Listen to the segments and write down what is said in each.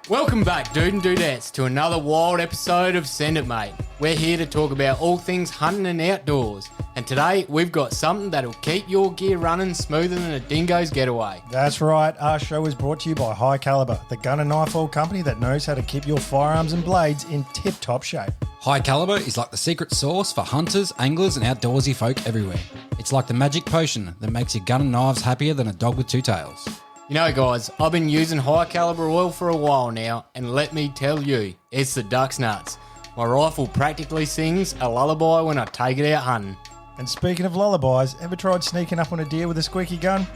Welcome back, dude and dudettes, to another wild episode of Send It Mate. We're here to talk about all things hunting and outdoors. And today, we've got something that'll keep your gear running smoother than a dingo's getaway. That's right. Our show is brought to you by High Caliber, the gun and knife oil company that knows how to keep your firearms and blades in tip-top shape. High Caliber is like the secret sauce for hunters, anglers, and outdoorsy folk everywhere. It's like the magic potion that makes your gun and knives happier than a dog with two tails. You know, guys, I've been using high caliber oil for a while now, and let me tell you, it's the duck's nuts. My rifle practically sings a lullaby when I take it out hunting. And speaking of lullabies, ever tried sneaking up on a deer with a squeaky gun?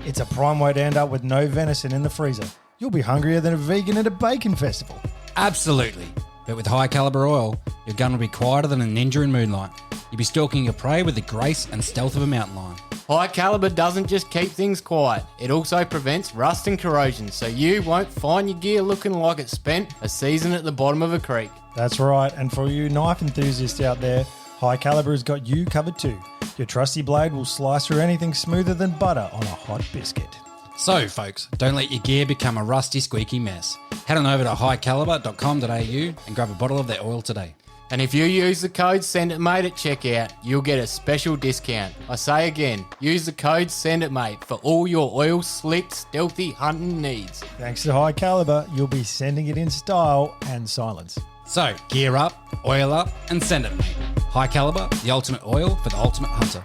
It's a prime way to end up with no venison in the freezer. You'll be hungrier than a vegan at a bacon festival. Absolutely. But with High Caliber oil, your gun will be quieter than a ninja in moonlight. You'll be stalking your prey with the grace and stealth of a mountain lion. High caliber doesn't just keep things quiet, it also prevents rust and corrosion, so you won't find your gear looking like it spent a season at the bottom of a creek. That's right, and for you knife enthusiasts out there, High Caliber has got you covered too. Your trusty blade will slice through anything smoother than butter on a hot biscuit. So, folks, don't let your gear become a rusty, squeaky mess. Head on over to highcaliber.com.au and grab a bottle of their oil today. And if you use the code SENDITMATE at checkout, you'll get a special discount. I say again, use the code SENDITMATE for all your oil slick, stealthy hunting needs. Thanks to High Caliber, you'll be sending it in style and silence. So, gear up, oil up, and send it, mate. High Caliber, the ultimate oil for the ultimate hunter.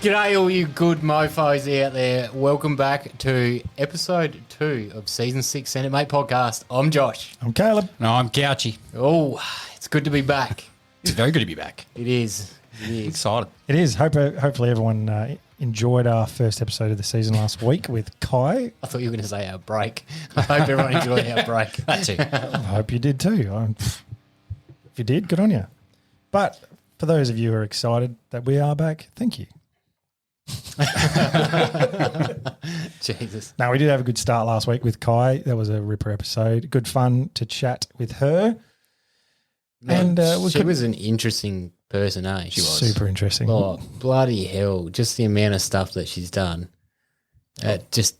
G'day all you good mofos out there. Welcome back to episode 2 of season 6 Send It Mate podcast. I'm Josh. I'm Caleb. No, I'm Couchy. Oh, it's good to be back. It's very good to be back. It is. It is. Excited. It is. Hopefully everyone enjoyed our first episode of the season last week with Kai. I thought you were going to say our break. I hope everyone enjoyed our break. That too. I hope you did too. If you did, good on you. But for those of you who are excited that we are back, thank you. Jesus. Now, we did have a good start last week with Kai. That was a ripper episode. Good fun to chat with her. Man, and she was an interesting person, eh? She was. Super interesting. Oh, bloody hell. Just the amount of stuff that she's done. Just,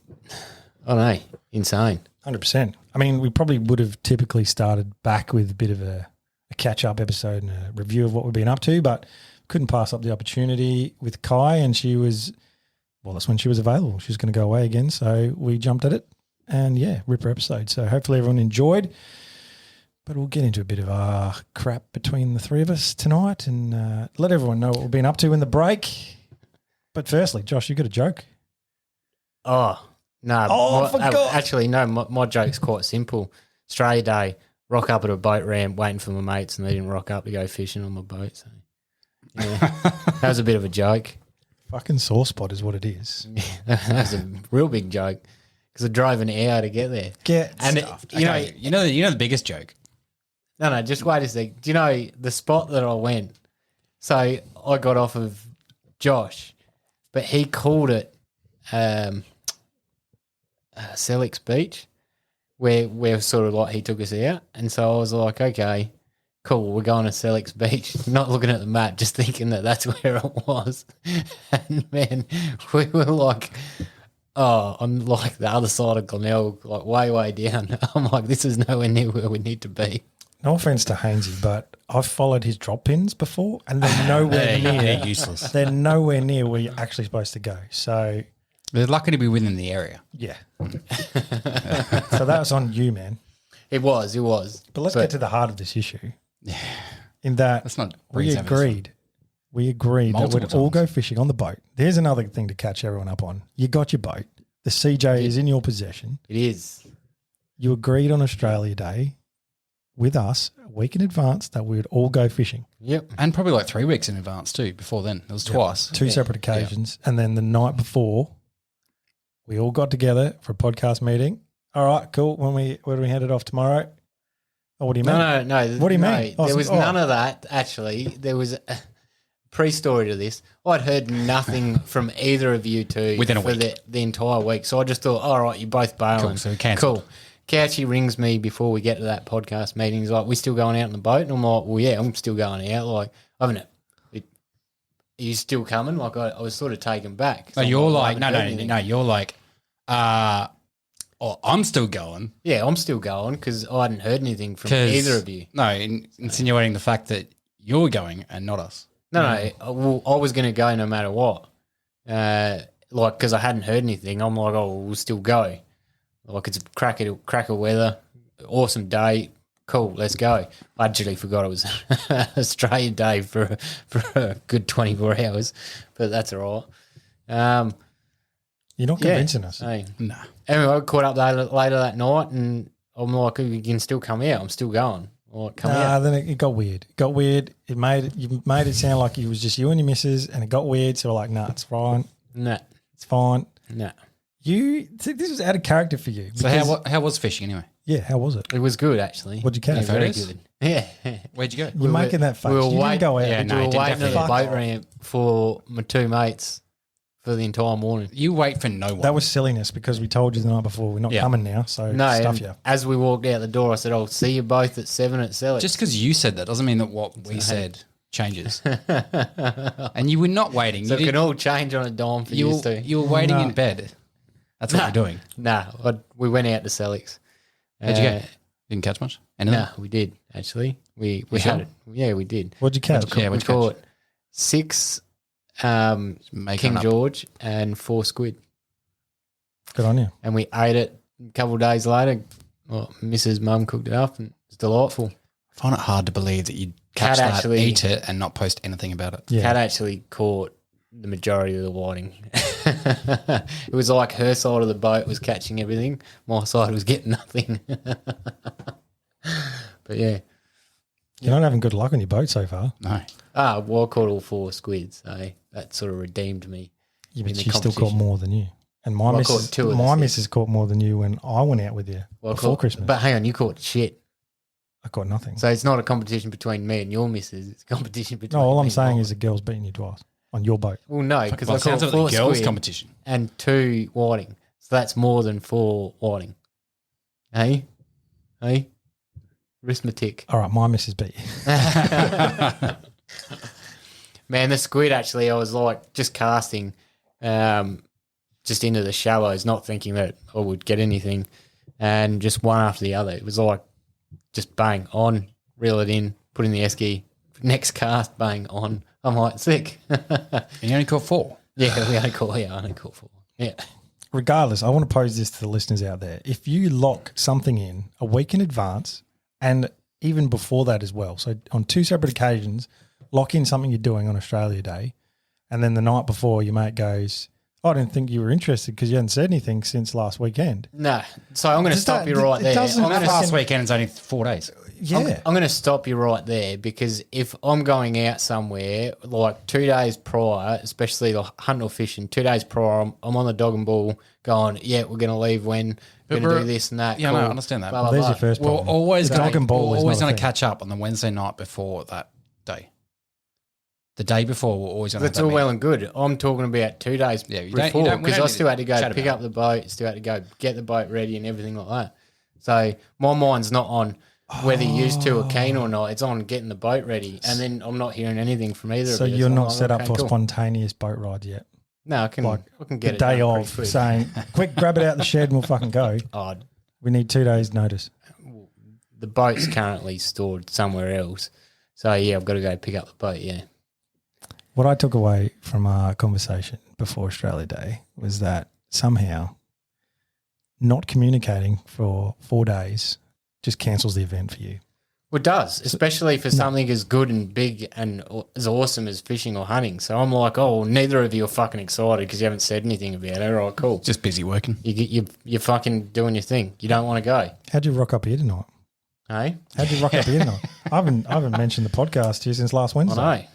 I don't know, insane. 100%. I mean, we probably would have typically started back with a bit of a catch-up episode and a review of what we've been up to, but couldn't pass up the opportunity with Kai, and she was, well, that's when she was available. She was going to go away again, so we jumped at it, and yeah, ripper episode. So hopefully everyone enjoyed, but we'll get into a bit of our crap between the three of us tonight and let everyone know what we've been up to in the break. But firstly, Josh, you got a joke? Oh, no. Oh, I forgot. Actually, no, my joke's quite simple. Australia Day, rock up at a boat ramp waiting for my mates, and they didn't rock up to go fishing on my boat, so... Yeah, that was a bit of a joke. Fucking sore spot is what it is. That was a real big joke because I drove an hour to get there. You know the biggest joke. No, just wait a sec. Do you know the spot that I went? So I got off of Josh, but he called it Selix Beach, where sort of like he took us out, and so I was like, okay. Cool, we're going to Selix Beach, not looking at the map, just thinking that that's where it was. And, man, we were like, on like the other side of Glenelg, like way down. I'm like, this is nowhere near where we need to be. No offense to Hainsey, but I've followed his drop pins before, and they're nowhere near. They're useless. They're nowhere near where you're actually supposed to go. So they're lucky to be within the area. Yeah. So that was on you, man. It was. But let's get to the heart of this issue. Yeah. In that that's not we agreed that we'd all go fishing on the boat. There's another thing to catch everyone up on. You got your boat. The CJ is in your possession. It is. You agreed on Australia Day with us a week in advance that we would all go fishing. Yep. And probably like 3 weeks in advance too, before then. It was twice. Two separate occasions. Yep. And then the night before, we all got together for a podcast meeting All right, cool. When do we headed off tomorrow? Oh, what do you mean? No. What do you mean? There was none of that, actually. There was a pre-story to this. I'd heard nothing from either of you two Within a for week. the entire week. So I just thought, all right, you're both bailing. Cool, so we cancelled. Cool. Couchy rings me before we get to that podcast meeting. He's like, we still going out on the boat? And I'm like, well, yeah, I'm still going out. Like, I haven't. Are you still coming? Like, I was sort of taken back. No, So you're I'm like, I haven't heard anything. no. You're like, I'm still going. Yeah, I'm still going because I hadn't heard anything from either of you. No, insinuating the fact that you're going and not us. No, well, I was going to go no matter what. Because I hadn't heard anything. I'm like, oh, we'll still go. Like, it's cracker weather, awesome day, cool, let's go. I actually forgot it was Australian day for a good 24 hours, but that's all right. You're not convincing us. Hey. No. Anyway, I caught up later that night, and I'm like, you can still come out. I'm still going. Like, come out. Then it got weird. You made it sound like it was just you and your missus, and it got weird. So we're like, nah, it's fine. Nah. It's fine. Nah. This was out of character for you. So how was fishing anyway? Yeah, how was it? It was good, actually. What'd you catch? Yeah, very Photos? good. Yeah. Where'd you go? You're making that face. You didn't go out. Yeah, no, we he were didn't waiting at the definitely. boat ramp for my two mates for the entire morning. You wait for no one. That was silliness because we told you the night before we're not Yeah. coming now. So No, stuff and you. as we walked out the door, I said, I'll see you both at 7 at Selleck. Just because you said that doesn't mean that what we said changes. And you were not waiting. So you it can did, all change on a dime for you two. you were waiting No. in bed. That's what you're doing. Nah, we went out to Selleck's. How'd you go? Didn't catch much? Anything? Nah, we did, actually. We You had sure? it. Yeah, we did. What'd you catch? Yeah, We what'd you catch? caught 6 Making King up. George and 4 squid. Good on you. And we ate it a couple of days later. Well, Mrs. Mum cooked it up and it's delightful. I find it hard to believe that you'd Cat catch that, actually- eat it, and not post anything about it. Yeah. Kat actually caught the majority of the whiting. It was like her side of the boat was catching everything. My side was getting nothing. But yeah. You're not having good luck on your boat so far. No. Well, I caught all 4 squids, so that sort of redeemed me. Yeah, In but the she still caught competition. more than you. And my Well, I missus, caught 2 of the my six. missus caught more than you when I went out with you Well, I before caught- Christmas. But hang on, you caught shit. I caught nothing. So it's not a competition between me and your missus. It's a competition between No, all I'm me saying and is the girl's beating you twice on your boat. Well, no, because Well, I it sounds caught like 4 the girls' squid competition. and 2 whiting. So that's more than 4 whiting. Hey? Arithmetic. All right, my missus beat you. Man, the squid actually, I was like just casting just into the shallows, not thinking that I would get anything, and just one after the other. It was like just bang, on, reel it in, put in the esky, next cast, bang, on. I'm like, sick. And you only caught 4. Yeah, I only caught 4. Yeah. Regardless, I want to pose this to the listeners out there. If you lock something in a week in advance and even before that as well, so on 2 separate occasions, lock in something you're doing on Australia Day, and then the night before your mate goes, I didn't think you were interested because you hadn't said anything since last weekend. No. So I'm going to Does stop that- you right it there. doesn't- I'm gonna Last weekend is only 4 days. Yeah. I'm going to stop you right there because if I'm going out somewhere like 2 days prior, especially like hunting or fishing, 2 days prior, I'm on the dog and ball going, yeah, we're going to leave when, we're going to do this and that. Yeah, cool, no, I understand that. blah, Well, blah, there's blah. your first We're problem. always The dog and ball is always not a going to thing. catch up on the Wednesday night before that day. The day before, we're always going to have That's that all meeting. well and good. I'm talking about 2 days Yeah, you don't- before we don't because I need still to had to go chat pick about up the boat, still had to go get the boat ready and everything like that. So my mind's not on whether you two are keen or not. It's on getting the boat ready. And then I'm not hearing anything from either So of you. you're I'm not like, set up okay, for cool. spontaneous boat rides yet? No, I can get The it day done of pretty quick. saying, quick, grab it out the shed and we'll fucking go. Oh, We need 2 days notice. the boat's currently stored somewhere else. So, yeah, I've got to go pick up the boat, yeah. What I took away from our conversation before Australia Day was that somehow not communicating for 4 days just cancels the event for you. Well, it does, especially for something as good and big and as awesome as fishing or hunting. So I'm like, oh, well, neither of you are fucking excited because you haven't said anything about it. All right, cool. Just busy working. You're fucking doing your thing. You don't want to go, How'd you rock up here tonight? hey? How'd you rock up here tonight? I haven't mentioned the podcast to you since last Wednesday. I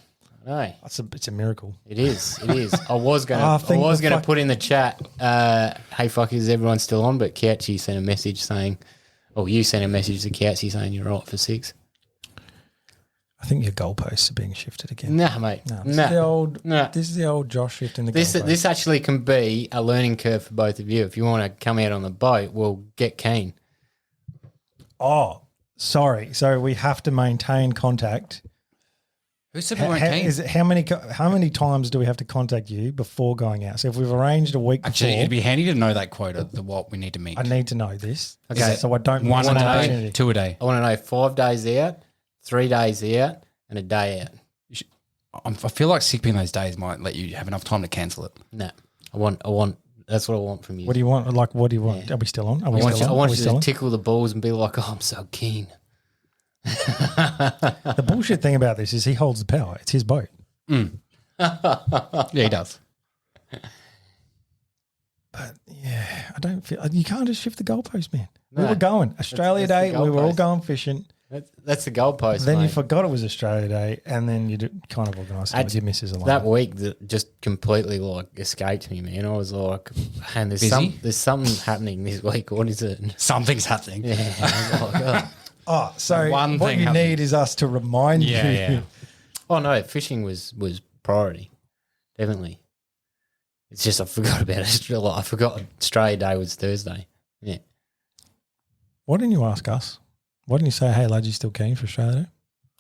No, It's a miracle. it is. It is. I was going I to think put in the chat, hey, fuck, is everyone still on? But Couchy sent a message saying, you sent a message to Couchy saying you're right for 6. I think your goalposts are being shifted again. Nah, mate. No, Nah. this is the old Josh shifting the This goalposts. actually can be a learning curve for both of you. If you want to come out on the boat, well, get keen. Oh, sorry. So we have to maintain contact. Who said we weren't keen? How many times do we have to contact you before going out? So if we've arranged a week Actually, before, it'd be handy to know that quota, what we need to meet. I need to know this. Okay. So I don't One miss a an day, opportunity. 2 a day. I want to know 5 days out, 3 days out, and a day out. I feel like sick being those days might let you have enough time to cancel it. No, I want. That's what I want from you. What do you want? Like, what do you want? Are we still on? Are we I want still you, on? I want Are we you still to on? tickle the balls and be like, I'm so keen. The bullshit thing about this is he holds the power. It's his boat. Yeah, he does. But yeah, I don't feel you can't just shift the goalpost, man. We No. were going Australia That's the Day. We were all goalpost. going fishing. That's the goalpost. Then you mate. forgot it was Australia Day, and then you kind of organised it with your missus along. That week that just completely escaped me, man. I was like, man, there's something happening this week. What is it? Something's happening. Yeah. I was like, So one what thing you happened. need is us to remind you. oh no, fishing was priority, definitely. It's just I forgot about Australia. I forgot Australia Day was Thursday. Yeah. Why didn't you ask us? Why didn't you say, hey, lads, you still keen for Australia Day?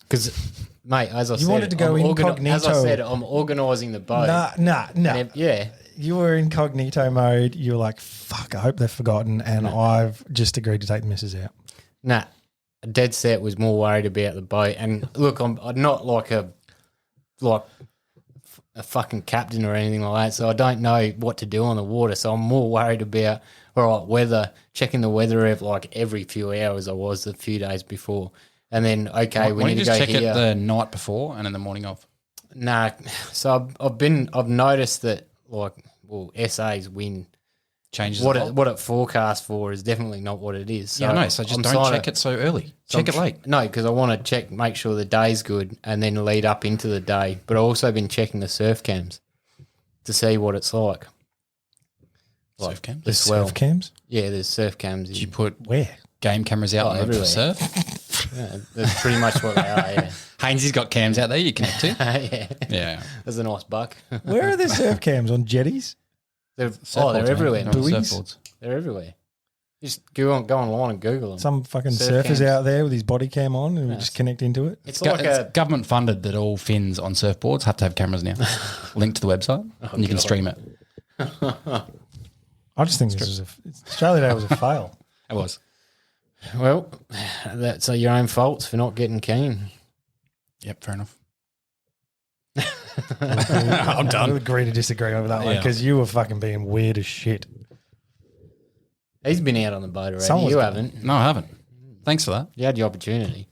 Because, mate, as I said, wanted to go incognito. As I said, I'm organising the boat. Nah. Yeah. You were incognito mode. You were like, fuck, I hope they've forgotten. And I've just agreed to take the missus out. Nah. Dead set was more worried about the boat. And look, I'm not like a fucking captain or anything like that, so I don't know what to do on the water. So I'm more worried about weather, checking the weather every few hours. I was the few days before, and then we Why need don't to you go just check here. it the night before and then the morning of? Nah, so I've noticed that SA's wind Changes what a it lot. what it forecast for is definitely not what it is. So Yeah, I know. So just I'm don't trying check to- it so early. so Check it I'm late. No, because I want to make sure the day's good and then lead up into the day. But I've also been checking the surf cams to see what it's like. Surf cam? The swell. Surf cams? Yeah, there's surf cams. Did you put Where? game cameras out on the everywhere. surf? Yeah, that's pretty much what they are, yeah. Hainesy's got cams out there you connect to. Yeah, Yeah. that's a nice buck. Where are the surf cams? On jetties? They're Surfboards, everywhere. mate. mate. Buoys? Surfboards. They're everywhere. Just go online and Google them. Some fucking Surf surfer's cams. out there with his body cam on and we just connect into it. It's Go- like it's a government funded that all fins on surfboards have to have cameras now. Linked to the website and you can God. stream it. I just think this was Australia Day was a fail. It was. well, that's your own faults for not getting keen. Yep, fair enough. I'm done. We'll agree to disagree over that one Yeah. because you were fucking being weird as shit. He's been out on the boat already. Someone's You been. haven't. No, I haven't. Thanks for that. You had your opportunity.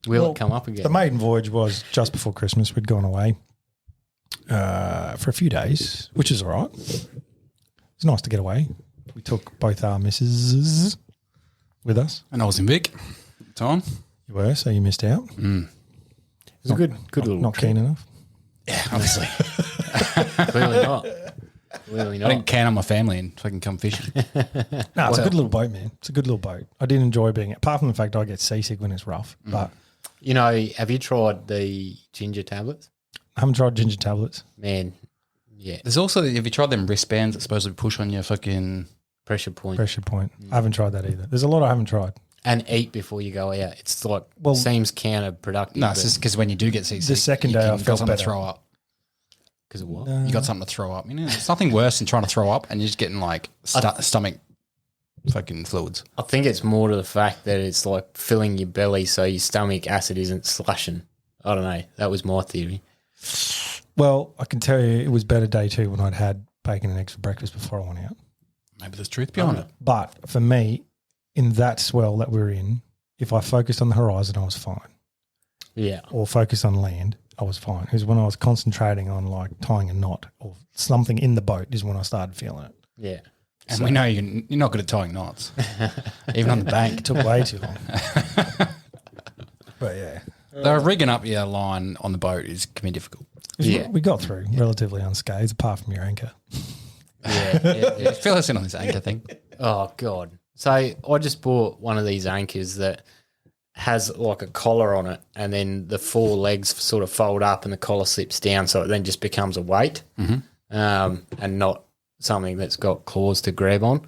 Will Well, it come up again? The maiden voyage was just before Christmas. We'd gone away for a few days, which is all right. It's nice to get away. We took both our misses with us. And I was in Vic at the time. You were, so you missed out. It was a good little Not trip. keen enough. Yeah, obviously. Clearly not. Clearly I not. didn't count on my family and fucking come fishing. No, it's a good little boat, man. It's a good little boat. I did enjoy being it. Apart from the fact I get seasick when it's rough, but You know, have you tried the ginger tablets? I haven't tried ginger tablets. Man, yeah, There's also, have you tried them wristbands that supposedly push on your fucking... pressure point. Pressure point. I haven't tried that either. There's a lot I haven't tried. And eat before you go out. It's like, Well- seems counterproductive. No, it's just because when you do get seasick, The second you day I can- felt got something better. to throw up. because of what? You got something to throw up. You know, it's nothing worse than trying to throw up and you're just getting like stomach fucking fluids. I think it's more to the fact that it's like filling your belly so your stomach acid isn't slushing. I don't know. That was my theory. Well, I can tell you it was better day two when I'd had bacon and eggs for breakfast before I went out. Maybe there's truth behind it. But for me, in that swell that we were in, if I focused on the horizon, I was fine. Yeah. Or focused on land, I was fine. Because when I was concentrating on like tying a knot or something in the boat is when I started feeling it. Yeah. And we know you're not good at tying knots, even on the bank. It took way too long. But yeah. The rigging up your line on the boat can be difficult. Yeah. We got through relatively unscathed, apart from your anchor. Yeah. Fill us in on this anchor thing. Oh, God. So I just bought one of these anchors that has like a collar on it, and then the four legs sort of fold up and the collar slips down, so it then just becomes a weight and not something that's got claws to grab on.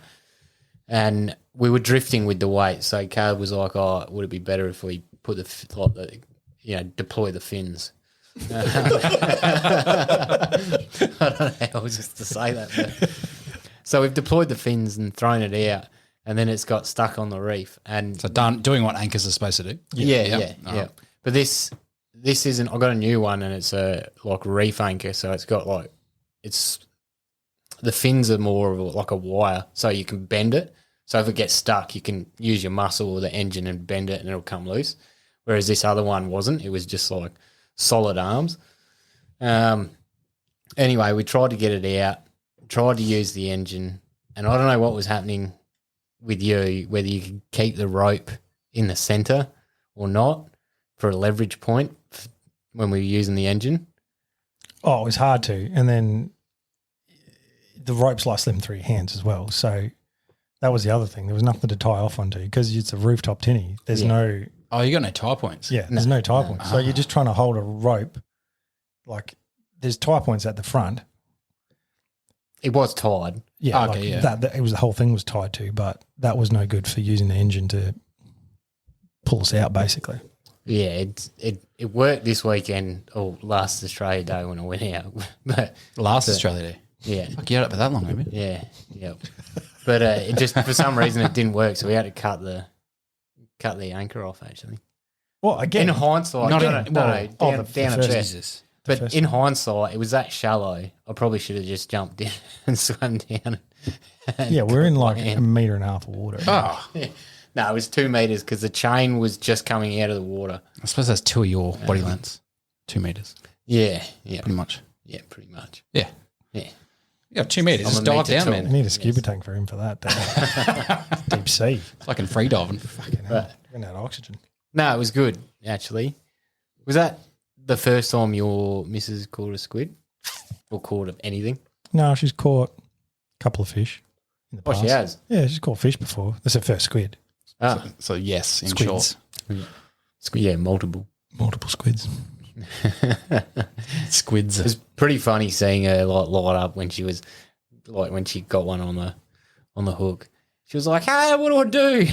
And we were drifting with the weight, so Caleb was like, "Oh, would it be better if we put deploy the fins?" I don't know how I was just to say that. But. So we've deployed the fins and thrown it out, and then it's got stuck on the reef. And So doing what anchors are supposed to do. yeah. But this isn't. I got a new one, and it's a like reef anchor, so it's got like the fins are more of like a wire, so you can bend it. So if it gets stuck, you can use your muscle or the engine and bend it, and it'll come loose. Whereas this other one wasn't. It was just like solid arms. Anyway, we tried to get it out, tried to use the engine, and I don't know what was happening with you, whether you could keep the rope in the center or not for a leverage point when we were using the engine. Oh, it was hard to. And then the ropes like slim through your hands as well. So that was the other thing. There was nothing to tie off onto because it's a rooftop tinny. There's no... Oh, you got no tie points? Yeah, there's no tie points. So you're just trying to hold a rope. Like there's tie points at the front. It was tied. Yeah, Okay, yeah. That it was the whole thing was tied to, but that was no good for using the engine to pull us out basically. Yeah, it worked this weekend or last Australia Day when I went out. But Last Australia Day. yeah, Fuck, you had it for that long, maybe? yeah. But it just for some reason it didn't work, so we had to cut the anchor off actually. Well, again, In hindsight, Not no, in- down the a first- chest. Jesus. But in hindsight, it was that shallow. I probably should have just jumped in and swam down. yeah, we're in like land. a metre and a half of water. Oh, No, it was 2 meters because the chain was just coming out of the water. I suppose that's 2 of your body lengths. 2 meters, Yeah, pretty much. yeah, pretty much. Yeah. Yeah. You got 2 meters. I'm Just a dive meter down, tall. I man. need a scuba tank for him for that. Deep sea. It's like in free diving. Fucking hell. Run out of oxygen. No, it was good actually. Was that the first time your missus caught a squid or caught anything? No, she's caught a couple of fish in the Oh, past. she has. Yeah, she's caught fish before. That's her first squid. Ah, So yes, in Squids. short. yeah, multiple. Multiple squids. Squids. It was pretty funny seeing her like light up when she was like when she got one on the hook. She was like, "Hey, what do I do?"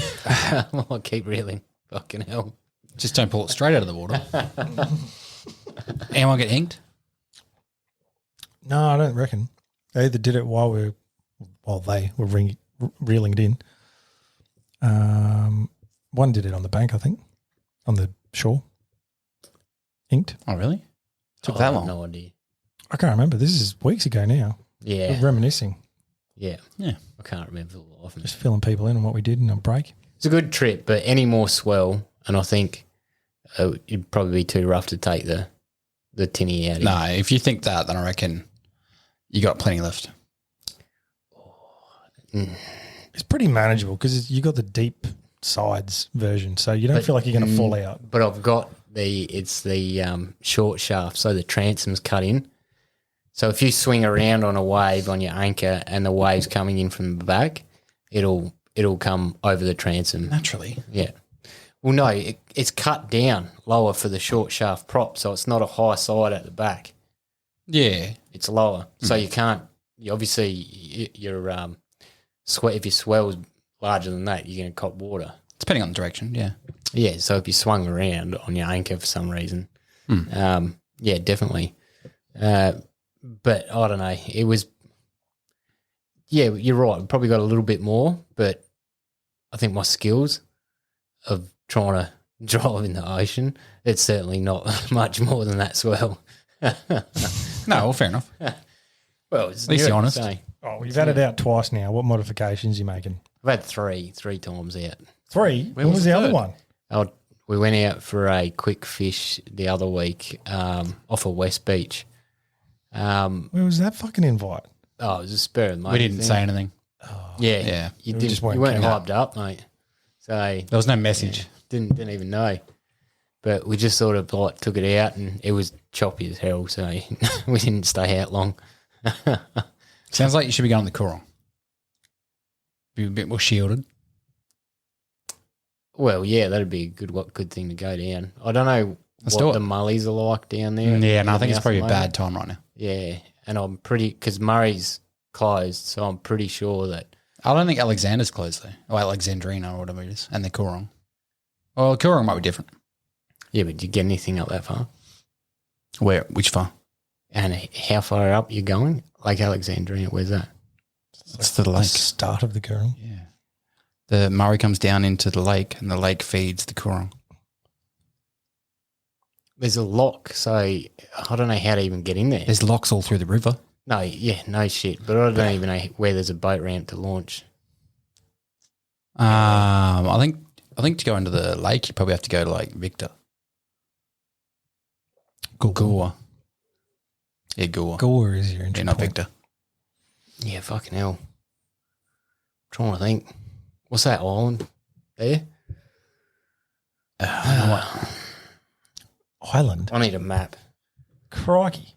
I keep reeling. Fucking hell. Just don't pull it straight out of the water. Anyone get inked? No, I don't reckon. They either did it while they were reeling it in. One did it on the bank, I think, on the shore. Inked. Oh, really? Took I that have long? No idea. I can't remember. This is weeks ago now. Yeah, We're reminiscing, yeah. Yeah. I can't remember the life of me. just filling people in on what we did in a break. It's a good trip, but any more swell, and I think it'd probably be too rough to take the tinny out. No, if you think that, then I reckon you got plenty left. It's pretty manageable because you got the deep sides version, so you don't feel like you're going to fall out. But I've got the short shaft, so the transom's cut in. So if you swing around on a wave on your anchor and the wave's coming in from the back, it'll come over the transom. Naturally. Yeah. Well, no, it's cut down lower for the short shaft prop, so it's not a high side at the back. Yeah. It's lower, so you can't. Obviously, your sweat. If your swell's larger than that, you're going to cop water. Depending on the direction, yeah. Yeah, so if you swung around on your anchor for some reason, yeah, definitely. But I don't know. It was, yeah, you're right. We probably got a little bit more, but I think my skills of trying to drive in the ocean, it's certainly not much more than that swell. No, well, fair enough. Well, it's At least you're honest. so Oh, you've had it out twice now. What modifications are you making? I've had three times out. 3? When was was the the other third? one? We went out for a quick fish the other week off of West Beach. Where was that fucking invite? Oh, it was a spur of the moment. We didn't say anything. Yeah, Yeah. You We didn't. just weren't You weren't keen. hyped up, mate. So There was no message. didn't even know. But we just sort of like took it out, and it was choppy as hell, so we didn't stay out long. Sounds like you should be going the Coorong. Be a bit more shielded. Well, yeah, that'd be a good thing to go down. I don't know Let's do what it. the Mullies are like down there. Yeah, in no, I the think it's mouth probably a at the moment. bad time right now. Yeah, and I'm pretty because Murray's closed, so I'm pretty sure that I don't think Alexander's closed though. Or Alexandrina or whatever it is. And the Coorong. Well, the Coorong might be different. yeah. But do you get anything up that far? Where? Which far? And how far up you're going? Like Alexandrina, where's that? It's the The lake. start of the Coorong. Yeah. The Murray comes down into the lake and the lake feeds the Coorong. There's a lock, so I don't know how to even get in there. There's locks all through the river. No, yeah, no shit. But I don't even know where there's a boat ramp to launch. I think to go into the lake, you probably have to go to like Victor. Gore. Yeah, Gore. Gore is your entry Yeah, not point. Victor. Yeah, fucking hell. Trying to think. What's that island there? Island. I need a map. Crikey.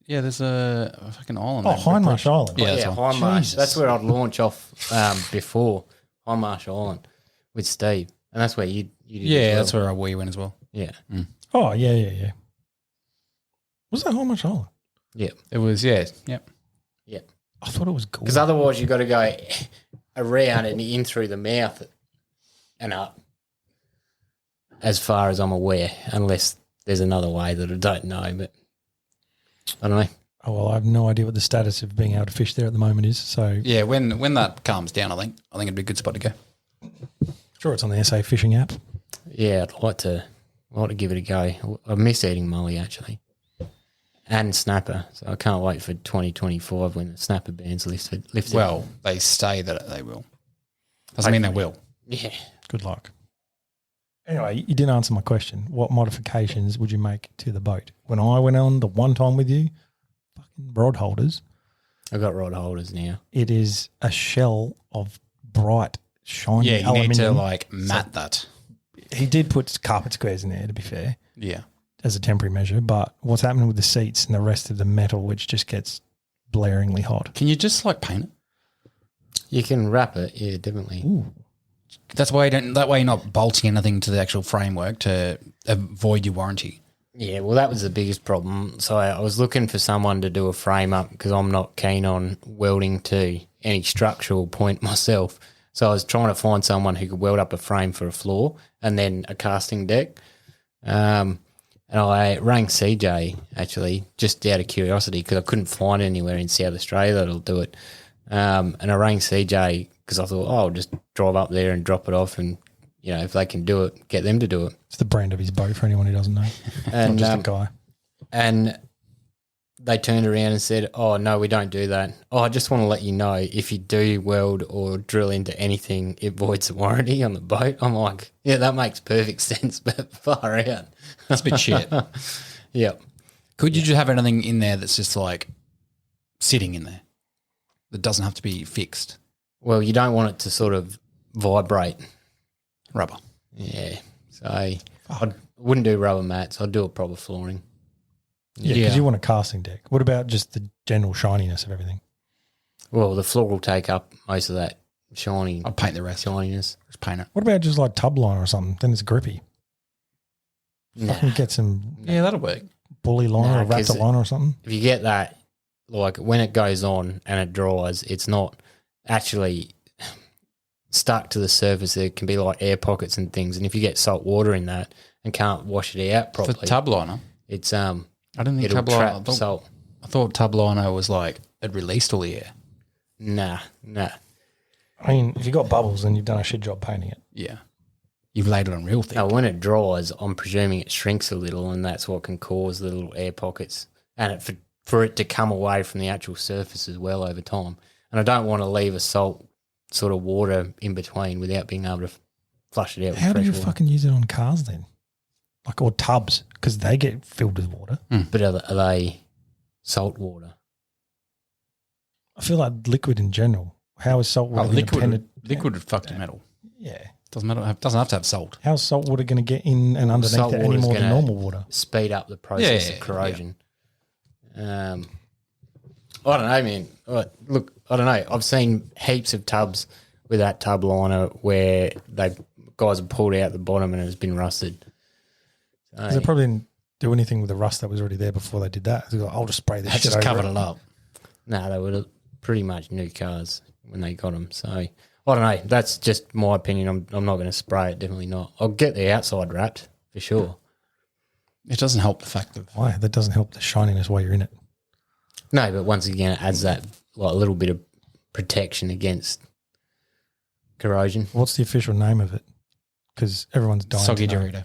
Yeah, there's a fucking island. Oh, there. Hindmarsh Island. Yeah, Yeah, that's one. Hindmarsh. Jesus. That's where I'd launch off before Hindmarsh Island with Steve, and that's where you did. Yeah, as well. that's where we went as well. Yeah, Oh, yeah. Was that Hindmarsh Island? yeah, It was, yeah. Yep. yeah. I thought it was Gore. Because otherwise you got to go around and in through the mouth and up, as far as I'm aware, unless there's another way that I don't know. But I don't know. Oh, well, I have no idea what the status of being able to fish there at the moment is. So, Yeah, when that calms down, I think it'd be a good spot to go. sure, it's on the SA fishing app. Yeah, I'd like to give it a go. I miss eating molly actually, and snapper. So I can't wait for 2025 when the snapper ban's lifted. Well, they say that they will. Doesn't mean they will. yeah. Good luck. Anyway, you didn't answer my question. What modifications would you make to the boat? When I went on the one time with you, fucking rod holders, I got rod holders now. it is a shell of bright, shiny Yeah, you aluminium. need to like mat that. He did put carpet squares in there, to be fair, Yeah. as a temporary measure. But what's happening with the seats and the rest of the metal, which just gets blaringly hot? Can you just like paint it? You can wrap it. Yeah, definitely. Ooh. That way you're not bolting anything to the actual framework to avoid your warranty. Yeah, well, that was the biggest problem. So I was looking for someone to do a frame up because I'm not keen on welding to any structural point myself. So I was trying to find someone who could weld up a frame for a floor and then a casting deck. And I rang CJ, actually, just out of curiosity because I couldn't find anywhere in South Australia that'll do it. And I rang CJ because I thought, I'll just drive up there and drop it off and, you know, if they can do it, get them to do it. It's the brand of his boat for anyone who doesn't know. And, Not just a guy. And they turned around and said, oh, no, we don't do that. Oh, I just want to let you know if you do weld or drill into anything, it voids the warranty on the boat. I'm like, yeah, that makes perfect sense, but far out. That's a bit shit. Yeah. Could you just have anything in there that's just like sitting in there that doesn't have to be fixed? Well, you don't want it to sort of vibrate. Rubber. Yeah. So I wouldn't do rubber mats. I'd do a proper flooring. Yeah, because you want a casting deck. What about just the general shininess of everything? Well, the floor will take up most of that shiny I'll paint the rest. shininess. Just paint it. What about just like tub liner or something? Then it's grippy. Nah. Fucking get some Yeah, that'll work. bully liner Nah, or 'cause raptor liner or something. If you get that, like when it goes on and it dries, it's not actually stuck to the surface. There can be like air pockets and things. And if you get salt water in that and can't wash it out For properly, tub liner, it's I didn't think it'll tub liner. trap salt. I thought tub liner was like it released all the air. Nah. I mean, if you've got bubbles, then you've done a shit job painting it. Yeah. You've laid it on real thick. No, when it dries, I'm presuming it shrinks a little, and that's what can cause the little air pockets, and for it to come away from the actual surface as well over time. And I don't want to leave a salt sort of water in between without being able to flush it out. How with do fresh you water. fucking use it on cars then? Like, or tubs, because they get filled with water. But are they salt water? I feel like liquid in general. How is salt water independent? Liquid would fuck the metal. Yeah. Doesn't matter. It doesn't have to have salt. How's salt water going to get in and underneath Salt it any water's more than gonna normal water? Speed up the process Yeah, of corrosion. I don't know, man. Look, I don't know. I've seen heaps of tubs with that tub liner where guys have pulled out the bottom and it's been rusted. So, Because they probably didn't do anything with the rust that was already there before they did that. They were like, I'll just spray this That's shit just over covered it up. no, they were pretty much new cars when they got them. So I don't know. That's just my opinion. I'm not going to spray it. Definitely not. I'll get the outside wrapped for sure. It doesn't help the fact of Why? That doesn't help the shininess while you're in it. No, but once again, it adds that like a little bit of protection against corrosion. What's the official name of it? Because everyone's dying. Soggy to know.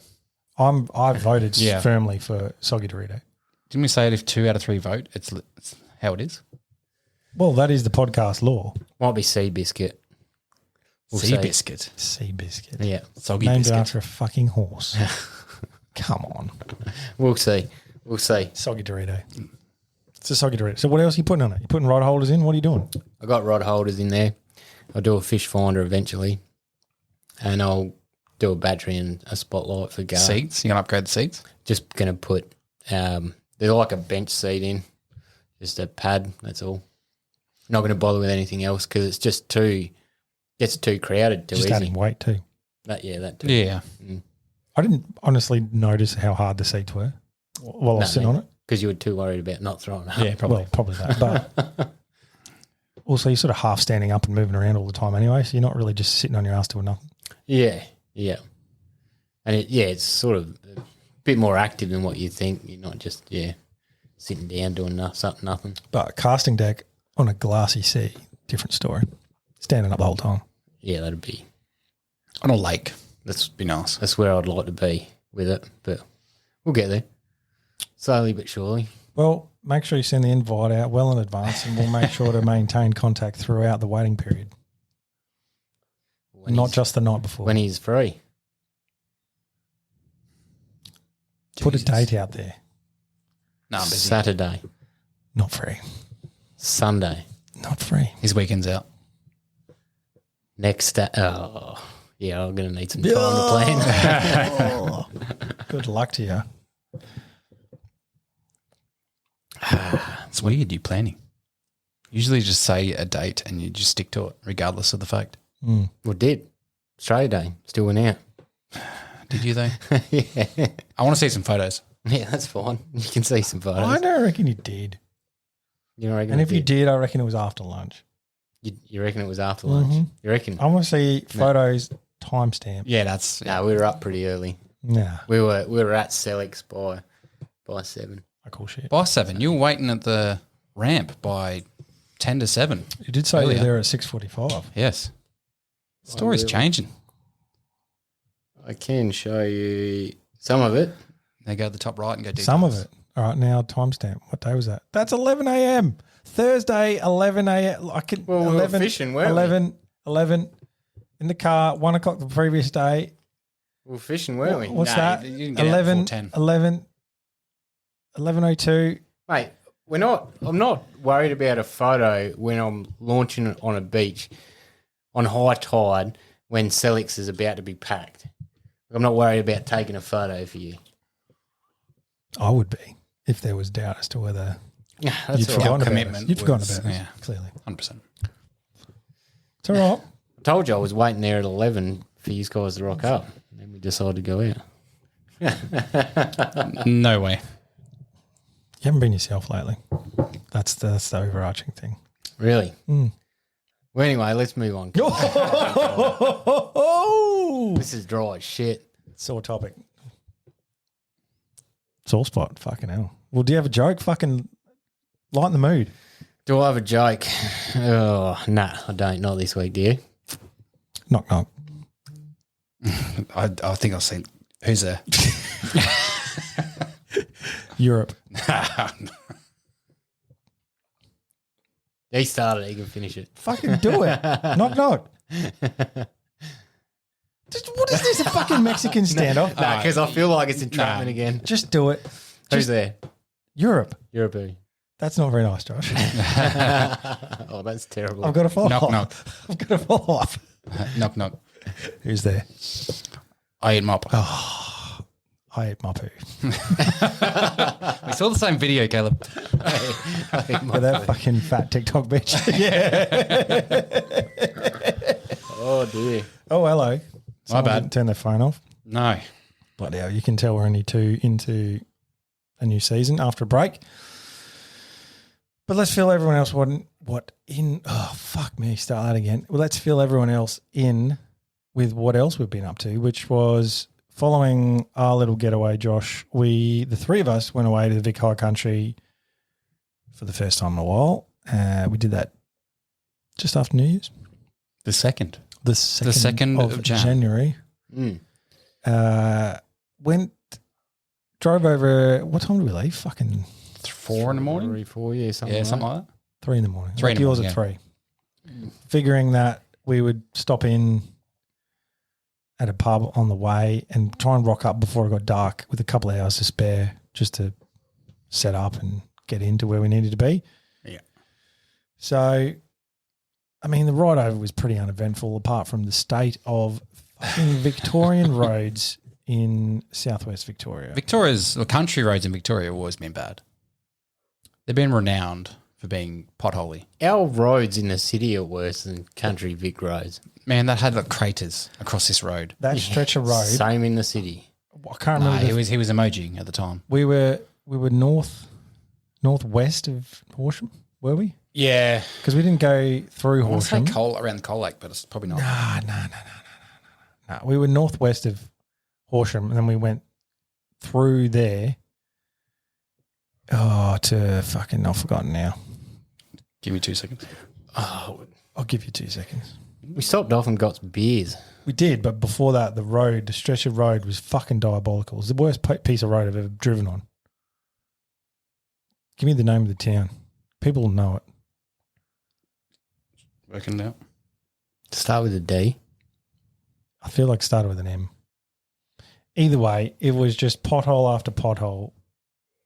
Dorito. I've voted Yeah. firmly for Soggy Dorito. Didn't we say it if 2 out of 3 vote, it's how it is? Well, that is the podcast law. Might be sea biscuit. We'll Sea see. biscuit. Sea biscuit. Yeah, Soggy Named biscuit. after a fucking horse. Come on. we'll see. We'll see. Soggy Dorito. It's a Soggy Dorito. So what else are you putting on it? You putting rod holders in? What are you doing? I got rod holders in there. I'll do a fish finder eventually, and I'll do a battery and a spotlight for Gar. Seats. You going to upgrade the seats? Just going to put they're like a bench seat in, just a pad. That's all. Not going to bother with anything else because it's just gets too crowded too Just easy. adding weight too. That too. Yeah. I didn't honestly notice how hard the seats were while I was sitting on it. Because you were too worried about not throwing up. Yeah, probably. Well, probably that. But also, you're sort of half standing up and moving around all the time anyway, so you're not really just sitting on your ass doing nothing. Yeah. And it's sort of a bit more active than what you think. You're not just, sitting down doing nothing. But casting deck on a glassy sea, different story. Standing up the whole time. Yeah, that'd be, On a lake. That's be nice. that's where I'd like to be with it. But we'll get there. Slowly but surely. Well, make sure you send the invite out well in advance and we'll make sure to maintain contact throughout the waiting period. Not just the night before. when he's free. Put a Jesus. date out there. No, I'm busy. Saturday, Not free. Sunday, Not free. His weekend's out. next. I'm going to need some time to plan. Good luck to you. It's weird you planning. Usually just say a date and you just stick to it regardless of the fact. Mm. Well, did. Australia Day. Still went out. Did you though? Yeah. I want to see some photos. Yeah, that's fine. You can see some photos. I don't reckon you did. You reckon And it if you did, I reckon it was after lunch. You reckon it was after lunch? Mhm. You reckon? I want to see photos timestamp. Yeah, that's No, we were up pretty early. Nah, We were at Selix by 7. I call shit. by 7. You were waiting at the ramp by 10 to 7. You did say Earlier. you're there at 6:45. Yes. Story's really? changing. I can show you some of it. They go to the top right and go details. Some of it. All right, now timestamp. What day was that? That's 11 a.m. Thursday, 11 a.m. I can. Well, we were 11, fishing, weren't we? 11 in the car. 1 o'clock the previous day. We were fishing, weren't we? What's No, that? you didn't get out 11, before 10. 11:02. Mate, I'm not worried about a photo when I'm launching it on a beach on high tide when Selix is about to be packed. I'm not worried about taking a photo for you. I would be if there was doubt as to whether That's you'd all right. forgotten about commitment it. You'd forgotten was- about it, yeah. clearly. 100%. It's all right. I told you I was waiting there at 11 for you guys to rock up. And then we decided to go out. No way. You haven't been yourself lately. That's the overarching thing. Really? Mm. Well, anyway, let's move on. Oh, This is dry as shit. sore topic. Sore spot. Fucking hell. Well, do you have a joke? Fucking lighten the mood. Do I have a joke? Oh, nah, I don't. Not this week, do you? Knock, knock. I think I've seen. Who's there? Europe. He started it. He can finish it. Fucking do it. Knock, knock. What is this? A fucking Mexican standoff? Nah, because I feel like it's entrapment again. Just do it. Who's there? Europe. Europe. That's not very nice, Josh. Oh, that's terrible. I've got to follow Knock, up. knock. I've got to follow up. Knock, knock. Who's there? I ate mop. I ate my poo. We saw the same video, Caleb. With that fucking fat TikTok bitch. Oh dear. Oh, hello. My bad. Didn't turn their phone off. No. Bloody hell, you can tell we're only 2 into a new season after a break. But let's fill everyone else fuck me, start that again. Well, let's fill everyone else in with what else we've been up to, which was following our little getaway, Josh. The three of us went away to the Vic High Country for the first time in a while. We did that just after New Year's. The second. The 2nd of January. Drove over. What time did we leave? Fucking 4 in the morning? 3, 4, yeah, something like Something like that. 3 in the morning. 3 in the yours morning, at 3. Figuring that we would stop in at a pub on the way and try and rock up before it got dark with a couple of hours to spare just to set up and get into where we needed to be. Yeah. So, I mean, the ride over was pretty uneventful apart from the state of fucking Victorian roads in southwest Victoria. The country roads in Victoria have always been bad. They've been renowned for being potholy. Our roads in the city are worse than country Vic roads. Man, that had like craters across this road. That stretch of road. Same in the city. I can't Nah, remember. he was emoji at the time. We were northwest of Horsham, were we? Yeah. Because we didn't go through I want to say Horsham. around the Coal Lake, but it's probably not. No. We were northwest of Horsham, and then we went through there. Oh, to fucking, I've forgotten now. Give me 2 seconds. Oh, I'll give you 2 seconds. we stopped off and got some beers. We did, but before that, the stretch of road was fucking diabolical. It was the worst piece of road I've ever driven on. Give me the name of the town. People will know it. Working it out. Start with a D. I feel like it started with an M. Either way, it was just pothole after pothole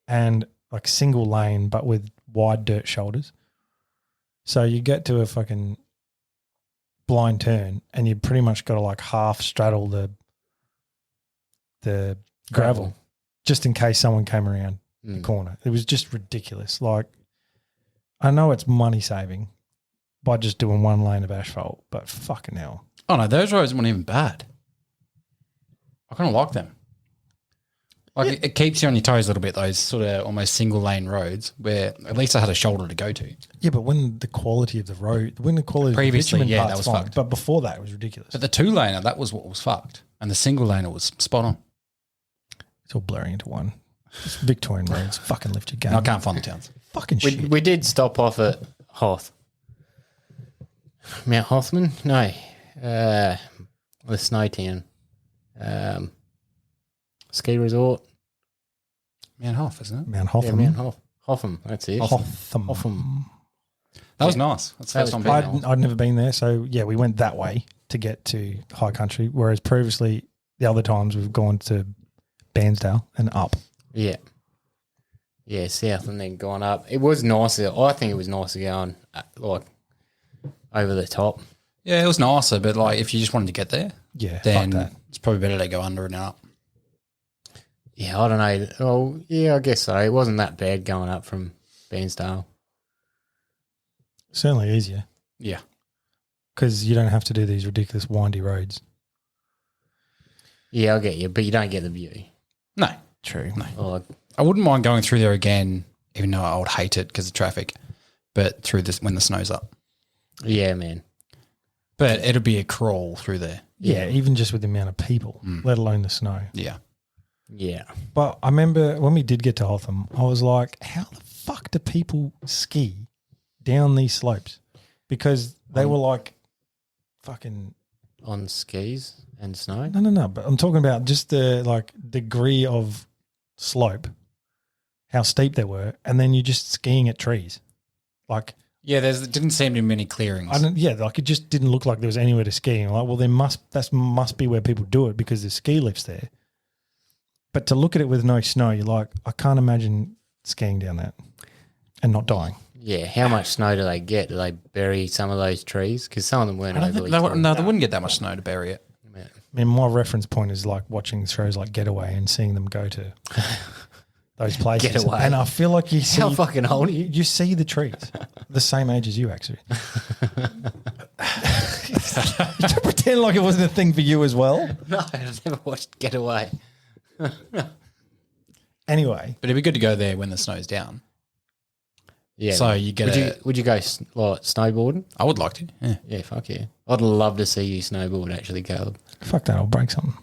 and like single lane, but with wide dirt shoulders. So you get to a fucking blind turn and you pretty much got to like half straddle the gravel just in case someone came around the corner. It was just ridiculous. Like, I know it's money saving by just doing 1 lane of asphalt, but fucking hell. Oh, no, those roads weren't even bad. I kind of like them. Like, it keeps you on your toes a little bit, those sort of almost single lane roads where at least I had a shoulder to go to. Yeah, but when the quality of the road, when the quality Previously, of the bitumen yeah, part's that was fine, fucked. but before that, it was ridiculous. But the 2-laner, that was what was fucked. And the single laner was spot on. It's all blurring into one. It's Victorian roads. Fucking lift your game. And I can't find the towns. Fucking shit. We did stop off at Hoth. Mount Hothman? No. The snow town. Ski resort. Mount Hoff, isn't it? Mount Hotham. Yeah, Mount Hotham. That's it. Hotham. That was nice. That's the That first time was being pretty there. I'd never been there, so yeah, we went that way to get to High Country, whereas previously the other times we've gone to Bairnsdale and up. Yeah. Yeah, south and then gone up. It was nicer. I think it was nicer going like over the top. Yeah, it was nicer, but like if you just wanted to get there, Yeah, then fuck that. it's probably better to go under and up. Yeah, I don't know. Oh, yeah, I guess so. It wasn't that bad going up from Bairnsdale. Certainly easier Yeah. because you don't have to do these ridiculous windy roads. Yeah, I get you, but you don't get the view. No. True. No. Like, I wouldn't mind going through there again, even though I would hate it because of traffic, but through this when the snow's up. yeah, man. But it'll be a crawl through there. Yeah, even just with the amount of people, let alone the snow. Yeah. Yeah. But I remember when we did get to Hotham, I was like, how the fuck do people ski down these slopes? Because they were like fucking... On skis and snow. No. But I'm talking about just the like degree of slope, how steep they were, and then you're just skiing at trees. Like... Yeah, there didn't seem to be many clearings. like it just didn't look like there was anywhere to ski. And like, well, that must be where people do it because there's ski lifts there. But to look at it with no snow, you're like, I can't imagine skiing down that and not dying. Yeah, how much snow do they get? Do they bury some of those trees? Because some of them weren't overly tall. No, they wouldn't get that much snow to bury it. I mean, my reference point is like watching shows like Getaway and seeing them go to those places. Getaway. And I feel like you see. How fucking old are you? You see the trees, the same age as you, actually. Don't pretend like it wasn't a thing for you as well. No, I've never watched Getaway. Anyway, But it'd be good to go there when the snow's down. Yeah. So you get would you go like snowboarding? I would like to. Yeah. Yeah, fuck yeah. I'd love to see you snowboard actually, Caleb. fuck that, I'll break something.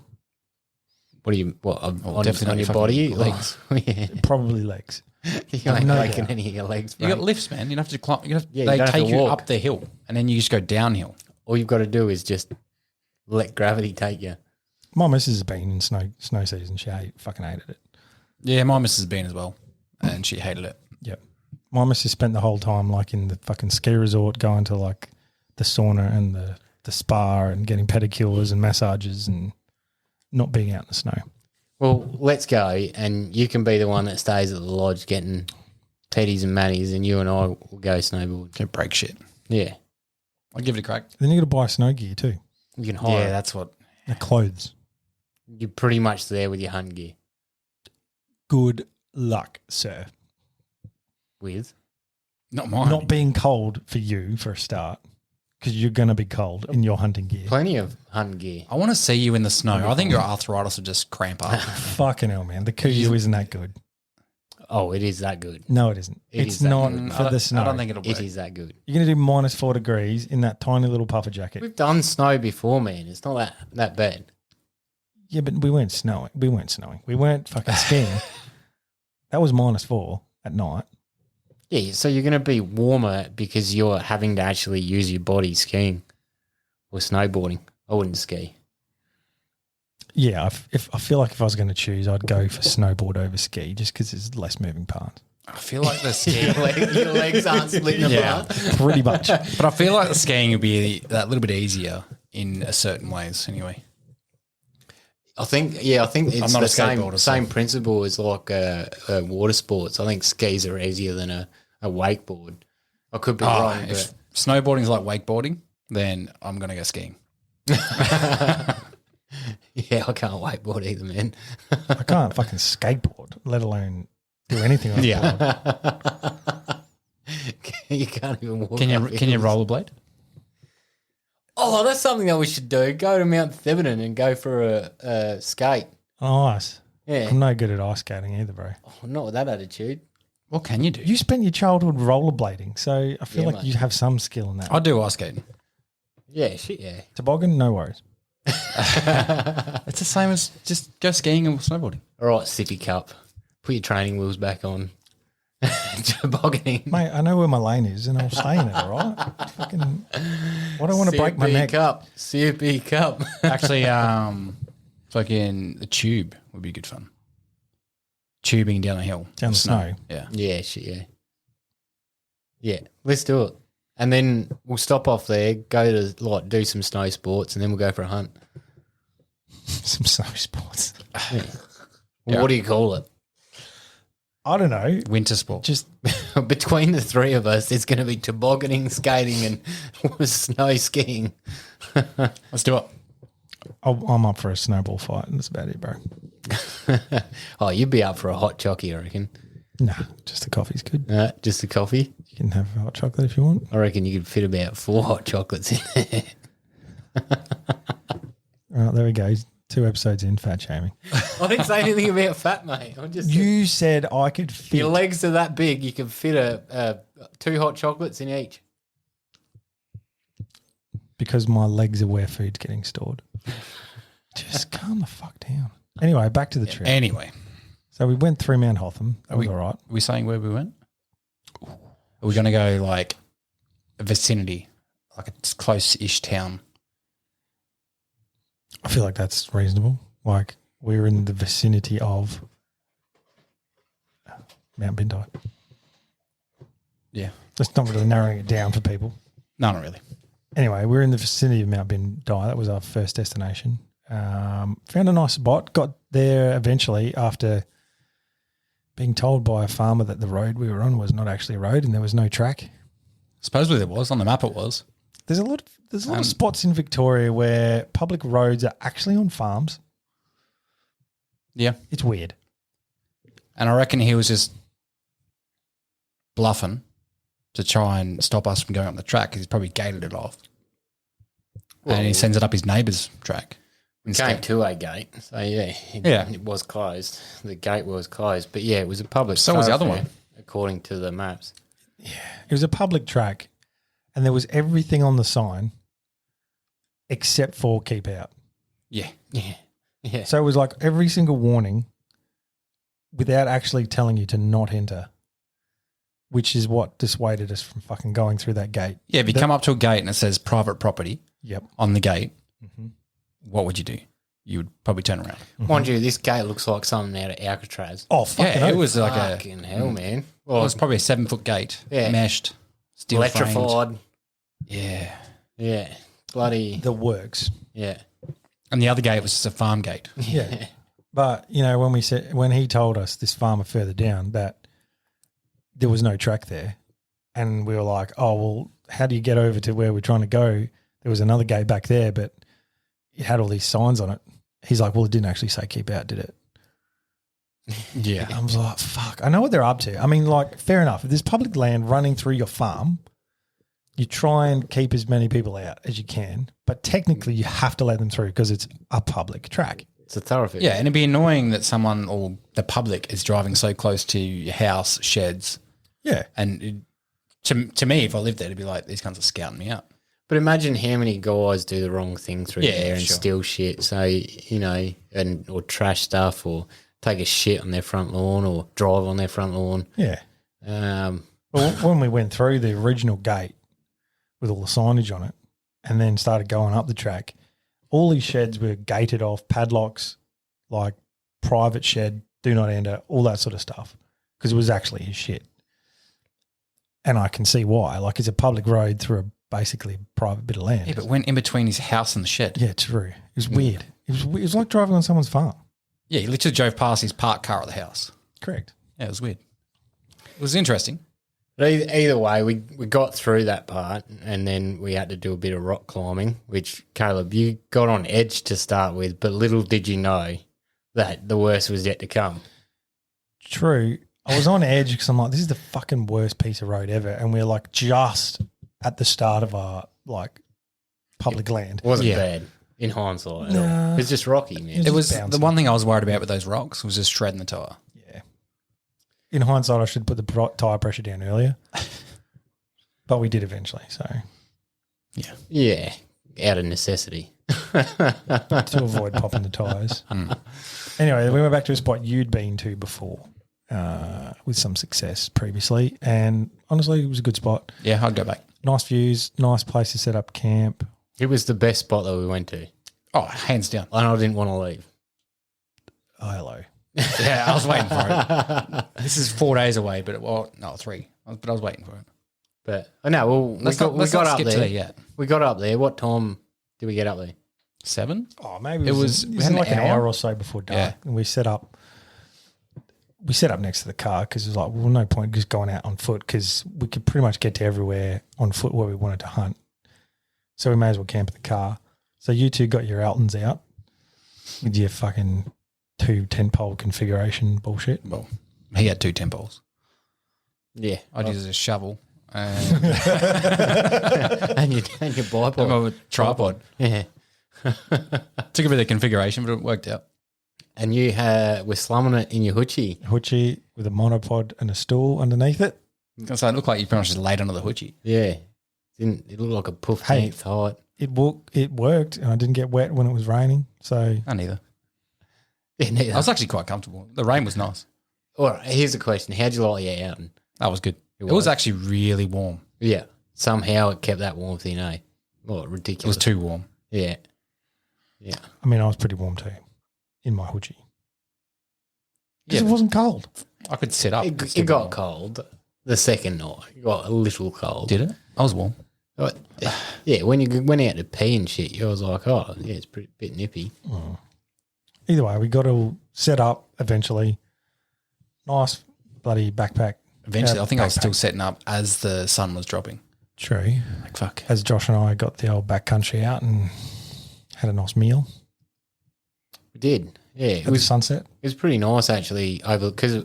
What do you on definitely your fucking body? legs. Yeah. Probably legs. You ain't No breaking doubt. any of your legs, You mate. got lifts, man. You don't have to climb. you They don't have take to you walk. up the hill, and then you just go downhill. All you've got to do is just let gravity take you. My missus has been in snow season. She fucking hated it. Yeah, my missus has been as well, and she hated it. Yep. My missus spent the whole time like in the fucking ski resort, going to like the sauna and the spa and getting pedicures and massages and not being out in the snow. Well, let's go, and you can be the one that stays at the lodge getting petties and mannies, and you and I will go snowboard. Don't break shit. Yeah. I'll give it a crack. Then you got to buy snow gear too. You can hire. Yeah, that's what. The clothes. You're pretty much there with your hunt gear. Good luck, sir. With? Not mine. Not being cold for you for a start, because you're going to be cold in your hunting gear. Plenty of hunt gear. I want to see you in the snow. I think your arthritis would just cramp up. Fucking hell, man. The Kuyu isn't that good. Oh, it is that good. No, it isn't. It It's is that not good. for the snow. I don't think it'll It work. is that good. You're going to do -4 degrees in that tiny little puffer jacket. We've done snow before, man. It's not that bad. Yeah, but we weren't snowing. We weren't fucking skiing. That was -4 at night. Yeah, so you're going to be warmer because you're having to actually use your body skiing or snowboarding. I wouldn't ski. Yeah, I feel like if I was going to choose, I'd go for snowboard over ski just because there's less moving parts. I feel like the skiing. Your legs aren't splitting Yeah. apart. Pretty much. But I feel like the skiing would be that little bit easier in certain ways anyway. I think it's not the a skateboarder, so- same principle as like water sports. I think skis are easier than a wakeboard. I could be wrong, If snowboarding is like wakeboarding, then I'm going to go skiing. but yeah, I can't wakeboard either, man. I can't fucking skateboard, let alone do anything on a board. You can't even walk. Can up you hills. rollerblade? Oh, that's something that we should do. Go to Mount Theberton and go for a skate. Oh, ice. Yeah. I'm no good at ice skating either, bro. Oh, not with that attitude. What can you do? You spent your childhood rollerblading, so I feel Yeah, like mate. you have some skill in that. I do ice skating. Yeah, shit, yeah. Toboggan, no worries. It's the same as just go skiing and snowboarding. All right, sippy cup. Put your training wheels back on. Tobogganing. Mate, I know where my lane is and I'll stay in it, all right? Fucking, why do I want to break my Sippy neck? Cup. Sippy cup. Actually, fucking the tube would be good fun. Tubing down a hill. Down the snow. Yeah. Yeah, shit, yeah. Yeah, let's do it. And then we'll stop off there, go to like do some snow sports, and then we'll go for a hunt. Some snow sports. Well, what do you call it? I don't know. Winter sport. Just Between the three of us, it's going to be tobogganing, skating, and snow skiing. Let's do it. I'm up for a snowball fight, and that's about it, bro. Oh, you'd be up for a hot chockey, I reckon. Nah, just a coffee's good. Just a coffee. You can have hot chocolate if you want. I reckon you could fit about 4 hot chocolates in there. All right, there we go. 2 episodes in, fat shaming. I didn't say anything about fat, mate. I just You said I could fit. your legs are that big, you can fit 2 hot chocolates in each. Because my legs are where food's getting stored. Just calm the fuck down. Anyway, back to the trip. Anyway, So we went through Mount Hotham. That was all right. are we saying where we went? Are we going to go like a vicinity, like a close-ish town? I feel like that's reasonable. Like we were in the vicinity of Mount Bindai. Yeah. That's not really narrowing it down for people. No, not really. Anyway, we're in the vicinity of Mount Bindai. That was our first destination. Found a nice spot. Got there eventually after being told by a farmer that the road we were on was not actually a road and there was no track. Supposedly there was. On the map it was. There's a lot of spots in Victoria where public roads are actually on farms. Yeah. It's weird. And I reckon he was just bluffing to try and stop us from going up the track because he's probably gated it off. Well, and he sends it up his neighbour's track. Came to a gate, so it was closed. The gate was closed, but yeah, it was a public. So was the other thoroughfare, one, according to the maps. It was a public track, and there was everything on the sign except for keep out. Yeah. Yeah. So it was like every single warning without actually telling you to not enter, which is what dissuaded us from fucking going through that gate. Yeah, if you come up to a gate and it says private property on the gate, what would you do? You would probably turn around. Mind you, this gate looks like something out of Alcatraz. Oh, fucking Yeah, it oath. was like Fucking hell, man. Well, it was probably a 7-foot gate, meshed, steel Electrified. framed. Yeah. Yeah. Bloody. the works. Yeah. And the other gate was just a farm gate. Yeah. But, when he told us, this farmer further down, that there was no track there, and we were like, oh, well, how do you get over to where we're trying to go? There was another gate back there, but it had all these signs on it. He's like, well, it didn't actually say keep out, did it? Yeah. I was like, fuck, I know what they're up to. I mean, like, fair enough. If there's public land running through your farm, you try and keep as many people out as you can, but technically you have to let them through because it's a public track. It's a thoroughfare. Yeah, and it'd be annoying that someone or the public is driving so close to your house, sheds. Yeah. And to me, if I lived there, it'd be like, these cunts are scouting me out. But imagine how many guys do the wrong thing through there and sure. steal shit. So, or trash stuff or take a shit on their front lawn or drive on their front lawn. Yeah. Um, Well, when we went through the original gate with all the signage on it and then started going up the track, all these sheds were gated off, padlocks, like private shed, do not enter, all that sort of stuff, because it was actually his shit. And I can see why. Like, it's a public road through a basically private bit of land. Yeah, but went in between his house and the shed. Yeah, true. It was weird. It was like driving on someone's farm. Yeah, he literally drove past his parked car at the house. Correct. Yeah, it was weird. It was interesting. But either way, we got through that part and then we had to do a bit of rock climbing, which, Caleb, you got on edge to start with, but little did you know that the worst was yet to come. True. I was on edge because I'm like, this is the fucking worst piece of road ever. And we're like just at the start of our like public land. It wasn't bad in hindsight. No. It was just rocky, man. It It was bouncing. the one thing I was worried about with those rocks was just shredding the tire. Yeah. In hindsight, I should put the tire pressure down earlier. But we did eventually, so. Yeah, out of necessity. To avoid popping the tyres. Anyway, we went back to a spot you'd been to before with some success previously. And honestly, it was a good spot. Yeah, I'd go back. Nice views, nice place to set up camp. It was the best spot that we went to. Oh, hands down. And I didn't want to leave. Oh, hello. Yeah, I was waiting for it. This is 4 days away, but 3. But I was waiting for it. But no, well, we Let's got not up skip there. to there yet. We got up there. What time did we get up there? 7? Oh, maybe It was- it we was had an like an hour? hour or so before dark. Yeah. And we set up next to the car because it was like, well, no point just going out on foot because we could pretty much get to everywhere on foot where we wanted to hunt. So we may as well camp in the car. So you two got your Altons out with your fucking 2 10-pole configuration bullshit. Well, he had 2 temples. Yeah. I'd use a shovel and and your bipod. a tripod. Yeah. Took a bit of configuration, but it worked out. And you were slumming it in your hoochie. Hoochie with a monopod and a stool underneath it. So it looked like you pretty much just laid under the hoochie. Yeah. It looked like a puff Hey. tank height. It worked and I didn't get wet when it was raining. So I neither. Yeah, neither. I was actually quite comfortable. The rain was nice. All right, here's a question. How'd you like your outing? That was good. It was? was actually really warm. Yeah. Somehow it kept that warmth in, eh? Oh, It ridiculous. was too warm. Yeah. Yeah. I mean, I was pretty warm too in my hoochie. Because Yeah. it wasn't cold. I could sit up. It got cold the second night. It got a little cold. Did it? I was warm. But, yeah, when you went out to pee and shit, you was like, oh, yeah, it's a bit nippy. Either way, we got all set up eventually. Nice bloody backpack. Eventually, I think I was backpack. still setting up as the sun was dropping. True. Like, fuck. As Josh and I got the old backcountry out and had a nice meal We did. Yeah, at the sunset. it was pretty nice actually. Over because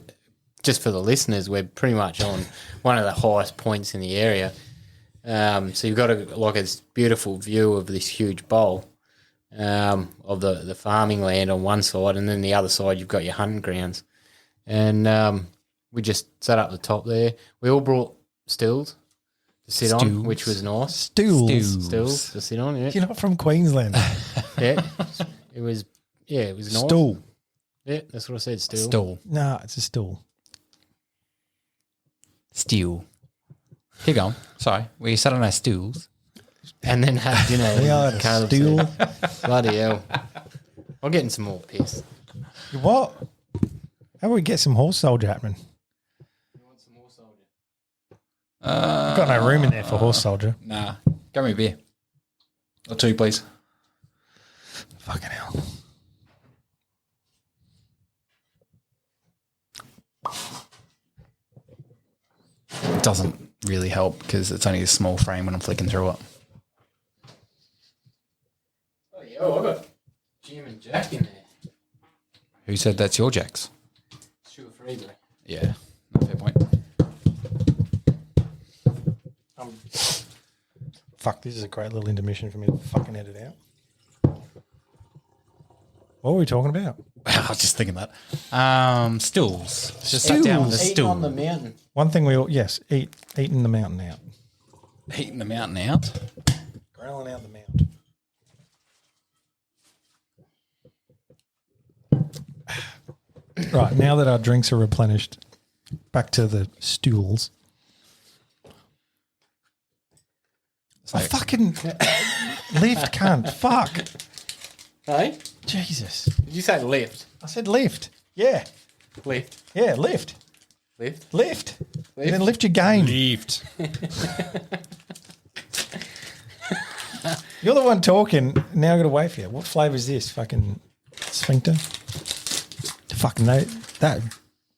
just for the listeners, we're pretty much on one of the highest points in the area. So you've got a beautiful view of this huge bowl of the farming land on one side, and then the other side you've got your hunting grounds. And we just sat up the top there. We all brought stools to sit on, which was nice. Stools to sit on. Yeah, You're not from Queensland. yeah. It was nice. Stool. Yeah, that's what I said. Stool. Stool. No, it's a stool. Stew. Keep going. Sorry. We sat on our stools. And then had dinner. We are at a stool. Bloody hell. I'm getting some more piss. What? How about we get some horse soldier happening? You want some more soldier? I've got no room in there for horse soldier. Nah. Go me a beer. Or two, please. Fucking hell. It doesn't really help because it's only a small frame when I'm flicking through it. Oh, yeah. Oh, I got Jim and Jack in there. Who said that's your Jacks? Sugar free, bro. Yeah. No, fair point. Fuck, this is a great little intermission for me to fucking edit out. What were we talking about? I was just thinking that. Stools. Just sat down with a Eating stool. on the mountain. One thing we all, eating the mountain out. Heating the mountain out. Growling out the mountain. Right, now that our drinks are replenished, back to the stools. I fucking lift, cunt. Fuck. Hey? Jesus. Did you say lift? I said lift. Yeah. Lift. Yeah, lift. Lift. Lift. And then lift your game. Lift. You're the one talking. Now I've got to wait for you. What flavour is this? Fucking sphincter? Fucking that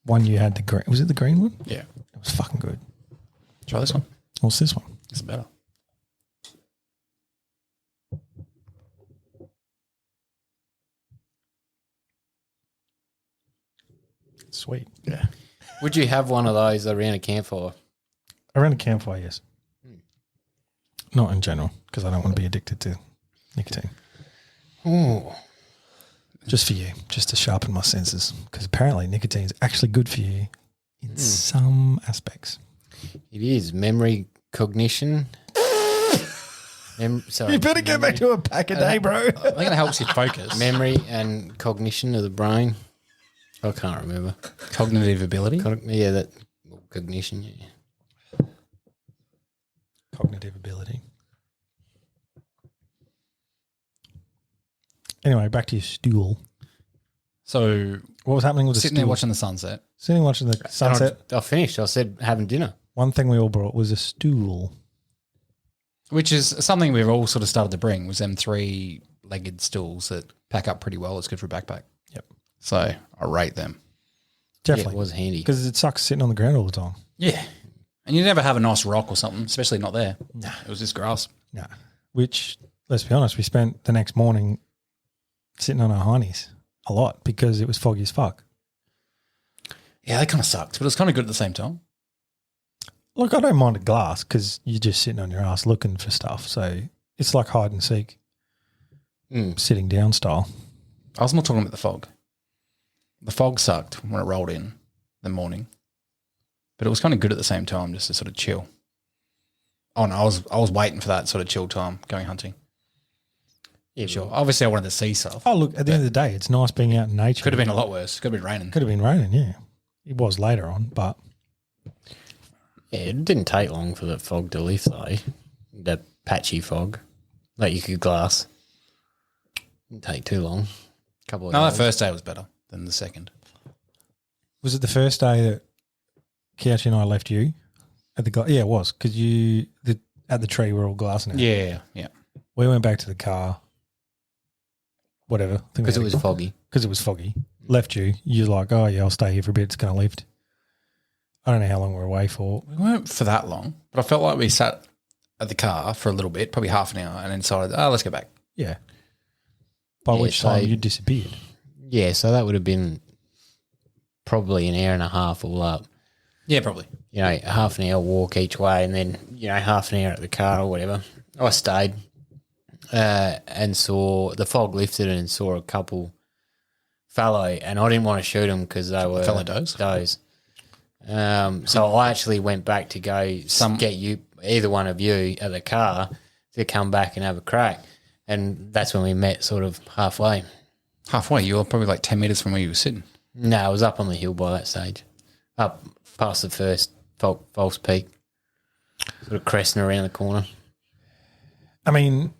one you had, the green. Was it the green one? Yeah. It was fucking good. Try this one. What's this one? It's better. Sweet. Yeah. Would you have one of those around a campfire? Around a campfire, yes. Not in general, because I don't want to be addicted to nicotine. Oh. Just for you, just to sharpen my senses, because apparently nicotine is actually good for you in some aspects. It is. Memory, cognition. You better get back to a pack a day, bro. I think it helps you focus. Memory and cognition of the brain. I can't remember. Cognitive ability. Cognition, yeah. Cognitive ability. Anyway, back to your stool. So What was happening with the sitting there stool? watching the sunset. Sitting watching the sunset. I finished. I said having dinner. One thing we all brought was a stool. Which is something we've all sort of started to bring was them 3-legged stools that pack up pretty well. It's good for a backpack. Yep. So I rate them. Definitely. Yeah, it was handy. Because it sucks sitting on the ground all the time. Yeah. And you never have a nice rock or something, especially not there. No. It was just grass. No. Which, let's be honest, we spent the next morning sitting on our heinies a lot because it was foggy as fuck. Yeah, that kind of sucked, but it was kind of good at the same time. Look, I don't mind a glass because you're just sitting on your ass looking for stuff. So it's like hide and seek, sitting down style. I was more talking about the fog. The fog sucked when it rolled in the morning, but it was kind of good at the same time just to sort of chill. Oh no, I was waiting for that sort of chill time going hunting. Yeah, sure. Obviously, I wanted to see stuff. Oh, look, at the end of the day, it's nice being out in nature. Could have been a lot worse. Could have been raining. Could have been raining, yeah. It was later on, but... Yeah, it didn't take long for the fog to lift, though. That patchy fog that you could glass. Didn't take too long. Couple of No, hours. that first day was better than the second. Was it the first day that Kiachi and I left you at the... Yeah, it was, because at the tree we're all glassing it. Yeah, yeah. We went back to the car, whatever. Because it was foggy. Because it was foggy. Left you. You're like, oh, yeah, I'll stay here for a bit. It's going to lift. I don't know how long we're away for. We weren't for that long, but I felt like we sat at the car for a little bit, probably half an hour, and then decided, let's go back. Yeah. By which time you disappeared. Yeah, so that would have been probably an hour and a half all up. Yeah, probably. You know, half an hour walk each way and then, you know, half an hour at the car or whatever. I stayed and saw the fog lifted and saw a couple fallow, and I didn't want to shoot them because they were Fellow does. So I actually went back to go get you, either one of you, at the car to come back and have a crack. And that's when we met sort of halfway. Halfway? You were probably like 10 metres from where you were sitting. No, I was up on the hill by that stage. Up past the first false peak. Sort of cresting around the corner. I mean,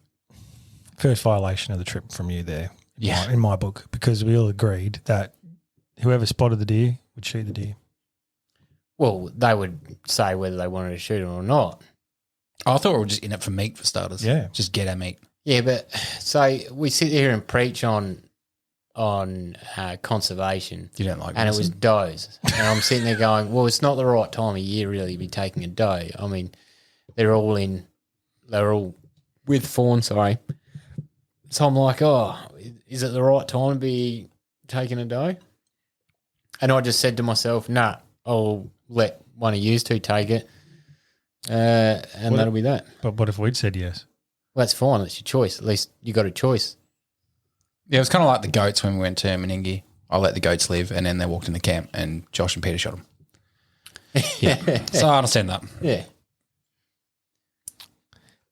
first violation of the trip from you there, Yeah. in my book, because we all agreed that whoever spotted the deer would shoot the deer. Well, they would say whether they wanted to shoot it or not. I thought we were just in it for meat for starters. Yeah. Just get our meat. Yeah, but so we sit here and preach on conservation. You don't like and it it was does. And I'm sitting there going, well, it's not the right time of year really to be taking a doe. I mean, they're all with fawn, sorry. So I'm like, oh, is it the right time to be taking a doe? And I just said to myself, nah, I'll let one of you two take it, and that'll be that. But what if we'd said yes? Well, that's fine. That's your choice. At least you got a choice. Yeah, it was kind of like the goats when we went to Meningi. I let the goats live, and then they walked in the camp, and Josh and Peter shot them. Yeah, so I understand that. Yeah.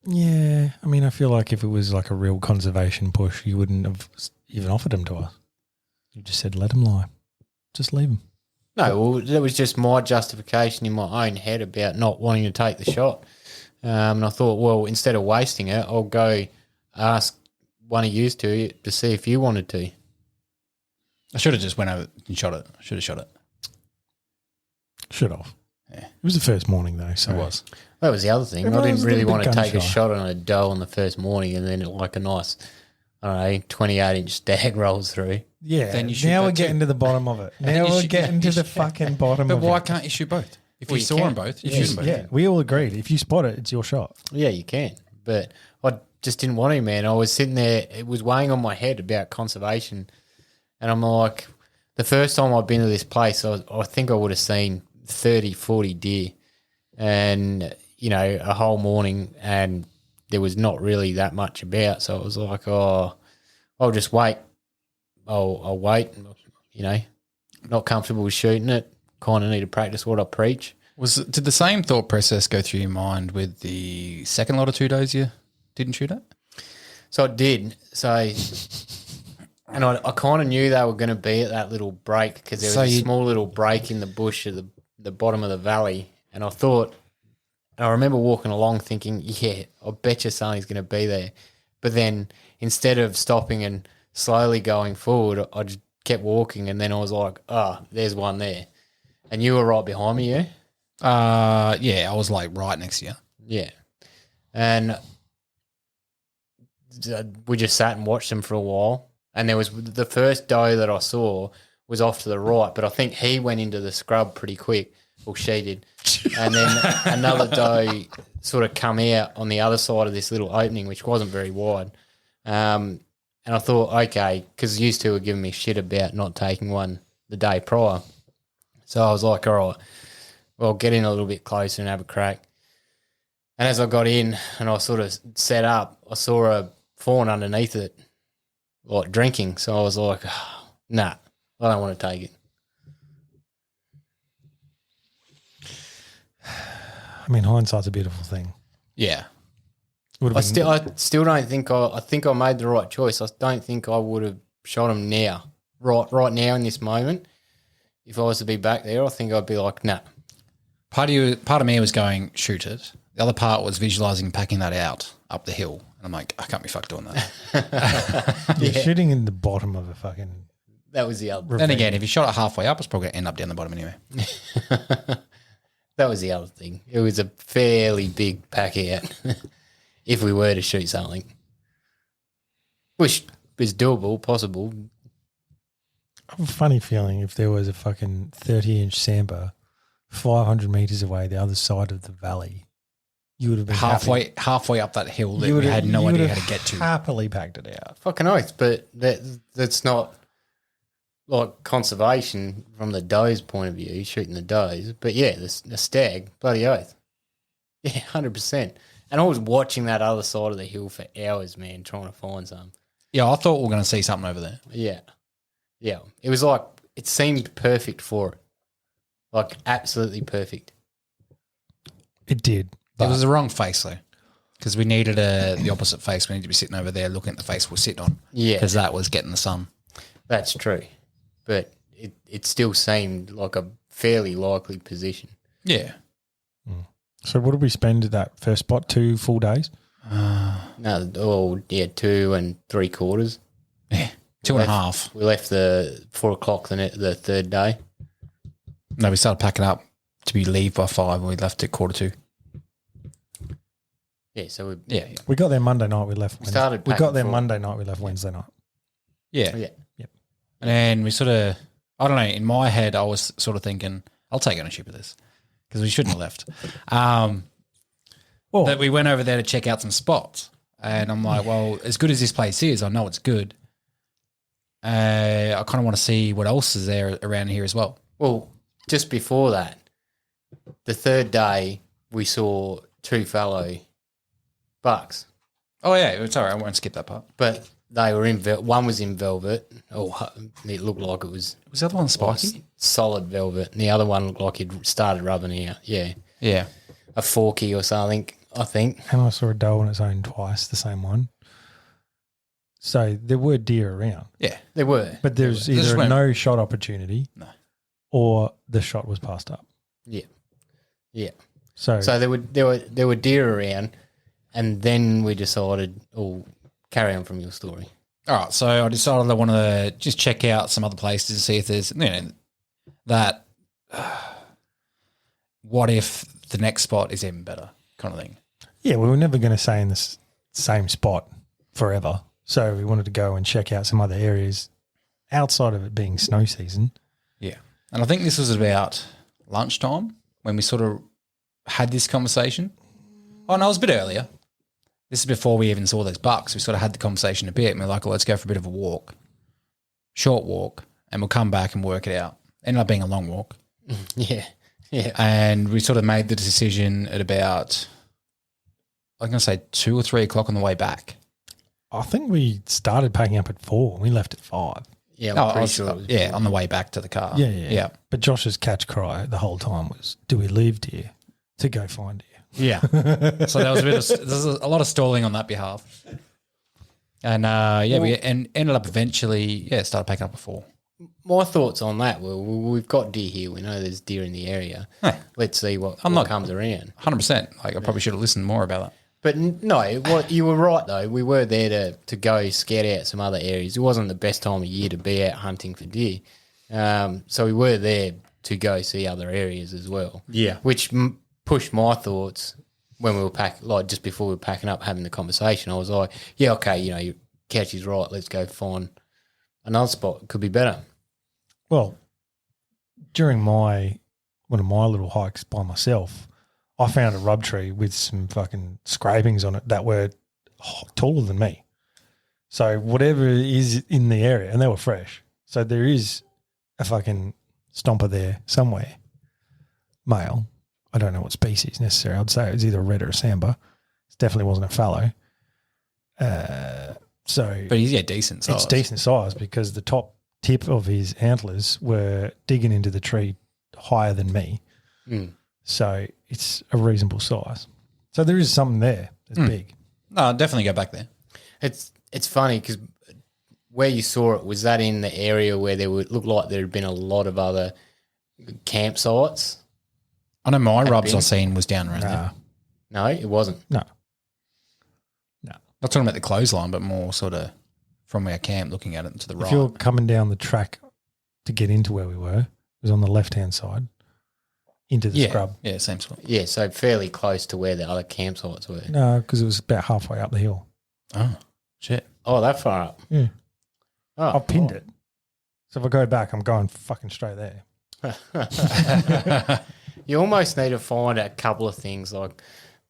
Yeah. I mean, I feel like if it was like a real conservation push, you wouldn't have even offered them to us. You just said, let them lie. Just leave them. No, well, that was just my justification in my own head about not wanting to take the shot. And I thought, well, instead of wasting it, I'll go ask one of you to see if you wanted to. I should have just went over and shot it. Should have shot it. Should have. Yeah. It was the first morning though, so It was. That was the other thing. Everyone I was didn't a really little want to bit take a gun-shy. shot on a doe on the first morning and then like a nice, I don't know, 28-inch stag rolls through. Yeah. Then you shoot now that we're getting too. to the bottom of it. then Now you we're shoot- getting yeah, to you the shoot- fucking bottom But of why it. can't you shoot both? If Well, you you saw can. them both, you Yeah, shoot them both. Yeah, we all agreed. If you spot it, it's your shot. Yeah, you can. But I just didn't want to, man. I was sitting there, it was weighing on my head about conservation. And I'm like, the first time I've been to this place, I think I would have seen 30, 40 deer and, you know, a whole morning, and there was not really that much about. So I was like, oh, I'll just wait. I'll wait, you know, not comfortable with shooting it. Kind of need to practice what I preach. Did the same thought process go through your mind with the second lot of 2 days you didn't shoot at? So it did. So, and I kind of knew they were going to be at that little break because there was a small little break in the bush at the bottom of the valley. And I thought, and I remember walking along thinking, yeah, I bet you something's going to be there. But then instead of stopping and slowly going forward, I just kept walking, and then I was like, there's one there. And you were right behind me, yeah? Yeah, I was like right next to you. Yeah. And we just sat and watched them for a while. And there was the first doe that I saw was off to the right, but I think he went into the scrub pretty quick. Well, she did. And then another doe sort of come out on the other side of this little opening, which wasn't very wide. And I thought, okay, because used to were giving me shit about not taking one the day prior. So I was like, all right, well, get in a little bit closer and have a crack. And as I got in and I sort of set up, I saw a fawn underneath it, like drinking. So I was like, nah, I don't want to take it. I mean, hindsight's a beautiful thing. Yeah. Would I have been, still don't think I think I made the right choice. I don't think I would have shot him now, right now in this moment. If I was to be back there, I think I'd be like, nah. Part of me was going, shoot it. The other part was visualizing packing that out up the hill. And I'm like, I can't be fucked doing that. you're shooting in the bottom of a fucking. That was the other. Then again, if you shot it halfway up, it's probably going to end up down the bottom anyway. That was the other thing. It was a fairly big pack out if we were to shoot something, which is doable, possible. I have a funny feeling if there was a fucking 30-inch sambar 500 metres away the other side of the valley, you would have been halfway up that hill that we had no idea how to get to. Happily packed it out. Fucking oath, but that's not like conservation from the doe's point of view, shooting the does. But yeah, the stag, bloody oath. Yeah, 100%. And I was watching that other side of the hill for hours, man, trying to find some. Yeah, I thought we were going to see something over there. Yeah. Yeah. It was like, it seemed perfect for it. Like, absolutely perfect. It did. It was the wrong face, though, because we needed the opposite face. We needed to be sitting over there looking at the face we're sitting on. Yeah. Because that was getting the sun. That's true. But it still seemed like a fairly likely position. Yeah. So what did we spend at that first spot? 2 full days? No, 2 3/4. Yeah, 2.5. We left the 4 o'clock the third day. No, we started packing up to be leave by 5 and we left at 1:45. Yeah, so We got there Monday night. We left. We got there for- Monday night. We left Wednesday night. Yeah. Yeah. Yep. And then we sort of, I don't know, in my head, I was sort of thinking, I'll take ownership of this because we shouldn't have left. That we went over there to check out some spots. And I'm like, well, as good as this place is, I know it's good. I kind of want to see what else is there around here as well. Well, just before that, the third day, we saw 2 fallow bucks. Oh, yeah. Sorry, I won't skip that part. But they were in one was in velvet. Oh, it looked like it was Was the other one spiky? solid velvet. And the other one looked like it started rubbing out. Yeah. Yeah. A forky or something, I think. And I saw a doe on its own twice, the same one. So there were deer around. Yeah. There were. But there's This either went- no shot opportunity or the shot was passed up. Yeah. Yeah. So there were deer around, and then we decided, carry on from your story. All right, so I decided I want to just check out some other places to see if there's, that what if the next spot is even better kind of thing. yeah, we were never going to stay in this same spot forever. So we wanted to go and check out some other areas outside of it being snow season. Yeah. And I think this was about lunchtime when we sort of had this conversation. Oh, no, it was a bit earlier. This is before we even saw those bucks. We sort of had the conversation a bit and we're like, well, let's go for a bit of a walk, short walk, and we'll come back and work it out. Ended up being a long walk. Yeah. Yeah. And we sort of made the decision at about, I'm going to say 2 or 3 o'clock on the way back. I think we started packing up at 4. We left at 5. Yeah, Oh, I'm pretty sure it was on the way back to the car. Yeah. But Josh's catch cry the whole time was, do we leave deer to go find deer? Yeah. So there was there's a lot of stalling on that behalf. And we ended up eventually, started packing up at 4. My thoughts on that were, we've got deer here. We know there's deer in the area. Hey. Let's see what comes around. 100%. Like I probably should have listened more about that. But no, you were right though. We were there to go scout out some other areas. It wasn't the best time of year to be out hunting for deer. So we were there to go see other areas as well. Yeah. Which pushed my thoughts when we were just before we were packing up, having the conversation. I was like, yeah, okay, your couch is right. Let's go find another spot. It could be better. Well, during one of my little hikes by myself, I found a rub tree with some fucking scrapings on it that were taller than me. So whatever is in the area, and they were fresh. So there is a fucking stomper there somewhere, male. I don't know what species necessarily. I'd say it was either a red or a sambar. It definitely wasn't a fallow. But he's decent size. It's decent size because the top tip of his antlers were digging into the tree higher than me. Mm. So it's a reasonable size. So there is something there that's big. No, I'll definitely go back there. It's funny because where you saw it, was that in the area where there would look like there had been a lot of other campsites? I know my rubs I seen was down around Nah. there. No, it wasn't. No. Not talking about the clothesline, but more sort of from our camp looking at it to the right. If you're coming down the track to get into where we were, it was on the left-hand side into the scrub. Yeah, same spot. Yeah, so fairly close to where the other campsites were. No, because it was about halfway up the hill. Oh, shit. Oh, that far up. Yeah. Oh, I pinned it. So if I go back, I'm going fucking straight there. You almost need to find a couple of things like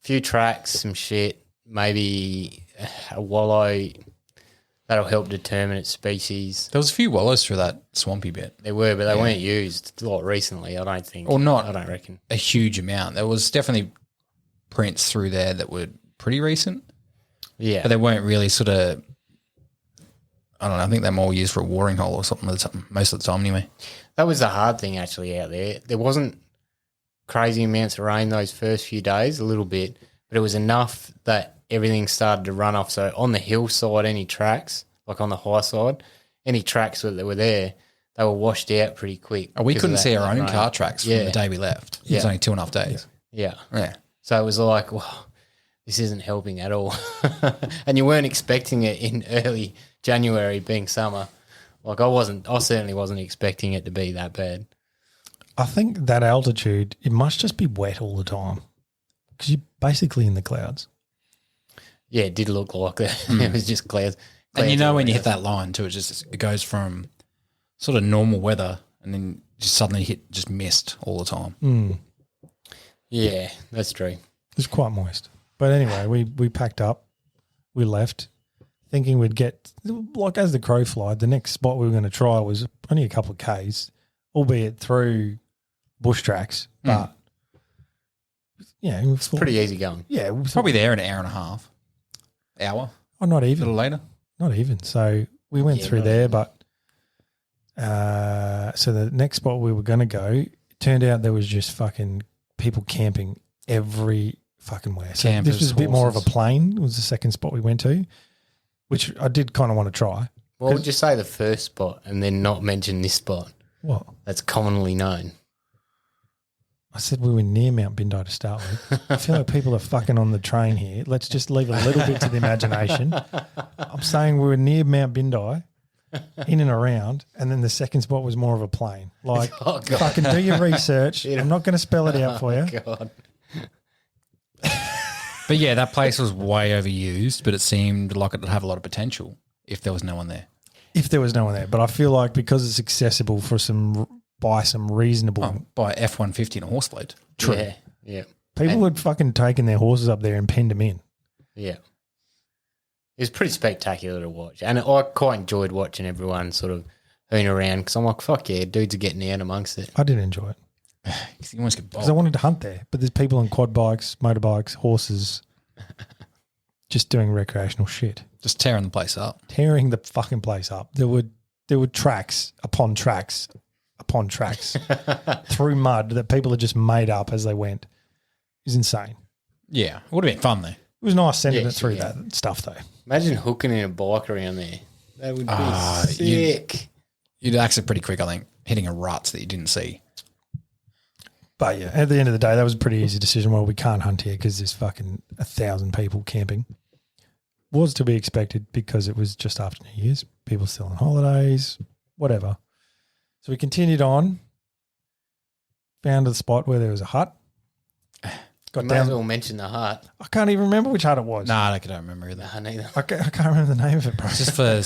few tracks, some shit, maybe a wallow. That'll help determine its species. There was a few wallows through that swampy bit. There were, but they weren't used a lot recently, I don't think. Or not. I don't reckon. A huge amount. There was definitely prints through there that were pretty recent. Yeah. But they weren't really sort of, I don't know, I think they're more used for a watering hole or something most of the time anyway. That was the hard thing actually out there. There wasn't crazy amounts of rain those first few days, a little bit, but it was enough that everything started to run off. So on the hillside, any tracks, like on the high side, any tracks that were there, they were washed out pretty quick. Oh, we because couldn't of see that our own rain. car tracks from the day we left. It was only 2.5 days. Yeah. Yeah. So it was like, well, this isn't helping at all. And you weren't expecting it in early January being summer. Like I certainly wasn't expecting it to be that bad. I think that altitude, it must just be wet all the time because you're basically in the clouds. Yeah, it did look like that. It was just clouds. And you know when you hit that line too, it goes from sort of normal weather and then just suddenly hit just mist all the time. Yeah, that's true. It's quite moist. But anyway, we packed up, we left, thinking we'd get, like as the crow flied, the next spot we were going to try was only a couple of Ks, albeit through bush tracks, but yeah. It's pretty easy going. Yeah. Probably there in an hour and a half. Hour? Oh, not A even. little later? Not even. So we went through there, but so the next spot we were going to go, it turned out there was just fucking people camping every fucking where. So Campers, this was a bit more of a horses. plain. It was the second spot we went to, which I did kind of want to try. What would you say the first spot and then not mention this spot What? that's commonly known? I said we were near Mount Bindi to start with. I feel like people are fucking on the train here. Let's just leave a little bit to the imagination. I'm saying we were near Mount Bindi, in and around, and then the second spot was more of a plain. Like, Oh, God. fucking do your research. I'm not going to spell it out for you. God. But yeah, that place was way overused, but it seemed like it would have a lot of potential if there was no one there. If there was no one there. But I feel like because it's accessible for by some reasonable By F-150 and a horse load. True. Yeah, yeah, people had fucking taken their horses up there and penned them in. yeah. It was pretty spectacular to watch. And I quite enjoyed watching everyone sort of hoon around because I'm like, fuck yeah, dudes are getting out amongst it. I did enjoy it. You almost get Because I bogged. wanted to hunt there. But there's people on quad bikes, motorbikes, horses, just doing recreational shit. Just tearing the place up. Tearing the fucking place up. There were tracks upon tracks upon tracks through mud that people had just made up as they went. It was insane. Yeah. It would have been fun though. It was nice sending Yes, it through yeah. that stuff though. Imagine hooking in a bike around there. That would be sick. You'd exit pretty quick, I think, hitting a rut that you didn't see. But yeah, at the end of the day, that was a pretty easy decision. Well, we can't hunt here because there's fucking 1,000 people camping. Was to be expected because it was just after New Year's. People still on holidays, whatever. So we continued on, found a spot where there was a hut. Got You may as down. well mention the hut. I can't even remember which hut it was. Nah, I don't remember either. Nah, neither. I can't remember the name of it, bro. Just for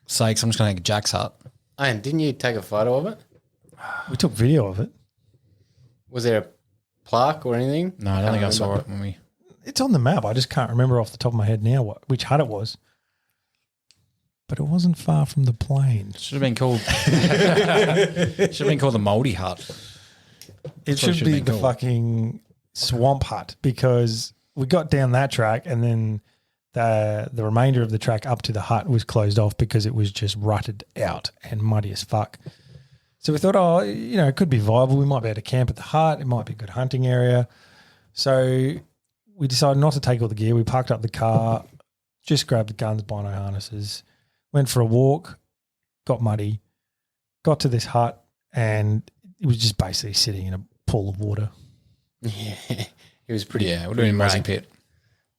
sakes, I'm just going to take Jack's hut. And didn't you take a photo of it? We took video of it. Was there a plaque or anything? No, I don't think I saw it when we... It's on the map. I just can't remember off the top of my head now which hut it was. But it wasn't far from the plane. Should have been called... should have been called the Mouldy Hut. It That's what it should should be have the been called. fucking swamp hut because we got down that track and then the remainder of the track up to the hut was closed off because it was just rutted out and muddy as fuck. So we thought, it could be viable. We might be able to camp at the hut. It might be a good hunting area. So we decided not to take all the gear. We parked up the car, just grabbed the guns, bino harnesses, went for a walk, got muddy, got to this hut, and it was just basically sitting in a pool of water. Yeah, it was pretty. Yeah, it would have been Mozzie rank. Pit.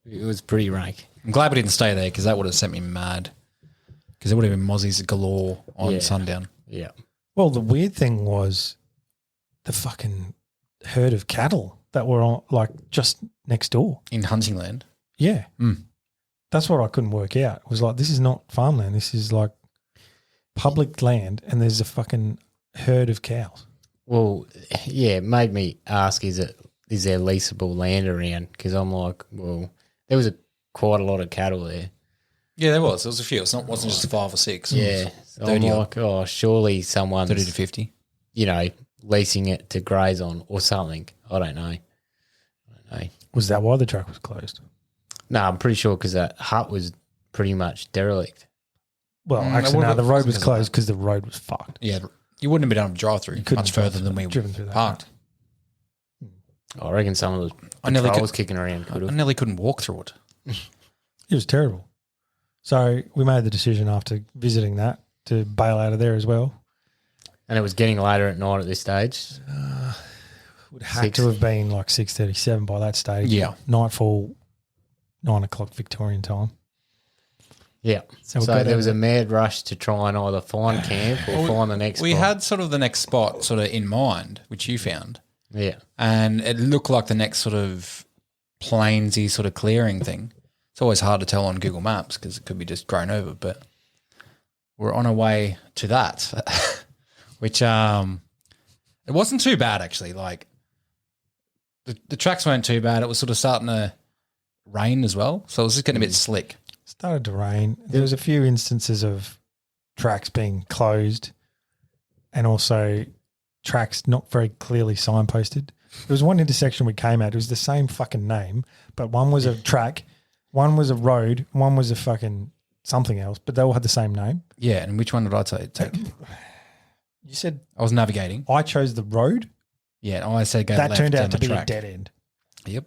It was pretty rank. I'm glad we didn't stay there because that would have sent me mad. Because it would have been mozzies galore on Yeah. sundown. Yeah. Well, the weird thing was the fucking herd of cattle that were on, like, just next door. In hunting land. Yeah. Mm. That's what I couldn't work out. It was like, this is not farmland. This is like public land and there's a fucking herd of cows. Well, yeah, it made me ask, is is there leasable land around? Because I'm like, well, there was quite a lot of cattle there. Yeah, there was. There was a few. It wasn't just 5 or 6. Yeah. So I'm 30 odd. like, oh, surely someone's, 30 to 50. leasing it to graze on or something. I don't know. Was that why the track was closed? No, I'm pretty sure because that hut was pretty much derelict. Well, Mm, actually, it no, the would've- road was because of closed because the road was fucked. Yeah, you wouldn't have been able to drive through couldn't much have further than we driven through that. parked. I reckon some of I the nearly patrols could- kicking around could I have. nearly couldn't walk through it. It was terrible. So we made the decision after visiting that to bail out of there as well. And it was getting later at night at this stage. Would have Six. to have been like 6:37 by that stage. Yeah. Nightfall, 9 o'clock Victorian time. Yeah. So So, we got there was over a mad rush to try and either find camp or find the next We spot. had sort of the next spot sort of in mind, which you found. Yeah. And it looked like the next sort of plainsy sort of clearing thing. It's always hard to tell on Google Maps because it could be just grown over, but we're on our way to that, which it wasn't too bad actually. Like the tracks weren't too bad. It was sort of starting to rain as well, so it was just getting a bit slick. Started to rain. There was a few instances of tracks being closed and also tracks not very clearly signposted. There was one intersection we came at. It was the same fucking name, but one was a track, one was a road, one was a fucking something else, but they all had the same name. Yeah, and which one did I take? You said I was navigating. I chose the road. Yeah, and I said go That left turned down out to the be track. a dead end. Yep.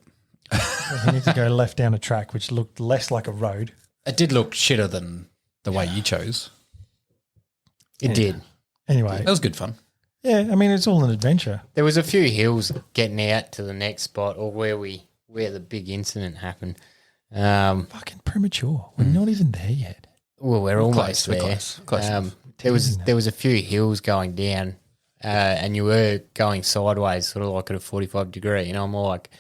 You need to go left down a track, which looked less like a road. It did look shitter than the way you chose. It did. Anyway, That was good fun. yeah, I mean, it's all an adventure. There was a few hills getting out to the next spot or where the big incident happened. Fucking premature. We're not even there yet. Well, we're almost we're there. close enough. There was a few hills going down, and you were going sideways, sort of like at a 45-degree. And I'm like,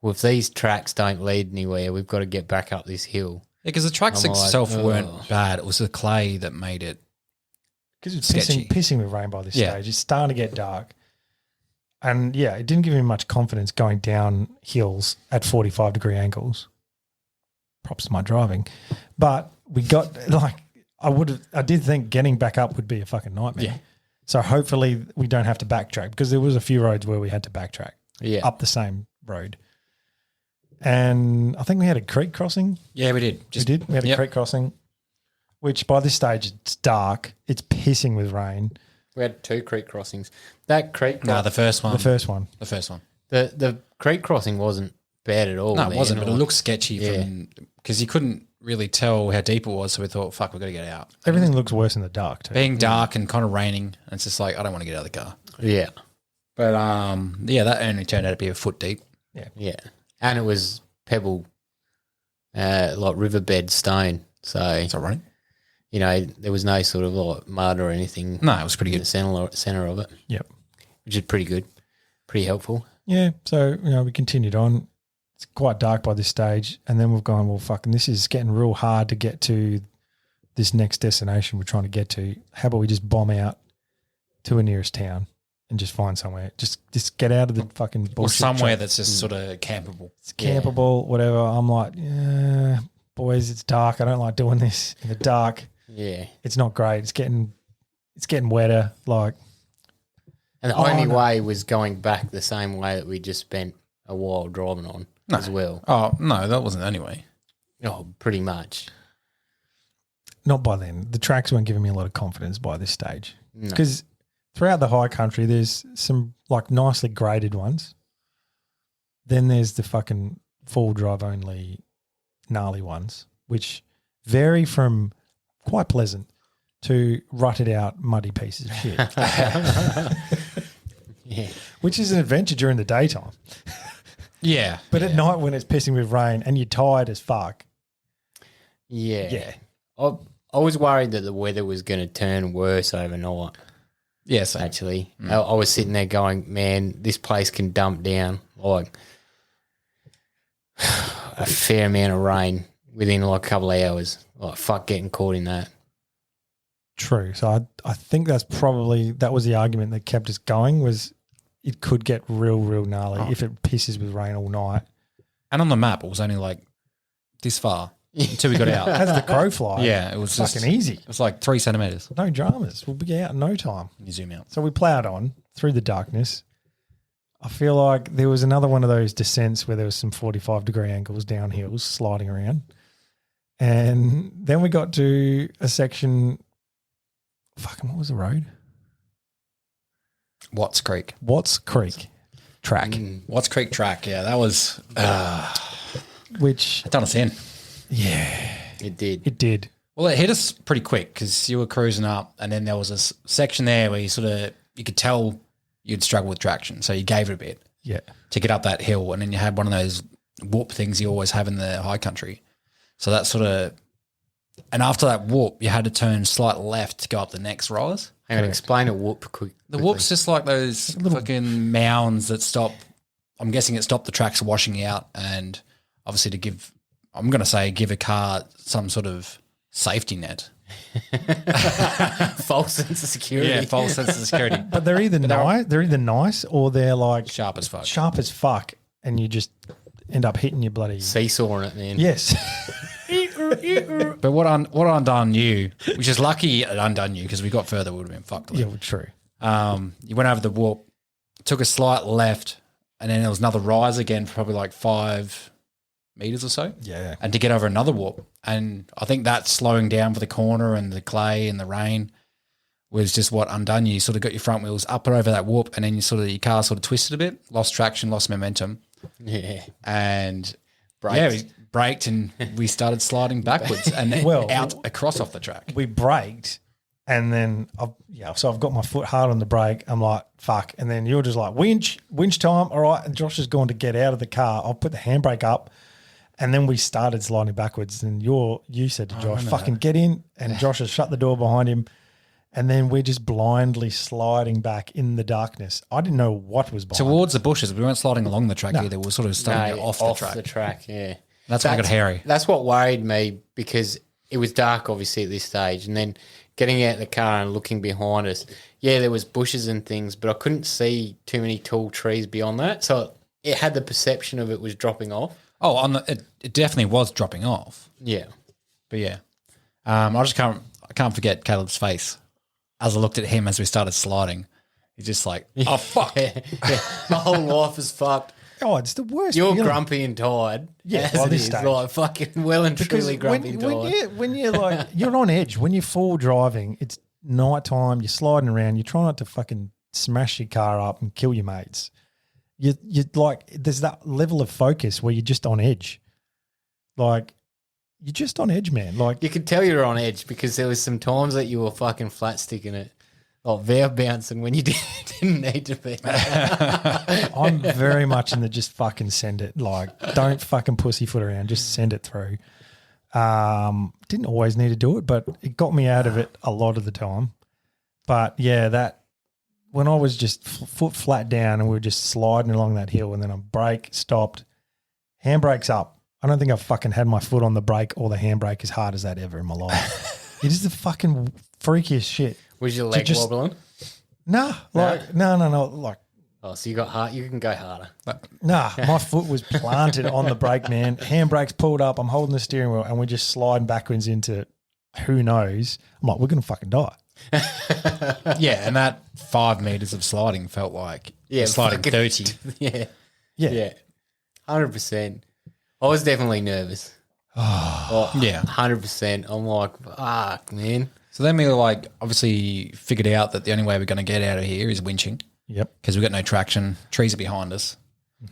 well, if these tracks don't lead anywhere, we've got to get back up this hill. Yeah, because the tracks I'm like, itself ugh. weren't bad. It was the clay that made it. Because it's Sketchy. pissing with rain by this Yeah. stage. It's starting to get dark. And yeah, it didn't give me much confidence going down hills at 45-degree angles. Props to my driving. But we got, like, I did think getting back up would be a fucking nightmare. Yeah. So hopefully we don't have to backtrack because there was a few roads where we had to backtrack Yeah. up the same road. And I think we had a creek crossing. Yeah, we did. We did. We had a Yep. creek crossing, which by this stage it's dark. It's pissing with rain. We had 2 creek crossings. That creek No, the first one. The first one. The first one. the creek crossing wasn't bad at all. No, it man. wasn't, but it Like, looked sketchy from because you couldn't really tell how deep it was. So we thought, fuck, we've got to get out. Everything looks worse in the dark too. Being dark and kind of raining, and it's just like, I don't want to get out of the car. Yeah. But yeah, that only turned out to be a foot deep. Yeah. And it was pebble, like riverbed stone. So, It's all right. there was no sort of like mud or anything No, it was pretty in good. the center of it, Yep. which is pretty good, pretty helpful. Yeah. So, we continued on. It's quite dark by this stage. And then we've gone, well, fucking, this is getting real hard to get to this next destination we're trying to get to. How about we just bomb out to a nearest town and just find somewhere? Just get out of the fucking bullshit. Or somewhere traffic. that's just sort of campable. It's campable, whatever. I'm like, yeah, boys, it's dark. I don't like doing this in the dark. Yeah. It's not great. It's getting wetter. Like, And the only way was going back the same way that we just spent a while driving on as well. Oh, no, that wasn't the only way. Oh, pretty much. not by then. The tracks weren't giving me a lot of confidence by this stage No. because throughout the high country, there's some like nicely graded ones. Then there's the fucking full drive only gnarly ones, which vary from quite pleasant to rutted out muddy pieces of shit, Yeah. which is an adventure during the daytime. Yeah. But at night when it's pissing with rain and you're tired as fuck. Yeah. Yeah. I was worried that the weather was going to turn worse overnight, Yes. actually. I was sitting there going, man, this place can dump down like a fair amount of rain within like a couple of hours. Like, fuck getting caught in that. True. So I think that was the argument that kept us going was it could get real gnarly if it pisses with rain all night. And on the map, it was only like this far until we got out. As the crow fly, Yeah, it was fucking just easy. It was like 3 centimeters. No dramas. We'll be out in no time. You zoom out. So we ploughed on through the darkness. I feel like there was another one of those descents where there was some 45-degree angles down hills sliding around. And then we got to a section, fucking what was the road? Watts Creek. Watts Creek track. Watts Creek track. Yeah, that was Which, it done us in. yeah, It did. it did. Well, it hit us pretty quick because you were cruising up, and then there was a section there where you could tell you'd struggle with traction, so you gave it a bit Yeah. to get up that hill, and then you had one of those whoop things you always have in the high country. So that sort of, and after that whoop, you had to turn slight left to go up the next rise. Hang on, explain a whoop quick. The whoop's just like those fucking mounds that stop. I'm guessing it stopped the tracks washing out, and obviously to give a car some sort of safety net. False sense of security. Yeah, false sense of security. But they're either nice or they're like Sharp as fuck. sharp as fuck, and you just end up hitting your bloody Seesawing it, man. yes. But what undone you, which is lucky it undone you because we got further, we would have been fucked. Yeah, well, true. You went over the whoop, took a slight left, and then there was another rise again for probably like 5 meters or so. Yeah. And to get over another whoop. And I think that slowing down for the corner and the clay and the rain was just what undone you. You sort of got your front wheels up and over that whoop, and then your car sort of twisted a bit, lost traction, lost momentum. Yeah. And Braked. yeah, we braked and we started sliding backwards and then out across off the track. We braked, and then so I've got my foot hard on the brake. I'm like, fuck. And then you're just like, winch time. All right. And Josh has gone to get out of the car. I'll put the handbrake up. And then we started sliding backwards. And you said to Josh, fucking get in. And Josh has shut the door behind him. And then we're just blindly sliding back in the darkness. I didn't know what was behind. Towards the bushes. We weren't sliding along the track either. We were sort of starting off the track. Yeah. That's when I got hairy. That's what worried me because it was dark, obviously, at this stage. And then getting out of the car and looking behind us, yeah, there was bushes and things, but I couldn't see too many tall trees beyond that. So it had the perception of it was dropping off. Oh, it definitely was dropping off. Yeah. But yeah, I can't forget Caleb's face as I looked at him as we started sliding. He's just like, oh fuck, Yeah. My whole life is fucked. Oh, it's the worst. You're feeling. grumpy and tired. Yeah, as by it this is, stage. like fucking well and Because truly grumpy and tired. when you're like, you're on edge. When you're full driving, it's night time, you're sliding around, you try not to fucking smash your car up and kill your mates. You're like, there's that level of focus where you're just on edge. Like, you're just on edge, man. Like, You could tell you were on edge because there was some times that you were fucking flat sticking it, like valve bouncing when you didn't need to be. I'm very much in the just fucking send it. Like, don't fucking pussyfoot around. Just send it through. Didn't always need to do it, but it got me out of it a lot of the time. But yeah, that when I was just foot flat down and we were just sliding along that hill, and then I brake, stopped, handbrake's up. I don't think I've fucking had my foot on the brake or the handbrake as hard as that ever in my life. It is the fucking freakiest shit. Was your leg wobbling? Nah, like no, like. Oh, so you got hard. You can go harder. Nah, my foot was planted on the brake, man. Handbrake's pulled up. I'm holding the steering wheel, and we're just sliding backwards into who knows. I'm like, we're going to fucking die. Yeah, and that 5 meters of sliding felt like sliding fucking- 30. Yeah. Yeah. Yeah. 100%. I was definitely nervous. Oh, Yeah. 100%. I'm like, fuck, man. So then we like obviously figured out that the only way we're going to get out of here is winching Yep. because we've got no traction. Trees are behind us.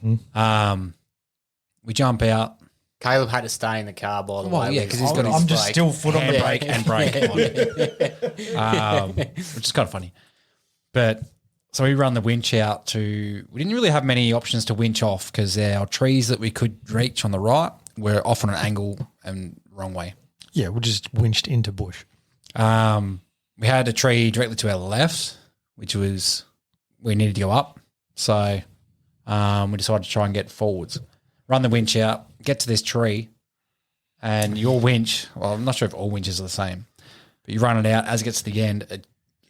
We jump out. Caleb had to stay in the car, by the way. yeah, because he's got his I'm just brake, still foot on the brake. and brake on, which is kind of funny. But so we run the winch out to. We didn't really have many options to winch off because our trees that we could reach on the right were off on an angle and wrong way. Yeah, we just winched into bush. We had a tree directly to our left, which was we needed to go up. So we decided to try and get forwards. Run the winch out, get to this tree, and your winch, well, I'm not sure if all winches are the same, but you run it out. As it gets to the end, it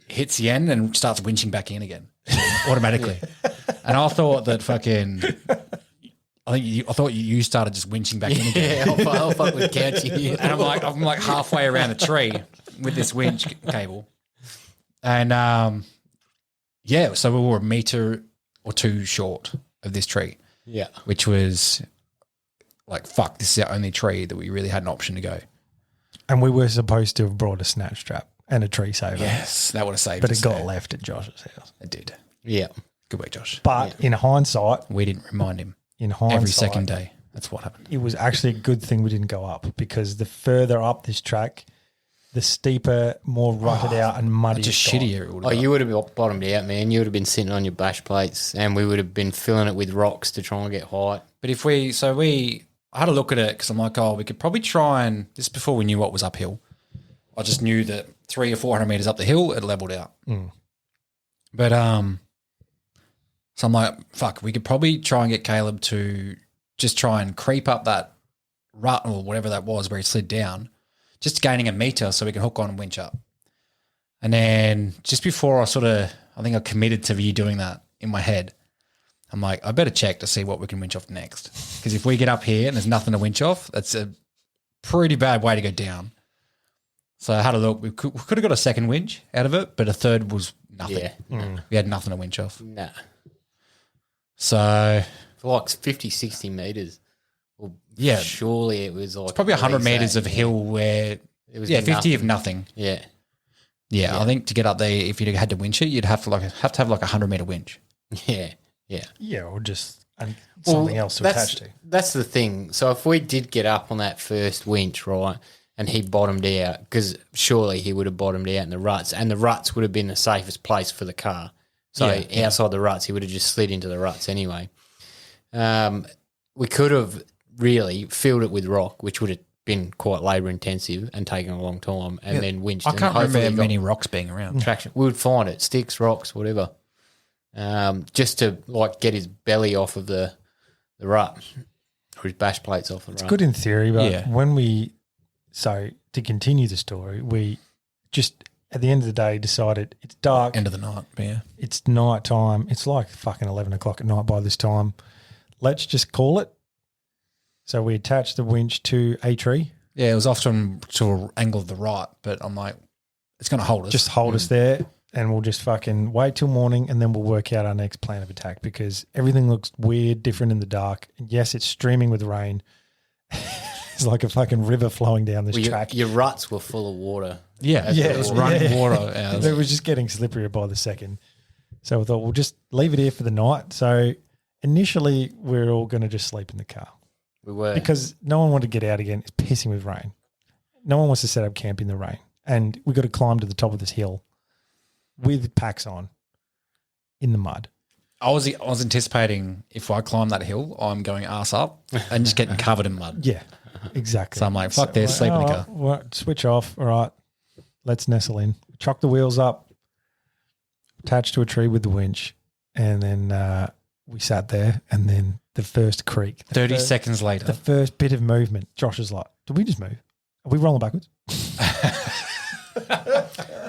hits the end and starts winching back in again automatically. And I thought that fucking, I thought you started just winching back in again. Yeah, I'll fuck with couch here. And I'm like halfway around the tree with this winch cable. And so we were a meter or two short of this tree. Yeah. Which was like, fuck, this is our only tree that we really had an option to go. And we were supposed to have brought a snatch trap and a tree saver. Yes, that would have saved But us it got there. left at Josh's house. It did. Yeah. Good work, Josh. But in hindsight, We didn't remind him every every second day. That's what happened. it was actually a good thing we didn't go up, because the further up this track, the steeper, more rutted out and muddy. Just it got. shittier. It would Oh, have you would have been bottomed out, man. You would have been sitting on your bash plates, and we would have been filling it with rocks to try and get height. But I had a look at it because I'm like, we could probably try and, this is before we knew what was uphill. I just knew that 300 or 400 meters up the hill, it leveled out. But, so I'm like, fuck, we could probably try and get Caleb to just try and creep up that rut or whatever that was where he slid down, just gaining a meter so we can hook on and winch up. And then just before I think I committed to you doing that in my head, I'm like, I better check to see what we can winch off next. Because if we get up here and there's nothing to winch off, that's a pretty bad way to go down. So I had a look. We could have got a second winch out of it, but a third was nothing. Yeah. We had nothing to winch off. Nah. So For like 50, 60 metres. Well, Yeah. surely it was like probably 100 at least meters that, of hill where, It was 50 of nothing. Yeah. Yeah, I think to get up there, if you had to winch it, you'd have to have like a 100-meter winch. Yeah. Yeah. Yeah, or just something else to attach to. That's the thing. So if we did get up on that first winch, right, and he bottomed out, because surely he would have bottomed out in the ruts, and the ruts would have been the safest place for the car. So outside the ruts, he would have just slid into the ruts anyway. We could have really filled it with rock, which would have been quite labour intensive and taken a long time, and then winched. I can't remember many rocks being around. Traction. We would find it, sticks, rocks, whatever, just to like get his belly off of the rut, or his bash plates off the rut. It's good in theory, but Yeah. so to continue the story, we just at the end of the day decided it's dark, End of the night, yeah. it's night time, it's like fucking 11 o'clock at night by this time. Let's just call it. So we attached the winch to a tree. Yeah, it was often to an angle of the right, but I'm like, it's going to hold us. Just hold us there, and we'll just fucking wait till morning, and then we'll work out our next plan of attack, because everything looks weird, different in the dark. And yes, it's streaming with rain. It's like a fucking river flowing down this track. Your ruts were full of water. Yeah, it was running water out. It was just getting slipperier by the second. So we thought we'll just leave it here for the night. So initially we're all going to just sleep in the car. We were. Because no one wanted to get out again. It's pissing with rain. No one wants to set up camp in the rain. And we got to climb to the top of this hill with packs on in the mud. I was anticipating if I climb that hill, I'm going ass up and just getting covered in mud. Yeah, exactly. So I'm like, fuck this, sleep in the car. Well, switch off. All right, let's nestle in. Chock the wheels up, attached to a tree with the winch, and then we sat there, and then the first creak. 30 seconds later. The first bit of movement. Josh is like, did we just move? Are we rolling backwards?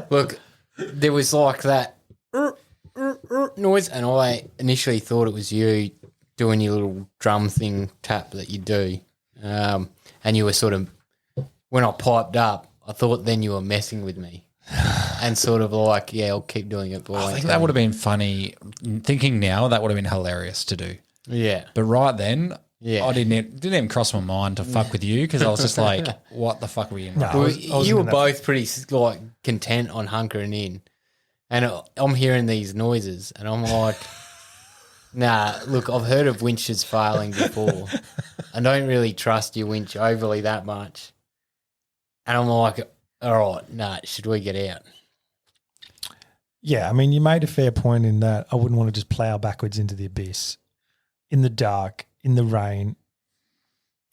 Look, there was like that noise, and I initially thought it was you doing your little drum thing tap that you do. And you were sort of, when I piped up, I thought then you were messing with me. And sort of like, yeah, I'll keep doing it. But I think that would have been funny. Thinking now, that would have been hilarious to do. Yeah. But right then, Yeah. I didn't even cross my mind to fuck with you, because I was just like, what the fuck are we in? No. Well, I was you were in that- both pretty like content on hunkering in, and I'm hearing these noises, and I'm like, nah. Look, I've heard of winches failing before. I don't really trust your winch overly that much, and I'm like, all right, nah. Should we get out? Yeah, I mean, you made a fair point in that I wouldn't want to just plough backwards into the abyss in the dark, in the rain,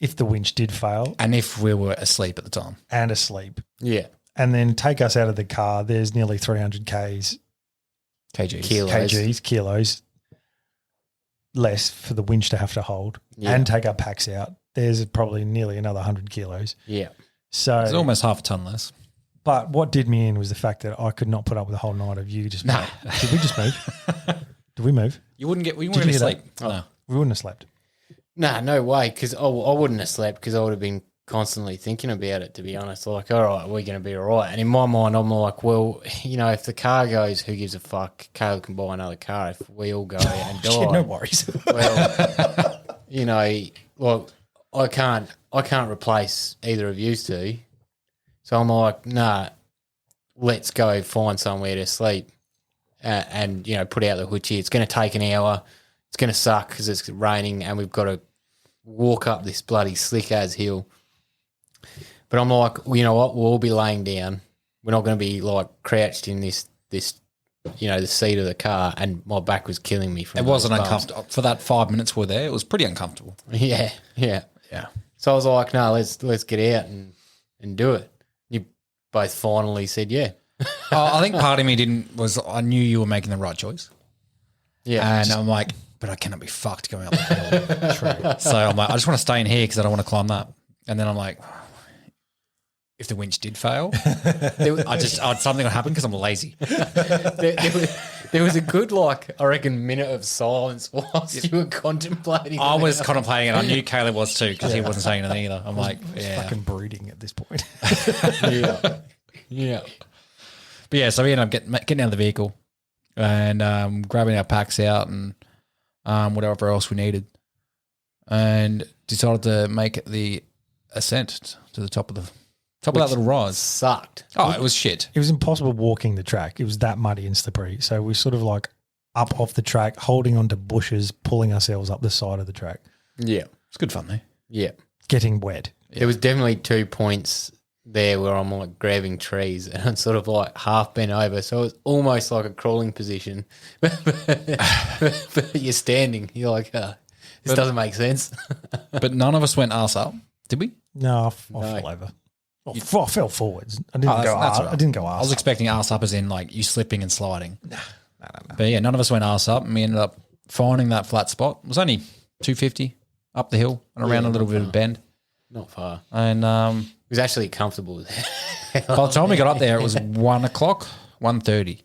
if the winch did fail And if we were asleep at the time. and asleep, Yeah, and then take us out of the car. There's nearly 300 Ks, KGs. kilos less for the winch to have to hold Yeah. and take our packs out. There's probably nearly another 100 kilos. yeah, So, It's almost half a ton less. but what did me in was the fact that I could not put up with a whole night of you just, No. did we just move? Did we move? You wouldn't Did going you to hear sleep. that? No. We wouldn't have slept. Nah, no way, because I wouldn't have slept because I would have been constantly thinking about it, to be honest. Like, all right, we're going to be all right. And in my mind, I'm like, well, if the car goes, who gives a fuck? Caleb can buy another car if we all go out and die. Shit, no worries. Well, like I can't replace either of you two. So I'm like, nah, let's go find somewhere to sleep and put out the hoochie. It's going to take an hour. It's going to suck because it's raining and we've got to walk up this bloody slick as hill. But I'm like, well, you know what? We'll all be laying down. We're not going to be like crouched in this the seat of the car, and my back was killing me. It wasn't uncomfortable. For that 5 minutes we're there, it was pretty uncomfortable. Yeah. So I was like, no, let's get out and do it. You both finally said yeah. I think part of me I knew you were making the right choice. Yeah. And I'm like, but I cannot be fucked going up the hill. True. So I'm like, I just want to stay in here because I don't want to climb that. And then I'm like, if the winch did fail, something would happen because I'm lazy. There was a good, I reckon, minute of silence whilst you were contemplating. I was contemplating it. I knew Caleb was too because he wasn't saying anything either. I'm like, yeah. Fucking brooding at this point. Yeah. But yeah, so we ended up getting out of the vehicle and grabbing our packs out and whatever else we needed, and decided to make the ascent to the top of that little rise. Sucked. Oh, it was shit. It was impossible walking the track. It was that muddy and slippery. So we sort of up off the track, holding onto bushes, pulling ourselves up the side of the track. Yeah. It's good fun though. Yeah. Getting wet. There was definitely 2 points there where I'm grabbing trees and I'm sort of half bent over. So it was almost like a crawling position. But you're standing. You're like, this doesn't make sense. But none of us went arse up, did we? No, I fell over. I fell forwards. I didn't go that's arse. all right. I didn't go arse. I was expecting arse up as in you slipping and sliding. No. But yeah, none of us went arse up, and we ended up finding that flat spot. It was only 250 up the hill and around a little bit of a bend. Not far. And it was actually comfortable there. by the time we got up there, it was 1 o'clock, 1:30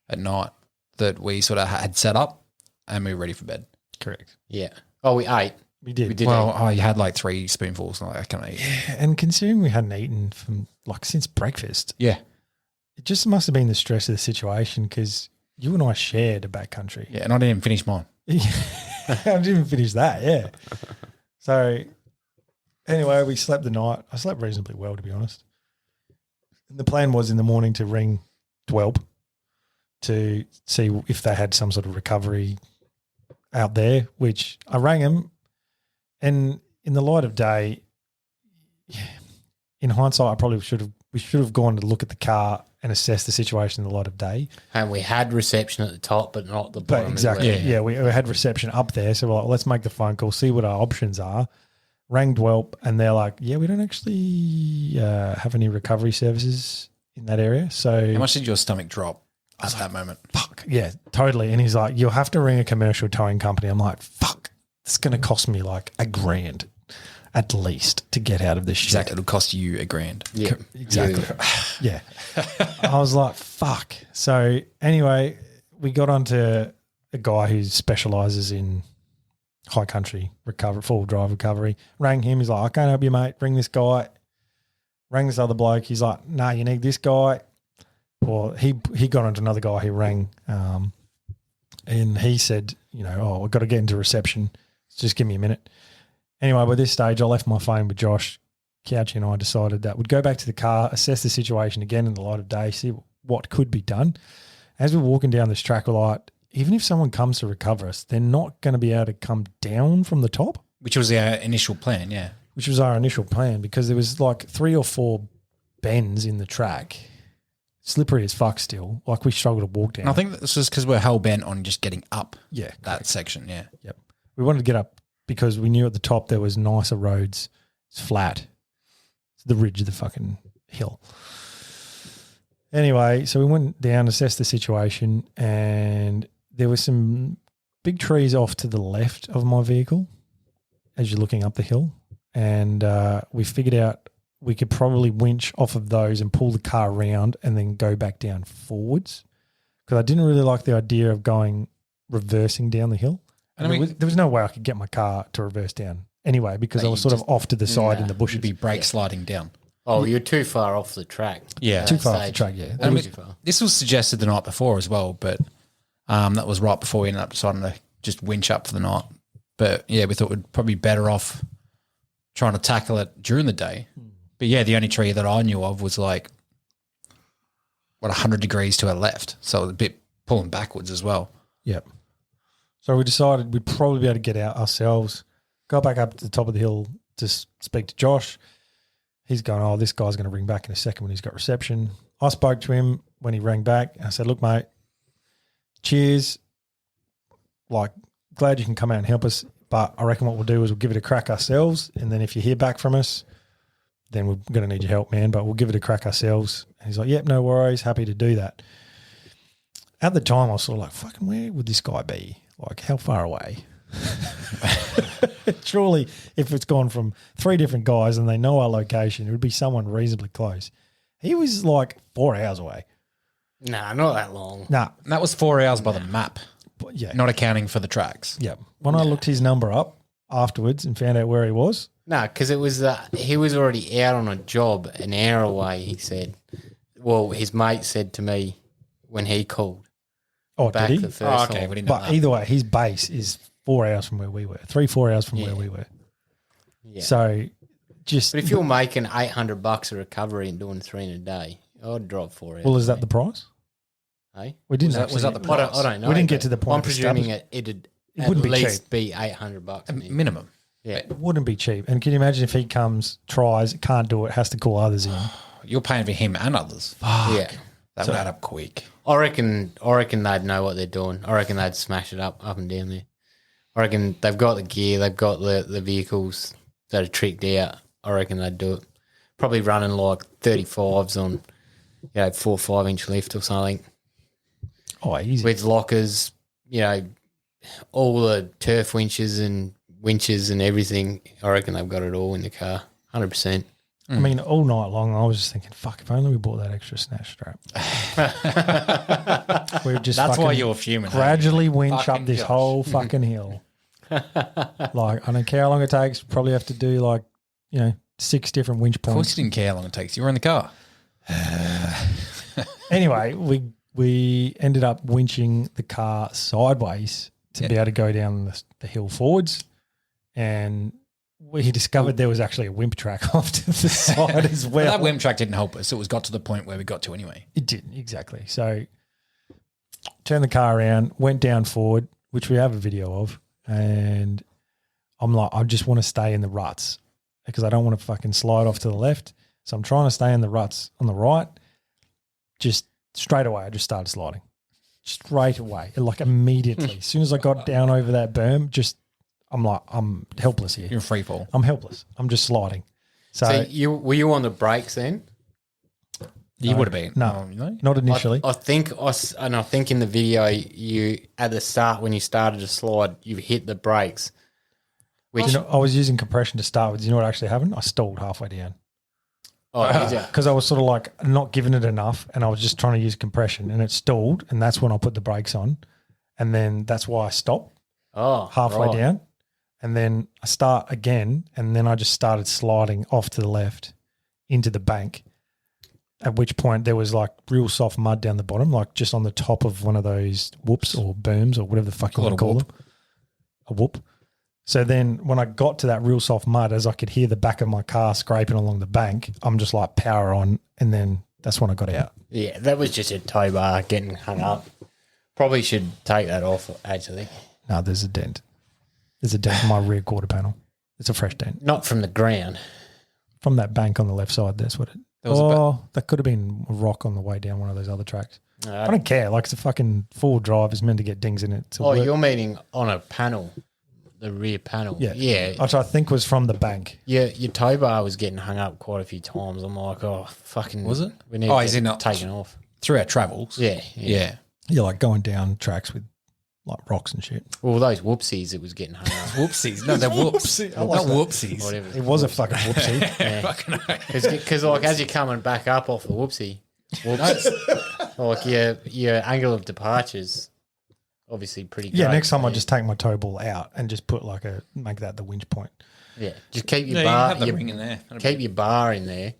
at night that we sort of had set up and we were ready for bed. Correct. Yeah. Oh, we ate. We did. We did. Well, you had 3 spoonfuls. I can't eat. Yeah, and considering we hadn't eaten from since breakfast, Yeah. it just must have been the stress of the situation because you and I shared a backcountry. Yeah, and I didn't even finish mine. I didn't even finish that. Yeah. So anyway, we slept the night. I slept reasonably well, to be honest. And the plan was in the morning to ring Dwelp to see if they had some sort of recovery out there, which I rang him. And in the light of day, in hindsight, we should have gone to look at the car and assess the situation in the light of day. And we had reception at the top, but not the bottom. Exactly. Yeah, we had reception up there. So we're like, let's make the phone call, see what our options are. Rang Dwelp, and they're like, yeah, we don't actually have any recovery services in that area. So How much did your stomach drop at that moment? fuck, yeah, totally. And he's like, you'll have to ring a commercial towing company. I'm like, fuck, it's going to cost me $1,000 at least to get out of this shit. Exactly. It'll cost you $1,000. Yeah, exactly. Yeah. I was like, fuck. So anyway, we got onto a guy who specialises in high country full drive recovery. Rang him. He's like, I can't help you, mate. Ring this guy. Rang this other bloke. He's like, nah, you need this guy. Well, he got onto another guy who rang, and he said, we've got to get into reception. Just give me a minute. Anyway, by this stage, I left my phone with Josh. Couchy and I decided that we'd go back to the car, assess the situation again in the light of day, see what could be done. As we're walking down this track, we're like, even if someone comes to recover us, they're not going to be able to come down from the top. Which was our initial plan, yeah. Which was our initial plan because there was 3 or 4 bends in the track, slippery as fuck still. We struggled to walk down. And I think this was because we're hell bent on just getting up that section, yeah. Yep. We wanted to get up because we knew at the top there was nicer roads. It's flat. It's the ridge of the fucking hill. Anyway, so we went down, assessed the situation, and there were some big trees off to the left of my vehicle as you're looking up the hill. And we figured out we could probably winch off of those and pull the car around and then go back down forwards because I didn't really like the idea of going reversing down the hill. And And there was no way I could get my car to reverse down anyway because I was sort of off to the side in the bushes. You'd be brake sliding down. Oh, you're too far off the track. Yeah. Too far off the track, yeah. Way too far. This was suggested the night before as well, but that was right before we ended up deciding to just winch up for the night. But yeah, we thought we'd probably be better off trying to tackle it during the day. But yeah, the only tree that I knew of was like, 100 degrees to our left. So it was a bit pulling backwards as well. Yep. So we decided we'd probably be able to get out ourselves, go back up to the top of the hill to speak to Josh. He's going, oh, this guy's going to ring back in a second when he's got reception. I spoke to him when he rang back. I said, look, mate, cheers. Like, glad you can come out and help us. But I reckon what we'll do is we'll give it a crack ourselves. And then if you hear back from us, then we're going to need your help, man. But we'll give it a crack ourselves. And he's like, yep, no worries. Happy to do that. At the time, I was sort of like, fucking where would this guy be? Like, how far away? Surely, if it's gone from 3 different guys and they know our location, it would be someone reasonably close. He was like 4 hours away. Nah, not that long. Nah. And that was 4 hours by the map, But yeah. not accounting for the tracks. Yeah. When I looked his number up afterwards and found out where he was. No, because it was he was already out on a job an hour away, he said. Well, his mate said to me when he called. Oh, Back did he? the first Okay, time. we didn't know But that. either way, his base is 4 hours from where we were. 3-4 hours from where we were. Yeah. So just But if you're making $800 a recovery and doing 3 in a day, I'd drop 4 hours. well, is that the price? Hey? We didn't. Was that the I price? don't know. We didn't get but to the point I'm of presuming establishing- it'd It at wouldn't be least cheap. be $800. I mean. Minimum. Yeah. It wouldn't be cheap. And can you imagine if he comes, tries, can't do it, has to call others in? You're paying for him and others. Yeah. That would add up quick. I reckon they'd know what they're doing. I reckon they'd smash it up and down there. I reckon they've got the gear, they've got the vehicles that are tricked out. I reckon they'd do it. Probably running like 35s on, 4 or 5 inch lift or something. Oh, easy. With lockers, all the turf winches and everything. I reckon they've got it all in the car, 100%. I mean, all night long, I was just thinking, fuck, if only we bought that extra snatch strap. We're just That's why fucking you're fuming. gradually winch Fucking up this Josh. whole fucking hill. Like, I don't care how long it takes. Probably have to do 6 different winch Of course points. you didn't care how long it takes. You were in the car. Anyway, we ended up winching the car sideways to be able to go down the hill forwards, and we discovered there was actually a wimp track off to the side as well. That wimp track didn't help us. It was got to the point where we got to anyway. It didn't, exactly. So turned the car around, went down forward, which we have a video of, and I'm like, I just want to stay in the ruts because I don't want to fucking slide off to the left. So I'm trying to stay in the ruts on the right. Just straight away, I just started sliding. Straight away, like immediately. As soon as I got down over that berm, I'm helpless here. You're in free fall. I'm helpless. I'm just sliding. So, were you on the brakes then? You would have been. No, really? not initially. I think in the video you at the start when you started to slide, you hit the brakes. Which I was using compression to start with. Do you know what actually happened? I stalled halfway down. did ya? Because I was sort of like not giving it enough and I was just trying to use compression and it stalled, and that's when I put the brakes on, and then that's why I stopped halfway right. down, and then I start again, and then I just started sliding off to the left into the bank, at which point there was like real soft mud down the bottom, like just on the top of one of those whoops or berms or whatever the fuck you want to call them. A whoop. So then when I got to that real soft mud, as I could hear the back of my car scraping along the bank, I'm just like power on, and then that's when I got out. Yeah, that was just a tow bar getting hung up. Probably should take that off actually. No, there's a dent. There's a dent in my rear quarter panel. It's a fresh dent. Not from the ground. From that bank on the left side, that's what it that could have been a rock on the way down one of those other tracks. I don't care. Like, it's a fucking four-wheel drive. It's meant to get dings in it. to work. You're meaning on a panel, the rear panel. Yeah. Yeah. Which I think was from the bank. Your tow bar was getting hung up quite a few times. I'm like, oh, fucking. Was it? We need Oh, to is get it not taken off. Through our travels. Yeah. Yeah. You're like going down tracks with like rocks and shit. Well, those whoopsies, it was getting hung up. Whoopsies. No, they're whoops. Whoopsie. I Not like that. whoopsies. Whatever. It was a fucking whoopsie. Because like as you're coming back up off the whoopsie, like your angle of departure's obviously pretty. Yeah, great next time for I you. just take my tow ball out and just put make that the winch point. Yeah, just keep your Yeah, you bar. have the your- ring in there. keep your bar in there.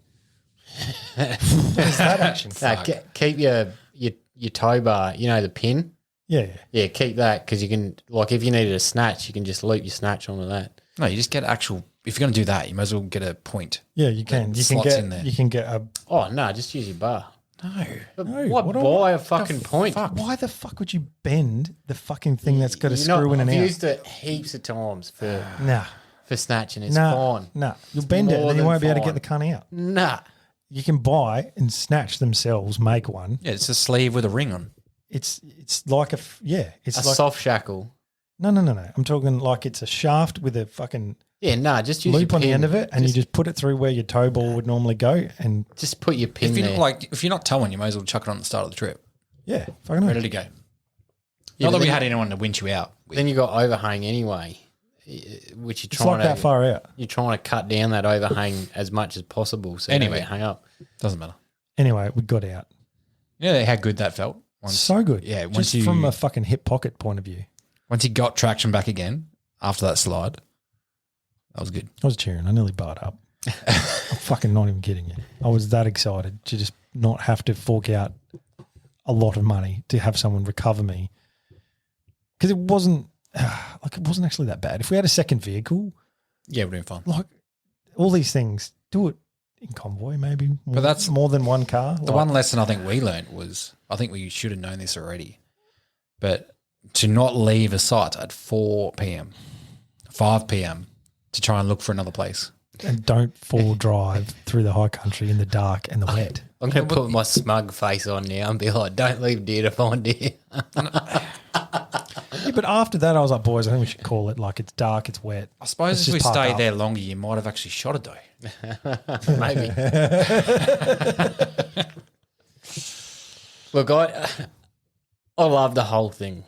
Is that action? No, keep your tow bar. You know the pin. Yeah. Yeah, keep that because you can if you needed a snatch, you can just loop your snatch onto that. No, you just get actual. If you're going to do that, you might as well get a point. Yeah, you can. You can slots get in there. You can get a. Oh no, just use your bar. No. But No, what what buy do a fucking point? Why the fuck would you bend the fucking thing that's got a You know, screw in and I've out? used it heaps of times for snatching. It's fine. Nah. You'll bend it and more then you than won't be able to fine. get the cunt out. Nah. You can buy and snatch themselves, make one. Yeah, it's a sleeve with a ring on. It's like it's A like soft shackle. no. I'm talking like it's a shaft with a fucking Yeah, nah, just use loop your on the pin. end of it, and you just put it through where your tow ball would normally go, and just put your pin If you're there. if you're not towing, you may as well chuck it on the start of the trip. yeah, fucking Ready to go. Yeah, Not but that we then- had anyone to winch you out. Then you got overhang anyway, which you're it's trying like that far out. You're trying to cut down that overhang as much as possible. So Anyway. you don't get hung up. Doesn't matter. Anyway, we got out. Yeah, how good that felt. So good. Yeah, just from a fucking hip pocket point of view. Once you got traction back again after that slide, that was good. I was cheering. I nearly barred up. I'm fucking not even kidding you. I was that excited to just not have to fork out a lot of money to have someone recover me. Because it wasn't actually that bad. If we had a second vehicle, Yeah, we're doing fine. like all these things, do it in convoy maybe. But that's- more than one car. The one lesson I think we learned was, I think we should have known this already, but to not leave a site at 4 p.m., 5 p.m. to try and look for another place. And don't full drive through the high country in the dark and the wet. I'm going to put my smug face on now and be like, don't leave deer to find deer. Yeah, but after that, I was like, boys, I think we should call it like it's dark, it's wet. I suppose Let's if we just park stayed up. there longer, you might have actually shot a doe. Maybe. Look, I love the whole thing,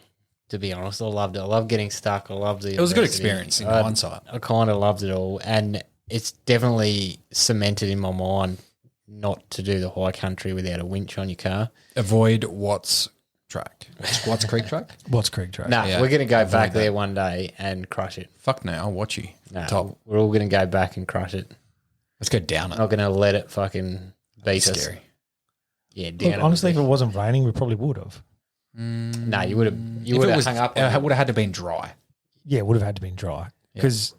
to be honest. I loved it. I love getting stuck. I loved the It was a good adversity. experience in hindsight. I kind of loved it all. And it's definitely cemented in my mind not to do the high country without a winch on your car. Avoid Watts track. Watts Creek track? What's Creek Track? No, Yeah, we're going to go avoid back that. there one day and crush it. Fuck no, I'll watch you. No, Top. we're all going to go back and crush it. Let's go down it. Not going to let it fucking beat us. Scary. Yeah, down Look, it honestly, if would it wasn't raining, we probably would have. be. No, you would have. You If would it have was, hung up. it would have had to been dry. Yeah, it would have had to been dry because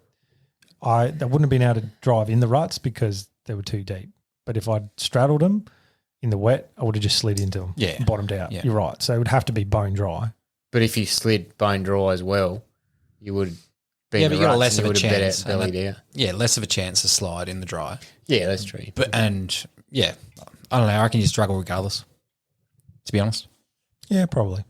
I wouldn't have been able to drive in the ruts because they were too deep. But if I'd straddled them in the wet, I would have just slid into them. Yeah. Bottomed out. Yeah. You're right. So it would have to be bone dry. But if you slid bone dry as well, you would be Yeah, in but the you got ruts less and of a you would have chance, and bellied out. Yeah, less of a chance to slide in the dry. Yeah, that's true. But I don't know. I reckon you struggle regardless. To be honest, Yeah, probably.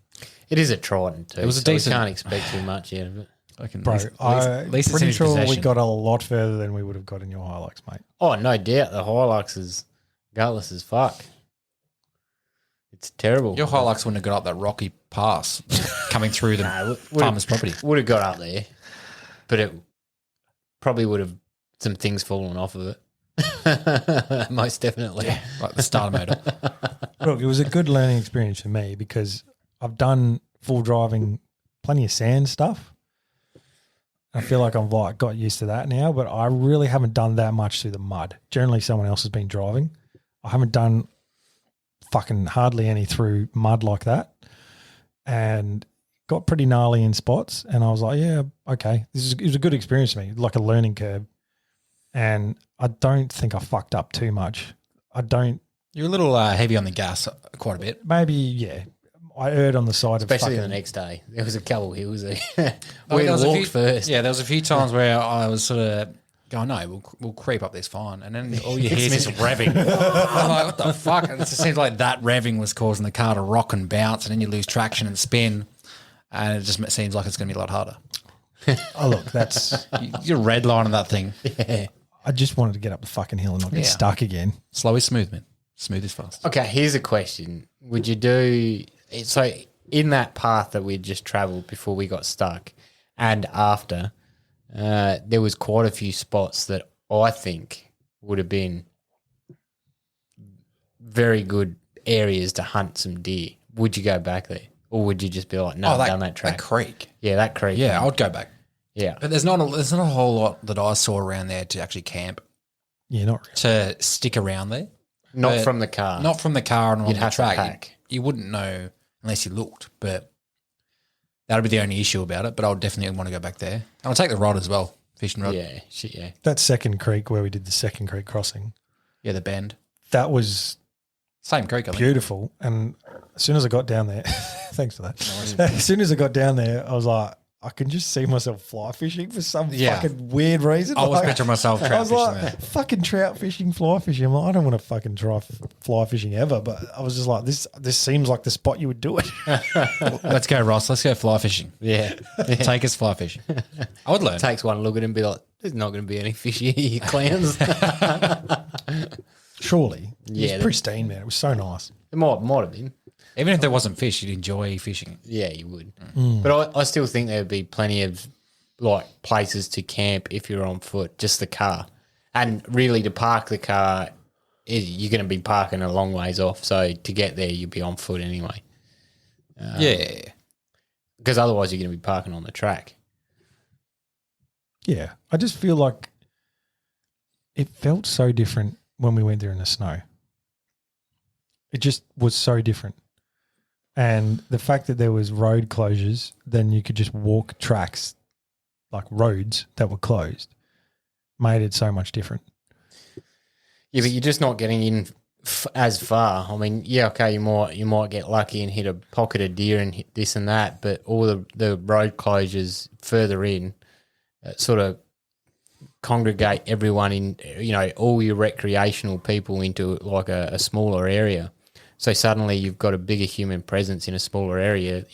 It is a Trident too. It was a so we decent- can't expect too much out of it. I can. Bro, at least it's in pretty his sure we possession. got a lot further than we would have got in your Hilux, mate. Oh, no doubt. The Hilux is gutless as fuck. It's terrible. Your Hilux wouldn't have got up that rocky pass coming through the No, farmer's property. would have got up there, but it probably would have some things fallen off of it. Most definitely. Like the starter motor. Look, it was a good learning experience for me because I've done full driving, plenty of sand stuff. I feel like I've got used to that now, but I really haven't done that much through the mud. Generally, someone else has been driving. I haven't done fucking hardly any through mud like that, and got pretty gnarly in spots. And I was like, yeah, okay, it was a good experience for me, like a learning curve. And I don't think I fucked up too much. I don't. You're a little heavy on the gas quite a bit. Maybe, yeah. I erred on the side Especially of the fucking. next day. There was a couple hills there. I mean, We there was a walked few- first. Yeah, there was a few times where I was sort of going, no, we'll creep up this fine. And then all you hear is this revving. I'm like, what the fuck? And it just seems like that revving was causing the car to rock and bounce, and then you lose traction and spin. And it just seems like it's going to be a lot harder. Oh, look, that's. You're redlining that thing. Yeah. I just wanted to get up the fucking hill and not get Yeah. stuck again. Slow is smooth, man. Smooth is fast. Okay, here's a question. Would you do so in that path that we'd just travelled before we got stuck and after, there was quite a few spots that I think would have been very good areas to hunt some deer. Would you go back there? Or would you just be like, no, I've done that track? That creek. Yeah, that creek. Yeah, I would go back. Yeah. But there's not a whole lot that I saw around there to actually camp, Yeah, not really. to stick around there. Not But from the car. Not from the car and on You'd the have to track. pack. You wouldn't know unless you looked, but that would be the only issue about it. But I would definitely want to go back there. And I'll take the rod as well, fishing rod. Yeah, shit, yeah. That second creek where we did the second creek crossing, Yeah, the bend. that was Same creek, I think. beautiful. And as soon as I got down there, thanks for that. As soon as I got down there, I was like, I can just see myself fly fishing for some fucking weird reason. I was Like, picturing myself I trout was fishing like, there. fucking trout fishing, fly fishing. I'm like, I don't want to fucking try fly fishing ever. But I was just like, this seems like the spot you would do it. Let's go, Ross. Let's go fly fishing. Yeah. Take us fly fishing. I would learn. Takes one look at him and be like, there's not going to be any fish here, you clowns. Surely. It Yeah, was pristine, man. It was so nice. It might have been. Even if there wasn't fish, you'd enjoy fishing. Yeah, you would. But I still think there would be plenty of like places to camp if you're on foot, just the car. And really to park the car, you're going to be parking a long ways off. So to get there, you'll be on foot anyway. Yeah. Because otherwise you're going to be parking on the track. Yeah. I just feel like it felt so different when we went there in the snow. It just was so different. And the fact that there was road closures, then you could just walk tracks, like roads that were closed, made it so much different. Yeah, but you're just not getting in as far. I mean, yeah, okay, you might get lucky and hit a pocket of deer and hit this and that, but all the road closures further in sort of congregate everyone in, all your recreational people into like a smaller area. So suddenly you've got a bigger human presence in a smaller area.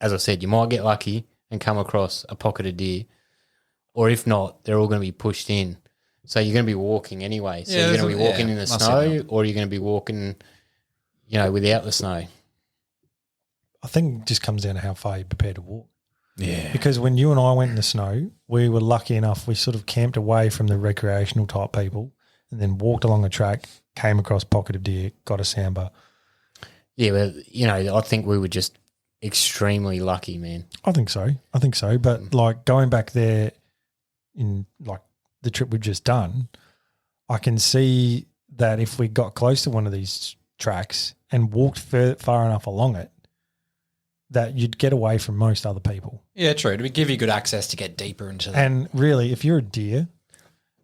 As I said, you might get lucky and come across a pocket of deer, or if not, they're all going to be pushed in. So you're going to be walking anyway. So you're going to be walking in the snow, or you're going to be walking, without the snow. I think it just comes down to how far you're prepared to walk. Yeah. Because when you and I went in the snow, we were lucky enough, we sort of camped away from the recreational type people and then walked along a track, came across a pocket of deer, got a sambar. Yeah, but, I think we were just extremely lucky, man. I think so. But like going back there in like the trip we've just done, I can see that if we got close to one of these tracks and walked far enough along it, that you'd get away from most other people. Yeah, true. It would give you good access to get deeper into that. And really, if you're a deer,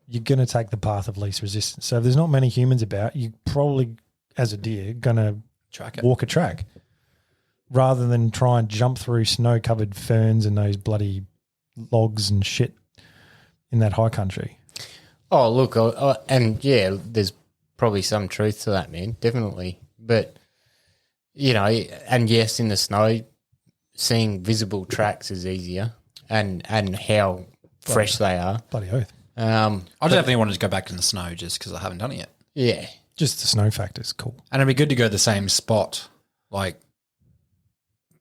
you're going to take the path of least resistance. So if there's not many humans about, you probably, as a deer, going to track it. walk a track rather than try and jump through snow-covered ferns and those bloody logs and shit in that high country. Oh, look, and yeah, there's probably some truth to that, man, definitely. But, and yes, in the snow, seeing visible tracks is easier and how fresh they are. Bloody oath. I definitely wanted to go back in the snow just because I haven't done it yet. Yeah. Just the snow factor is cool. And it'd be good to go to the same spot, like,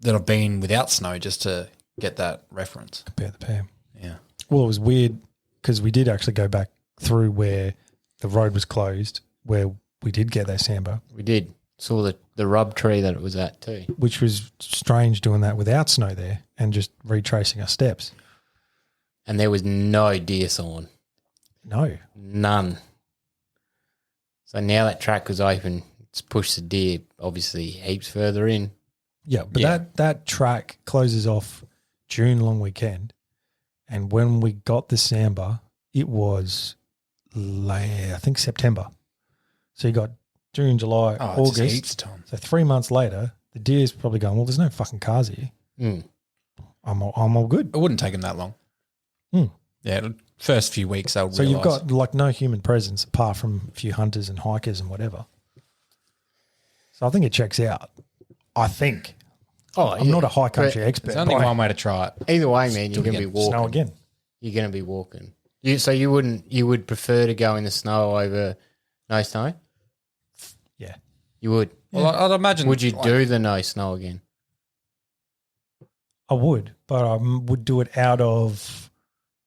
that I've been without snow just to get that reference. Compare the pair. Yeah. Well, it was weird because we did actually go back through where the road was closed, where we did get that sambar. We did. Saw the rub tree that it was at too. Which was strange doing that without snow there and just retracing our steps. And there was no deer sign. No. None. So now that track was open, it's pushed the deer obviously heaps further in. Yeah, but that track closes off June long weekend. And when we got the sambar, it was I think September. So you got June, July, August. Heaps of time. So 3 months later, the deer's probably going, well, there's no fucking cars here. Mm. I'm all good. It wouldn't take them that long. Mm. Yeah, the first few weeks they'll So realise. you've got like no human presence apart from a few hunters and hikers and whatever. So I think it checks out. I think. Oh, I'm not a high country expert. There's only but one way to try it. Either way, man, you're going to be again. walking. Snow again. You're going to be walking. So you would prefer to go in the snow over no snow? Yeah. You would. Well, I'd imagine. Would you do the no snow again? I would, but I would do it out of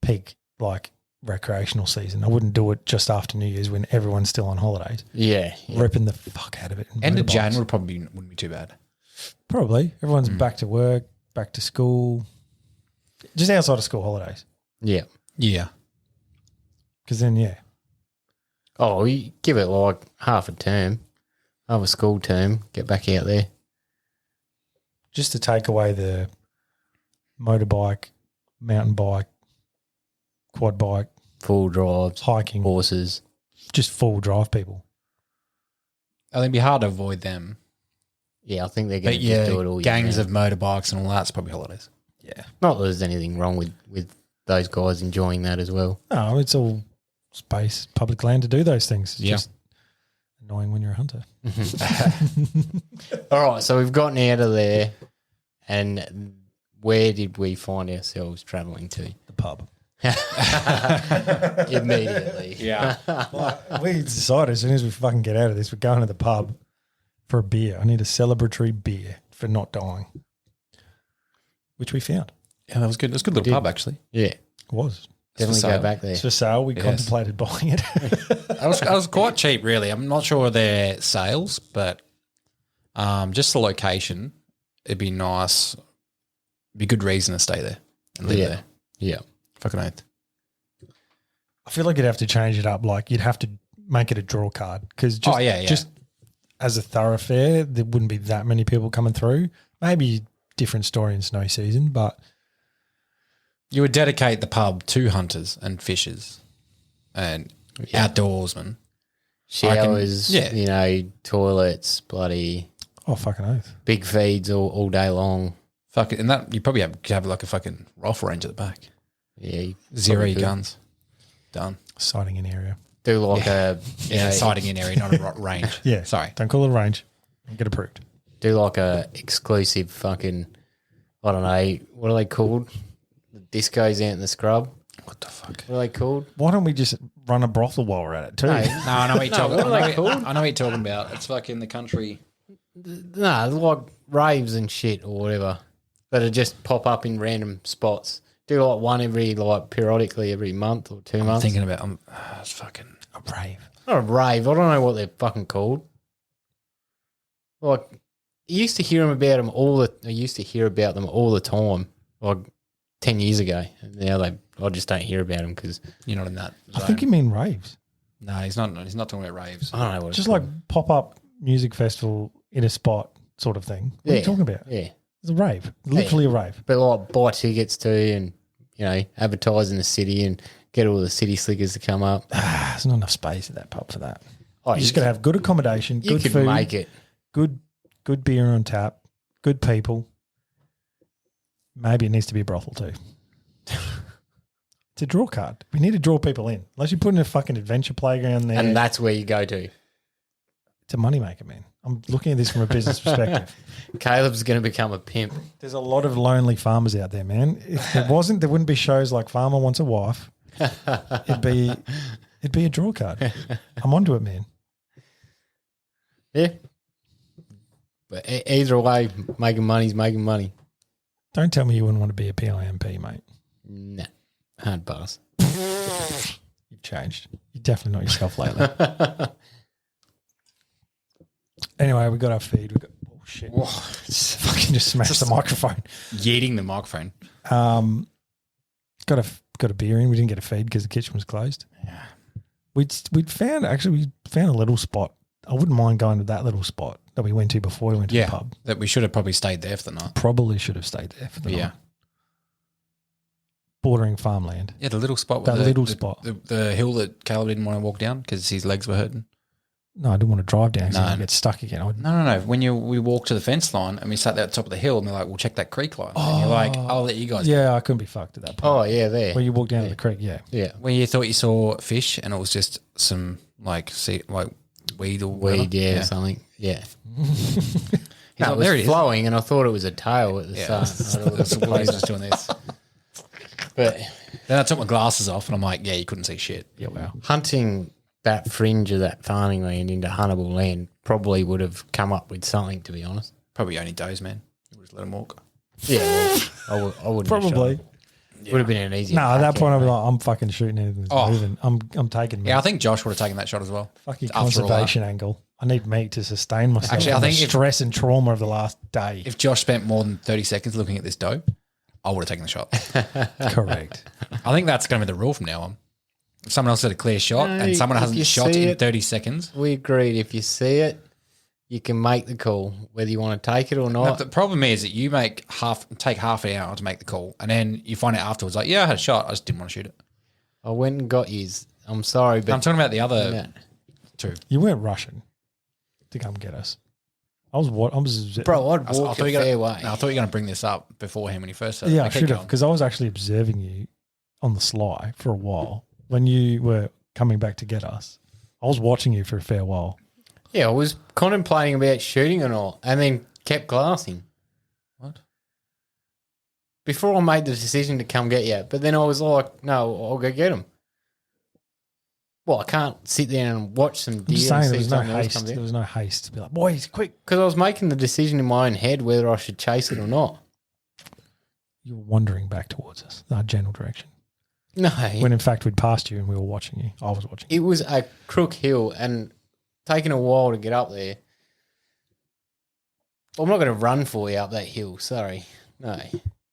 peak, like recreational season. I wouldn't do it just after New Year's when everyone's still on holidays. Yeah. Ripping the fuck out of it. End of Jan would probably wouldn't be too bad. Probably. Everyone's back to work, back to school. Just outside of school holidays. Yeah. Yeah. Because then, yeah. Oh, you give it like half a term, half a school term, get back out there. Just to take away the motorbike, mountain bike, quad bike, Full drives, hiking, horses. just full drive people. I think it'd be hard to avoid them. Yeah, I think they're going But to do it yeah, all year gangs round. of motorbikes and all that's probably holidays. Yeah. Not that there's anything wrong with those guys enjoying that as well. No, it's all space, public land to do those things. It's Yeah. just annoying when you're a hunter. All right, so we've gotten out of there, and where did we find ourselves travelling to? The pub. Immediately. Yeah. We decided as soon as we fucking get out of this, we're going to the pub for a beer. I need a celebratory beer for not dying, which we found. Yeah, that was good. It was a good little pub, actually. Yeah, It was. definitely for go sale. back there. It's for sale. We Yes. contemplated buying it. I was quite cheap, really. I'm not sure of their sales, but just the location, it'd be nice. Be a good reason to stay there and live Yeah. there. Yeah. Fucking oath. I feel like you'd have to change it up. Like you'd have to make it a draw card because just, just as a thoroughfare, there wouldn't be that many people coming through. Maybe different story in snow season, but You would dedicate the pub to hunters and fishers and outdoorsmen. Showers, yeah. you know, toilets, bloody oh fucking oath. big feeds all day long. Fuck it, and that you probably could have like a fucking rifle range at the back. Yeah, you Zero probably your could guns. Done. Sighting in area. do like a you know, sighting in area, not a range. Yeah. Sorry. Don't call it a range. Get approved. do like a exclusive fucking, I don't know, what are they called? The discos out in the scrub. What the fuck? What are they called? Why don't we just run a brothel while we're at it too? No, No, I know what you're talking what are they about. called? I know what you're talking about. It's fucking the country. No, like raves and shit or whatever that are just pop up in random spots. Do like one every periodically every month or 2 I'm months. thinking about it's fucking A rave. Not a rave. I don't know what they're fucking called. Like, I used to hear about them all the time, like 10 years ago. And now I just don't hear about them because you're not in that I zone. think you mean raves. No, he's not talking about raves. I don't know what Just it's like called. pop up music festival in a spot sort of thing. What are Yeah. you talking about? Yeah. It's a rave. Literally a rave. But like buy tickets to and, you know, advertise in the city and get all the city slickers to come up. There's not enough space at that pub for that. Oh, You just got to have good accommodation, you good could food, make it. good beer on tap, good people. Maybe it needs to be a brothel too. It's a draw card. We need to draw people in. Unless you put in a fucking adventure playground there. And that's where you go to. It's a moneymaker, man. I'm looking at this from a business perspective. Caleb's going to become a pimp. There's a lot of lonely farmers out there, man. If there wasn't, there wouldn't be shows like Farmer Wants a Wife. It'd be a draw card. I'm onto it, man. Yeah. But either way, making money's making money. Don't tell me you wouldn't want to be a PIMP, mate. Nah. Hard pass. You've changed. You're definitely not yourself lately. Anyway, we got our feed. We got shit. Fucking just smashed the microphone. Yeeting the microphone. Got a beer in. We didn't get a feed because the kitchen was closed. Yeah. We found a little spot. I wouldn't mind going to that little spot that we went to before we went to the pub. That we should have probably stayed there for the night. Probably should have stayed there for the night. Bordering farmland. Yeah, the little spot. That with little spot. The hill that Caleb didn't want to walk down because his legs were hurting. No, I didn't want to drive down because No. I'd get stuck again. No. When we walked to the fence line and we sat there at the top of the hill and they're like, we'll check that creek line. And you're like, I'll let you guys go. Yeah, I couldn't be fucked at that point. Oh, yeah, there. When you walk down to the creek, yeah. Yeah. When you thought you saw fish and it was just some weed or whatever. Weed, yeah, or something. Yeah. He's No, like, it was there it is. flowing, and I thought it was a tail at the Yeah, start. that's why he's just doing this. But Then I took my glasses off and I'm like, yeah, you couldn't see shit. Yeah, wow. hunting that fringe of that farming land into huntable land probably would have come up with something, to be honest. Probably only does, man. We'll just let him walk. Yeah, well, I wouldn't have Probably. shot it. Would have been an easy. No, at that point, I'm I'm like, I'm fucking shooting anything that's Oh. moving. I'm taking Yeah, I think Josh would have taken that shot as well. fucking After all conservation angle. I need meat to sustain myself. Actually, I from the think if- stress and trauma of the last day. If Josh spent more than 30 seconds looking at this dope, I would have taken the shot. Correct. I think that's going to be the rule from now on. If someone else had a clear shot No, and someone if hasn't you shot see in it- 30 seconds. We agreed. If you see it, you can make the call, whether you want to take it or No, not. the problem is that you take half an hour to make the call, and then you find out afterwards, like, yeah, I had a shot, I just didn't want to shoot it. I went and got yous. I'm sorry, but I'm talking about the other no. two. You weren't rushing to come get us. I was. Bro, I'd I walk thought a you were fair gonna- way. no, I thought you were going to bring this up beforehand when you first said it. Yeah, I Okay, should go have, on. because I was actually observing you on the sly for a while when you were coming back to get us. I was watching you for a fair while. Yeah, I was contemplating about shooting or not, and then kept glassing. What? Before I made the decision to come get you, but then I was like, no, I'll go get him. Well, I can't sit there and watch some I'm deer just and saying see there was no something else haste. come There in. was no haste to be like, boys, quick. Because I was making the decision in my own head whether I should chase it or not. You were wandering back towards us, our general direction. No, When in fact we'd passed you and we were watching you. I was watching you. it was a crook hill and taking a while to get up there. I'm not going to run for you up that hill. Sorry. No.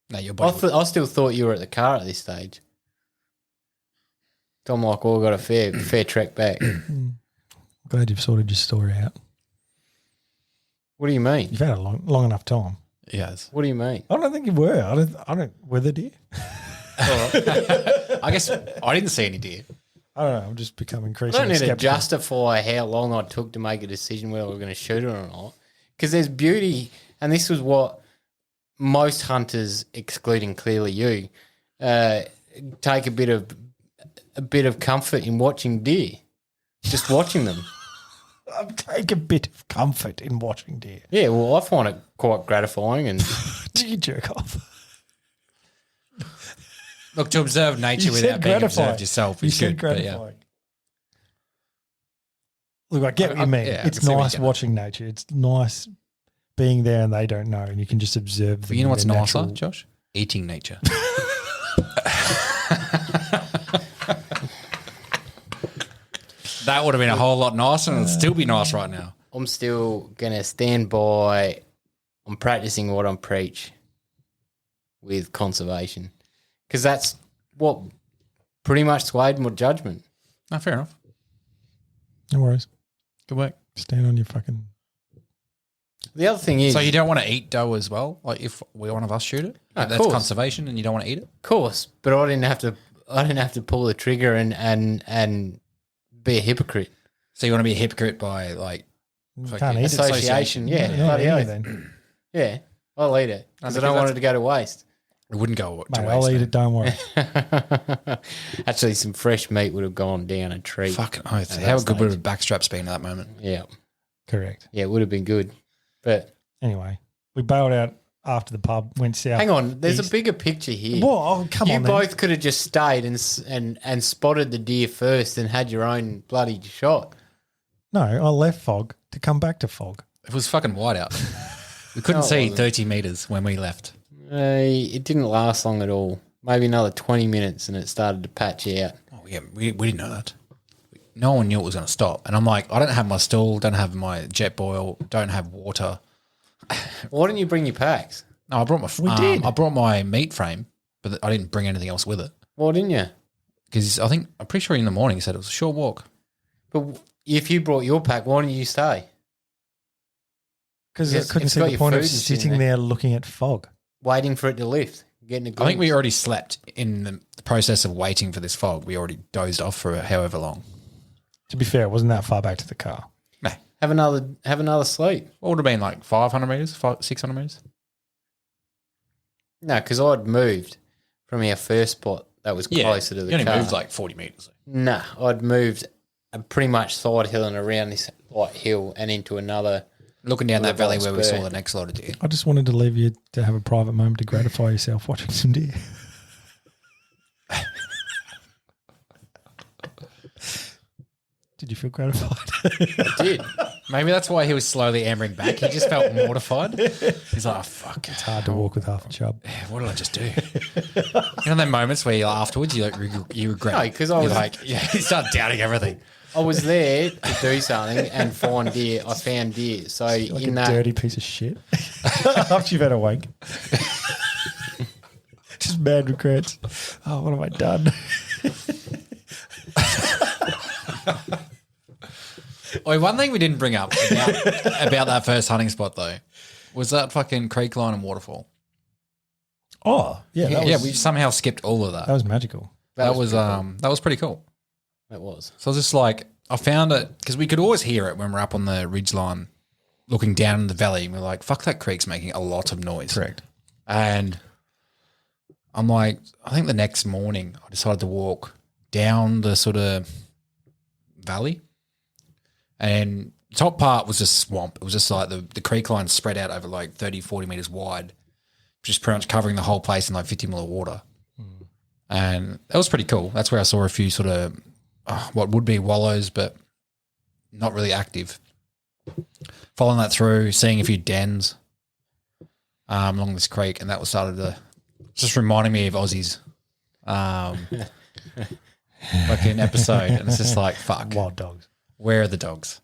No, your I, body. I still thought you were at the car at this stage. So I'm like, well, we've got a fair trek back. Glad you've sorted your story out. What do you mean? You've had a long enough time. Yes. What do you mean? I don't think you were. I don't. Were there deer? I guess I didn't see any deer. I don't know. I'm just becoming I increasingly don't need to skeptical. justify how long I took to make a decision whether we're going to shoot it or not. Because there's beauty, and this was what most hunters, excluding clearly you, take a bit of comfort in watching deer, just watching them. I take a bit of comfort in watching deer. Yeah, well, I find it quite gratifying, and Do you jerk off? Look, to observe nature You without said being gratifying. observed yourself You is said good. But yeah. gratifying. Look, I get what you mean. Yeah, I it's can see where nice you're going. watching nature. It's nice being there and they don't know, and you can just observe them. But you know what's in their nicer, natural- Josh? Eating nature. That would have been a whole lot nicer and it'd still be nice right now. I'm still going to stand by. I'm practicing what I preach with conservation, because that's what pretty much swayed my judgment. No, fair enough. No worries. Good work. Stand on your fucking. The other thing is, So you don't want to eat doe as well? Like if one of us shoot it? No, of That's course. conservation and you don't want to eat it? of course, but I didn't have to pull the trigger and be a hypocrite. So you want to be a hypocrite by like You Fuck can't yeah. eat it. Association, yeah, Yeah, bloody eat oath. it then. Yeah, I'll eat it because I because don't want that's- it to go to waste. it wouldn't go to Mate, waste. I'll eat then. it. Don't worry. Actually, some fresh meat would have gone down a treat. Fucking oath. At How that good would stage. have backstraps been at that moment? Yeah, Correct. yeah, it would have been good. But Anyway, we bailed out after the pub, went south. hang on, there's a east. bigger picture here. Whoa, oh, come you on, then. both could have just stayed and spotted the deer first and had your own bloody shot. No, I left fog to come back to fog. It was fucking white out. We couldn't No, it see wasn't. 30 metres when we left. It didn't last long at all. Maybe another 20 minutes and it started to patch out. Oh, yeah, we didn't know that. No one knew it was going to stop. And I'm like, I don't have my stool, don't have my jet boil, don't have water. Why didn't you bring your packs? No, I brought my We did. I brought my meat frame, but I didn't bring anything else with it. Why didn't you? Because I'm pretty sure in the morning he said it was a short walk. But if you brought your pack, why didn't you stay? Because Yes, I couldn't it's see got the your point of food and shit in sitting there. there looking at fog. Waiting for it to lift, getting a I think we glimpse. already slept in the process of waiting for this fog. We already dozed off for however long. To be fair, it wasn't that far back to the car. No. have another sleep. What would have been like 500 metres, 600 metres? No, because I'd moved from our first spot that was closer to the you only car. moved like 40 metres. Nah, I'd moved pretty much side hill and around this light hill and into another. Looking down that valley where we Spur. saw the next lot of deer. I just wanted to leave you to have a private moment to gratify yourself watching some deer. Did you feel gratified? I did. Maybe that's why he was slowly ambering back. He just felt mortified. He's like, oh, fuck. It's hard to walk with half a chub. What did I just do? You know, them moments where you're afterwards, you like you regret. No, it. 'cause I You're was- like, yeah, you start doubting everything. I was there to do something and find deer. I found deer. So Like in a that, dirty piece of shit. After you've had a wank. Just mad regrets. Oh, what have I done? Oh, one thing we didn't bring up about that first hunting spot though was that fucking creek line and waterfall. Oh, yeah. We somehow skipped all of that. That was magical. That was pretty cool. that was. So I was just like, I found it because we could always hear it when we're up on the ridge line, looking down in the valley, and we're like, "Fuck, that creek's making a lot of noise." Correct. And I'm like, I think the next morning I decided to walk down the sort of valley, and the top part was just swamp. It was just like the creek line spread out over like 30, 40 meters wide, just pretty much covering the whole place in like 50 mil of water. And that was pretty cool. That's where I saw a few sort of what would be wallows, but not really active. Following that through, seeing a few dens along this creek, and that was started to just reminding me of Aussie's fucking episode. And it's just like, fuck. Wild dogs. Where are the dogs?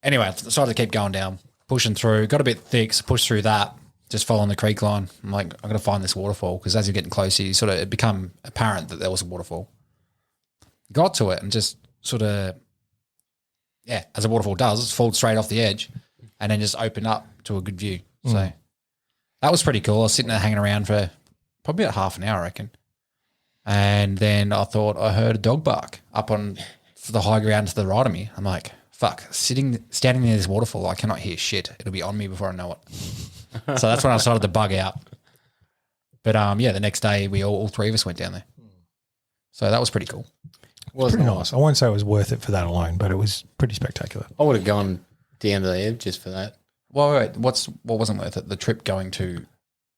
Anyway, I decided to keep going down, pushing through. Got a bit thick, so pushed through that, just following the creek line. I'm like, I'm going to find this waterfall because as you're getting closer, it become apparent that there was a waterfall. Got to it and just sort of, as a waterfall does, fall straight off the edge and then just open up to a good view. So that was pretty cool. I was sitting there hanging around for probably about half an hour, I reckon. And then I thought I heard a dog bark up on the high ground to the right of me. I'm like, fuck, standing near this waterfall, I cannot hear shit. It'll be on me before I know it. So that's when I started to bug out. But the next day all three of us went down there. So that was pretty cool. Was Pretty nice. I won't say it was worth it for that alone, but it was pretty spectacular. I would have gone down to there just for that. Well, wait, what wasn't worth it? The trip going to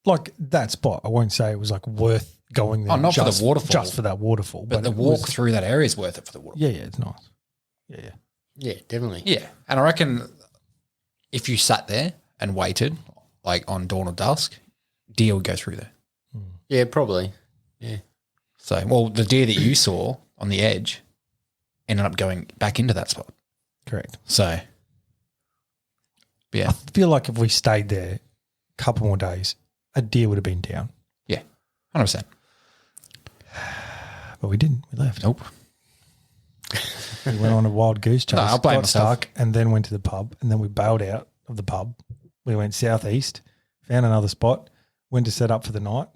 Like that spot, I won't say it was like worth going there. Oh, not for the waterfall. Just for that waterfall. but the it walk was- through that area is worth it for the waterfall. Yeah, it's nice. Yeah. Yeah, definitely. Yeah. And I reckon if you sat there and waited, like on dawn or dusk, deer would go through there. Yeah, probably. Yeah. So, well, the deer that you saw on the edge ended up going back into that spot. Correct. So, yeah. I feel like if we stayed there a couple more days, a deer would have been down. Yeah. 100%. But we didn't. We left. Nope. We went on a wild goose chase. No, I'll blame got myself. stuck, and then went to the pub, and then we bailed out of the pub. We went southeast, found another spot, went to set up for the night,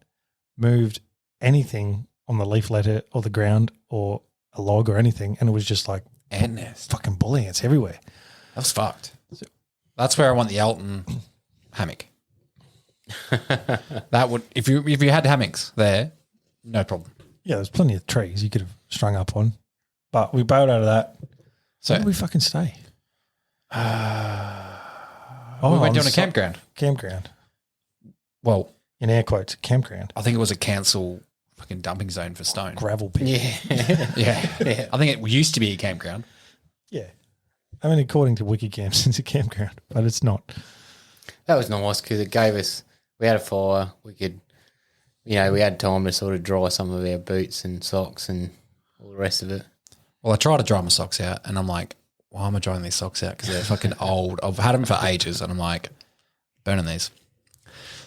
moved anything on the leaf letter or the ground or a log or anything, and it was just like Ant nest. fucking bullying. It's everywhere. That was fucked. That's where I want the Elton hammock. That would if you had hammocks there, no problem. Yeah, there's plenty of trees you could have strung up on, but we bailed out of that. So Where did we fucking stay? we went down a campground. Campground. Well, In air quotes, campground. I think it was a council fucking dumping zone for stone. Gravel pit. Yeah. Yeah. I think it used to be a campground. Yeah. I mean, according to WikiCamps, it's a campground, but it's not. That was nice because it gave us, we had a fire. We could, we had time to sort of dry some of our boots and socks and all the rest of it. Well, I tried to dry my socks out and I'm like, why am I drying these socks out? Because they're fucking old. I've had them for ages and I'm like, burning these.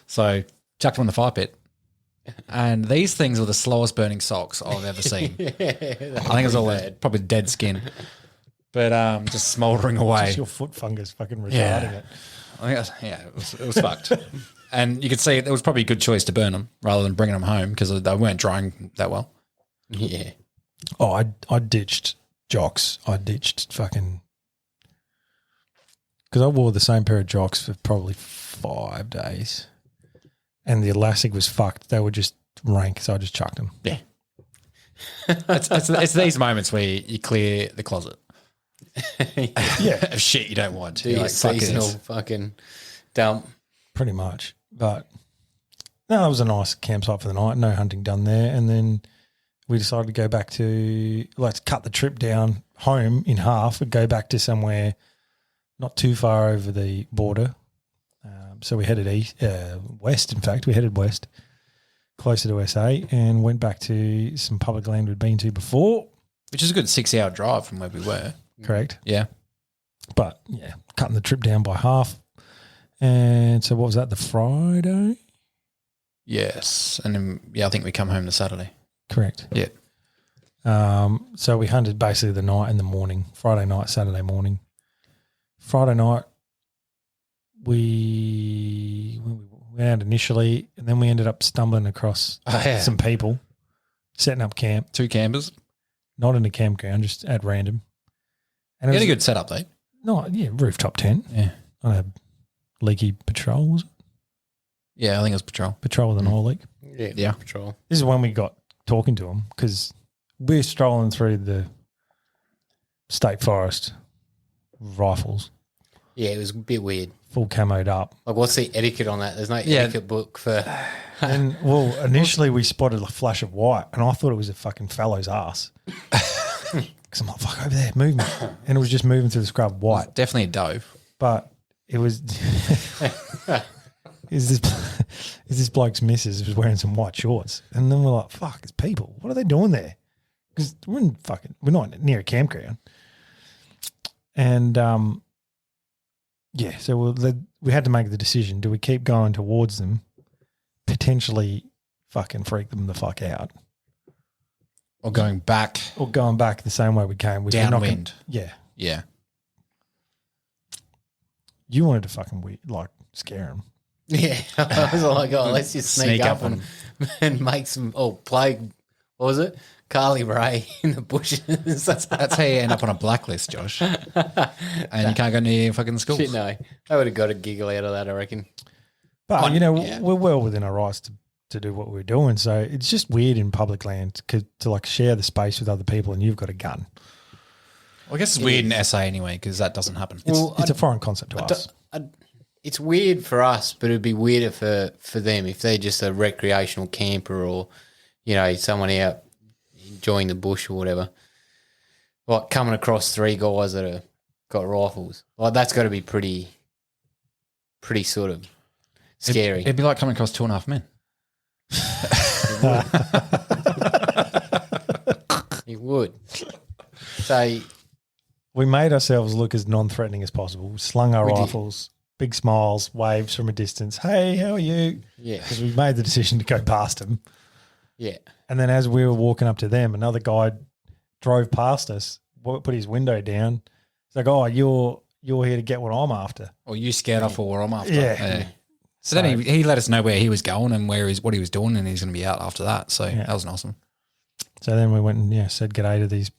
So chucked them in the fire pit. And these things were the slowest burning socks I've ever seen. I think it was all probably dead skin. But just smouldering away. Just your foot fungus fucking retarding Yeah. it. I think it was fucked. And you could see it was probably a good choice to burn them rather than bringing them home because they weren't drying that well. Yeah. Oh, I ditched jocks. I ditched fucking because I wore the same pair of jocks for probably 5 days, and the elastic was fucked. They were just rank, so I just chucked them. Yeah. It's these moments where you clear the closet. Yeah, Of shit you don't want. Do You're your like, fuck seasonal this. fucking dump. pretty much. But no, that was a nice campsite for the night. No hunting done there, and then we decided to go back to let's cut the trip down home in half and go back to somewhere not too far over the border. So we headed west. In fact, we headed west, closer to SA, and went back to some public land we'd been to before, Which is a good 6-hour drive from where we were. Correct. Yeah. But, yeah, cutting the trip down by half. And so what was that, the Friday? Yes. And then, I think we come home the Saturday. Correct. Yeah. So we hunted basically the night and the morning, Friday night, Saturday morning. Friday night, we went out initially, and then we ended up stumbling across some people setting up camp. 2 campers. Not in a campground, just at random. And You had a good setup, though. Rooftop tent. Yeah. On a leaky patrol, was it? Yeah, I think it was patrol. Patrol with an oil leak. Yeah. Patrol. This is when we got talking to them because we're strolling through the state forest, rifles, Yeah, it was a bit weird. full camoed up. Like, what's the etiquette on that? There's no etiquette book for. And, well, initially we spotted a flash of white and I thought it was a fucking fellow's ass. Because I'm like, fuck, over there, movement. And it was just moving through the scrub white. Definitely a dove. But it was is this bloke's missus was wearing some white shorts. And then we're like, fuck, it's people. What are they doing there? Because we're not near a campground. And so we had to make the decision. Do we keep going towards them, potentially fucking freak them the fuck out? Or going back. Or going back the same way we came. Which Downwind. Yeah. Yeah. You wanted to fucking scare them. Yeah, I was like, oh, let's just sneak up and make some. Play. What was it? Carly Ray in the bushes. That's how you end up on a blacklist, Josh. And you can't go near fucking schools. Shit, no. I would have got a giggle out of that, I reckon. But, we're well within our rights to do what we're doing. So it's just weird in public land to share the space with other people and you've got a gun. Well, I guess it's weird in SA anyway because that doesn't happen. It's a foreign concept to us. It's weird for us, but it'd be weirder for them if they're just a recreational camper or, someone out enjoying the bush or whatever. Like coming across 3 guys that have got rifles. Like that's got to be pretty sort of scary. It'd be like coming across 2.5 men. It would. So we made ourselves look as non-threatening as possible. We slung our rifles, big smiles, waves from a distance. Hey, how are you? Yeah. Because we made the decision to go past them. Yeah. And then as we were walking up to them, another guy drove past us, put his window down. It's like, oh, you're here to get what I'm after. Or you scared off what I'm after. Yeah. So then he let us know where he was going and what he was doing, and he's going to be out after that. So that was awesome. So then we went and said g'day to these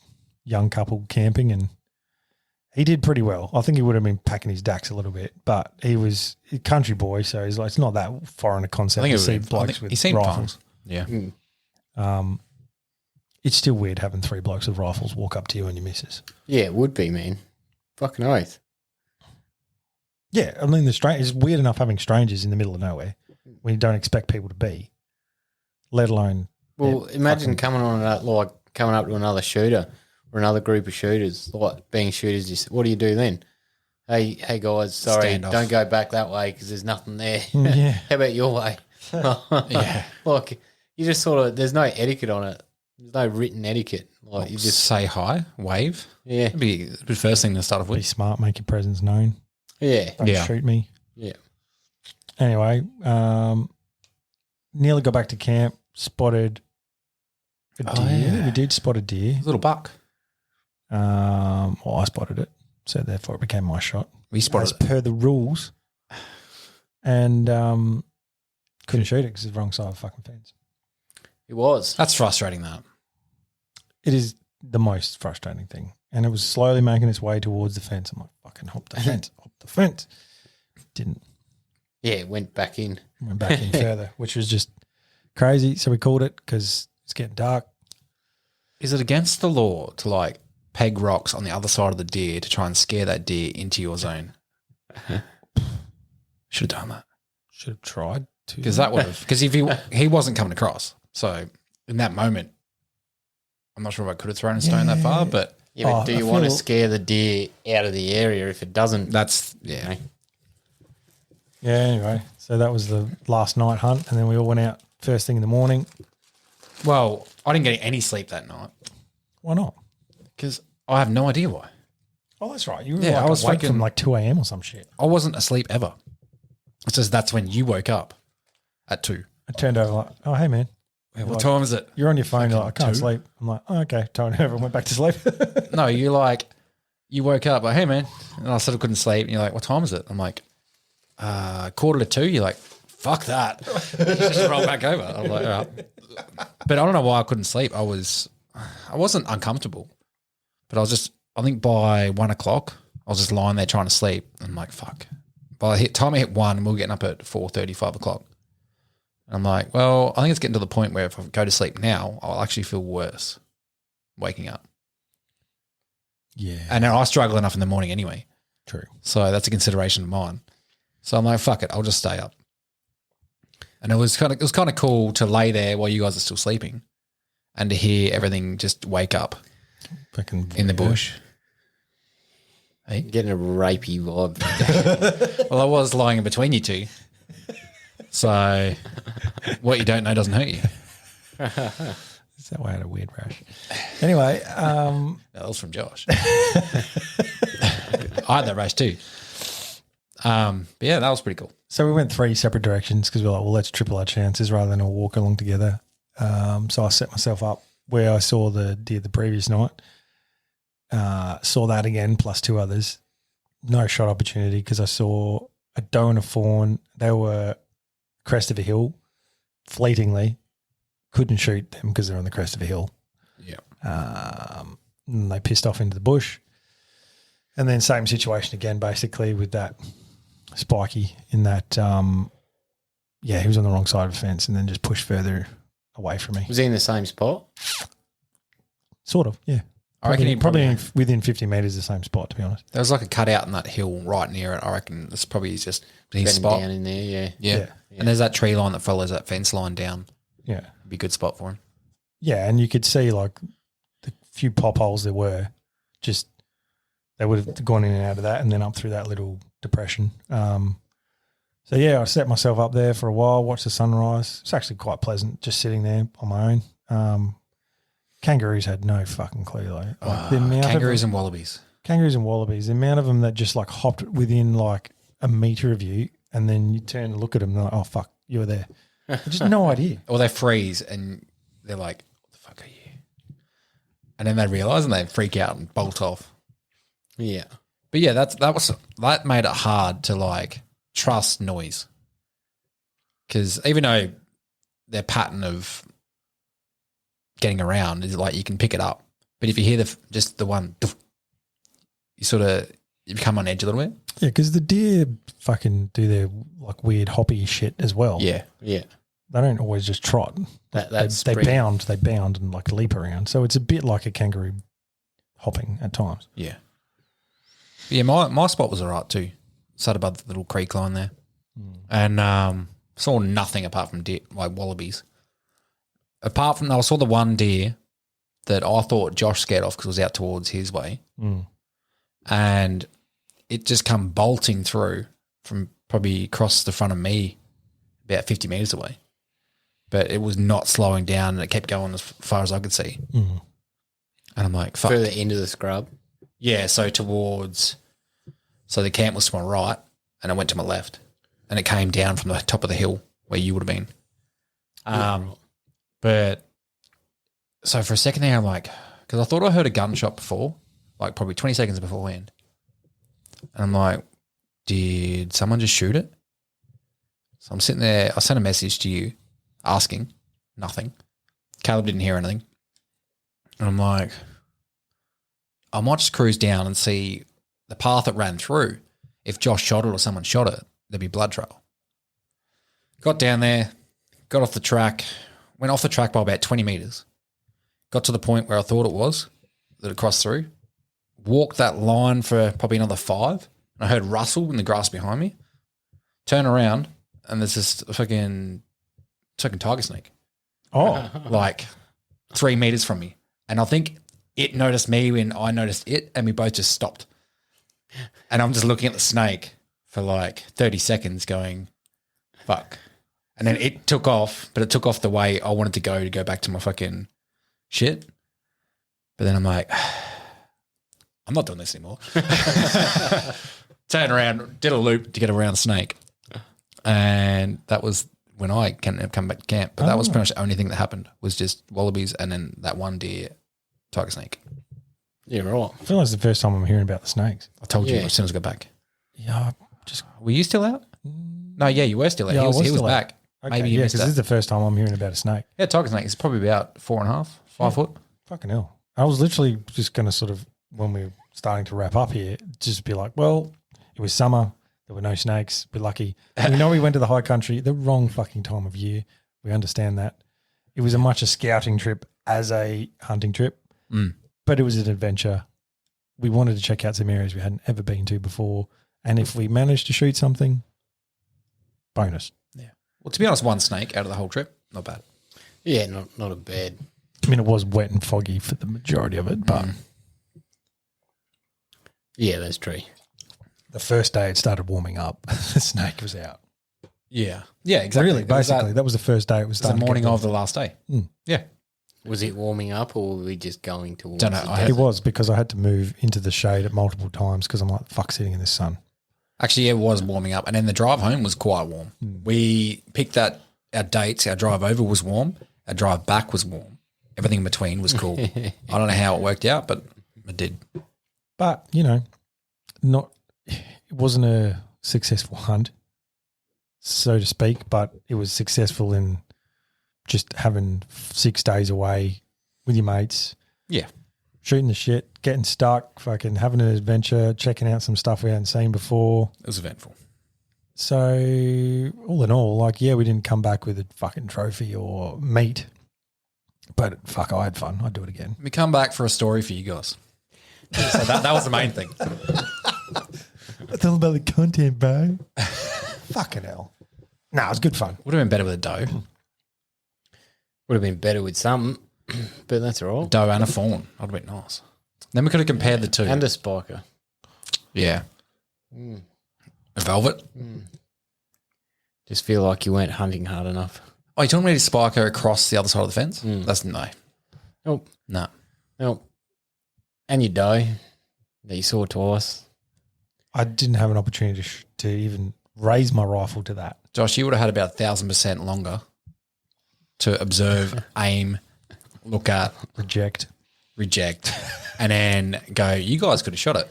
young couple camping, and he did pretty well. I think he would have been packing his dacks a little bit, but he was a country boy, so he's like, it's not that foreign a concept to see blokes with rifles. Yeah. It's still weird having 3 blokes with rifles walk up to you and your missus. Yeah, it would be, man. Fucking oath. Yeah, I mean, it's weird enough having strangers in the middle of nowhere when you don't expect people to be, let alone. Well, imagine coming up to another shooter or another group of shooters, like being shooters. Just what do you do then? Hey guys, sorry, Stand off. don't go back that way because there's nothing there. Yeah. How about your way? Yeah. Like you just sort of there's no etiquette on it. There's no written etiquette. Like you just say hi, wave. Yeah. It'd be the first thing to start off Be with. smart, make your presence known. Yeah. Don't shoot me. Yeah. Anyway, nearly got back to camp, spotted a deer. yeah. We did spot a deer. Little buck. Well, I spotted it, so therefore it became my shot. We spotted As per the rules. And couldn't shoot it because it's the wrong side of the fucking fence. It was. That's frustrating, that. It is the most frustrating thing. And it was slowly making its way towards the fence. I'm like, fucking hop the fence, hop the fence. Didn't. Yeah, it went back in. Went back in further, which was just crazy. So we called it because it's getting dark. Is it against the law to peg rocks on the other side of the deer to try and scare that deer into your zone? Should have done that. Should have tried to. Because that would have. Because if he wasn't coming across, so in that moment, I'm not sure if I could have thrown a stone that far, but Yeah, but do you want to scare the deer out of the area if it doesn't? that's Yeah, anyway. So that was the last night hunt, and then we all went out first thing in the morning. Well, I didn't get any sleep that night. Why not? Because I have no idea why. Oh, that's right. You were Yeah, like I was awake from fucking- like 2 a.m. or some shit. I wasn't asleep ever. It's just that's when you woke up at 2. I turned over like, oh, hey, man. What Like- time is it? You're on your phone. You're like, I can't 2? sleep. I'm like, oh, okay. Turned over and went back to sleep. No, you're like, you woke up like, hey, man. And I sort of couldn't sleep. And you're like, what time is it? I'm like, 1:45. You're like, fuck that. Just roll back over. I'm like, all right. But I don't know why I couldn't sleep. I wasn't uncomfortable. But I think by 1 o'clock, I was just lying there trying to sleep. I'm like, fuck. By the time I hit 1, we were getting up at 4:30, 5 o'clock. And I'm like, well, I think it's getting to the point where if I go to sleep now, I'll actually feel worse waking up. Yeah. And I struggle enough in the morning anyway. True. So that's a consideration of mine. So I'm like, fuck it, I'll just stay up. And it was kind of cool to lay there while you guys are still sleeping and to hear everything just wake up Fucking in the bush. Hey? Getting a rapey vibe. Well, I was lying in between you two. So what you don't know doesn't hurt you. Is that why I had a weird rash? Anyway, That was from Josh. I had that rash too. But yeah, that was pretty cool. so we went 3 separate directions because we were like, well, let's triple our chances rather than all walk along together. So I set myself up where I saw the deer the previous night. Saw that again plus 2 others. No shot opportunity because I saw a doe and a fawn. They were crest of a hill, fleetingly. Couldn't shoot them because they're on the crest of a hill. Yeah. And they pissed off into the bush. And then same situation again, basically with that spiky in that, he was on the wrong side of the fence and then just pushed further away from me. Was he in the same spot? Sort of, yeah. I reckon Probably within 50 metres the same spot, to be honest. there was like a cutout in that hill right near it. I reckon it's probably just his Bedding spot. down in there, yeah. Yeah. And there's that tree line that follows that fence line down. Yeah. Be a good spot for him. Yeah, and you could see like the few pop holes there were, just they would have gone in and out of that and then up through that little depression. So, yeah, I set myself up there for a while, watched the sunrise. It's actually quite pleasant just sitting there on my own. Kangaroos had no fucking clue. Like the amount Kangaroos of and wallabies. kangaroos and wallabies, the amount of them that just like hopped within like a metre of you and then you turn and look at them and they're like, oh, fuck, you were there. Just no idea. Or they freeze and they're like, what the fuck are you? And then they realise and they freak out and bolt off. Yeah. But yeah, that made it hard to like trust noise. Because even though their pattern of getting around is like you can pick it up, but if you hear just the one, you become on edge a little bit. Yeah, because the deer fucking do their like weird hoppy shit as well. Yeah. Yeah. They don't always just trot. That's They pretty- bound and like leap around. So it's a bit like a kangaroo hopping at times. Yeah. But yeah, my spot was all right too. Sat above the little creek line there. And saw nothing apart from deer, like wallabies. Apart from, I saw the one deer that I thought Josh scared off because it was out towards his way. And it just come bolting through from probably across the front of me about 50 metres away. But it was not slowing down and it kept going as far as I could see. And I'm like, fuck. Further into the scrub. Yeah, so the camp was to my right and it went to my left and it came down from the top of the hill where you would have been. But so for a second there, I'm like, because I thought I heard a gunshot before, like probably 20 seconds beforehand. And I'm like, did someone just shoot it? So I'm sitting there, I sent a message to you asking, nothing. Caleb didn't hear anything. And I'm like, I might just cruise down and see the path it ran through. If Josh shot it or someone shot it, there'd be blood trail. Got down there, got off the track, went off the track by about 20 metres. Got to the point where I thought it was, that it crossed through. Walked that line for probably another 5. And I heard rustle in the grass behind me. Turn around and there's this fucking tiger snake. Oh, Like 3 metres from me. And I think it noticed me when I noticed it and we both just stopped. And I'm just looking at the snake for like 30 seconds going, fuck. And then it took off, but it took off the way I wanted to go back to my fucking shit. But then I'm like, I'm not doing this anymore. Turned around, did a loop to get around a snake. And that was when I come back to camp. But that was pretty much the only thing that happened was just wallabies and then that one deer, tiger snake. Yeah, right. I feel like it's the first time I'm hearing about the snakes. I told you Yeah. as soon as I got back. Yeah, just Were you still out? No, yeah, you were still out. Yeah, I he was still out. back. okay, Maybe you yeah, missed because this is that. the first time I'm hearing about a snake. Yeah, tiger snake is probably about 4.5, 5 foot. Fucking hell. I was literally just going to sort of, when we were starting to wrap up here, just be like, well, it was summer. There were no snakes. We're lucky. And we know we went to the high country the wrong fucking time of year. We understand that. It was a scouting trip as a hunting trip, but it was an adventure. We wanted to check out some areas we hadn't ever been to before. And if we managed to shoot something, bonus. Yeah. Well, to be honest, one snake out of the whole trip, not bad. Yeah, not a bad. I mean, it was wet and foggy for the majority of it, but Yeah, that's true. the first day it started warming up, the snake was out. Yeah. Yeah, exactly. Really, basically, that was the first day it was the starting. morning to get of the last day. Yeah. Was it warming up or were we just going towards Don't know. the I It desert? was because I had to move into the shade at multiple times because I'm like, fuck sitting in the sun. Actually, it was warming up. And then the drive home was quite warm. We picked our dates. Our drive over was warm. Our drive back was warm. Everything in between was cool. I don't know how it worked out, but it did. But, it wasn't a successful hunt, so to speak, but it was successful in just having 6 days away with your mates, Yeah. shooting the shit, getting stuck, fucking having an adventure, checking out some stuff we hadn't seen before. It was eventful. So all in all, we didn't come back with a fucking trophy or meat, but fuck, I had fun. I'd do it again. We come back for a story for you guys. So that was the main thing. It's all about the content, bro. Fucking hell. No, it was good fun. Would have been better with a doe. Would have been better with some, but that's all right. Doe and a fawn. That would have been nice. Then we could have compared the two. And a spiker. Yeah. A velvet. Just feel like you weren't hunting hard enough. Oh, you told me to spike her across the other side of the fence? That's no. Nope. No. Nope. And your doe that you saw twice. I didn't have an opportunity to even raise my rifle to that. Josh, you would have had about 1,000% longer to observe, aim, look at, Reject. reject, and then go, you guys could have shot it.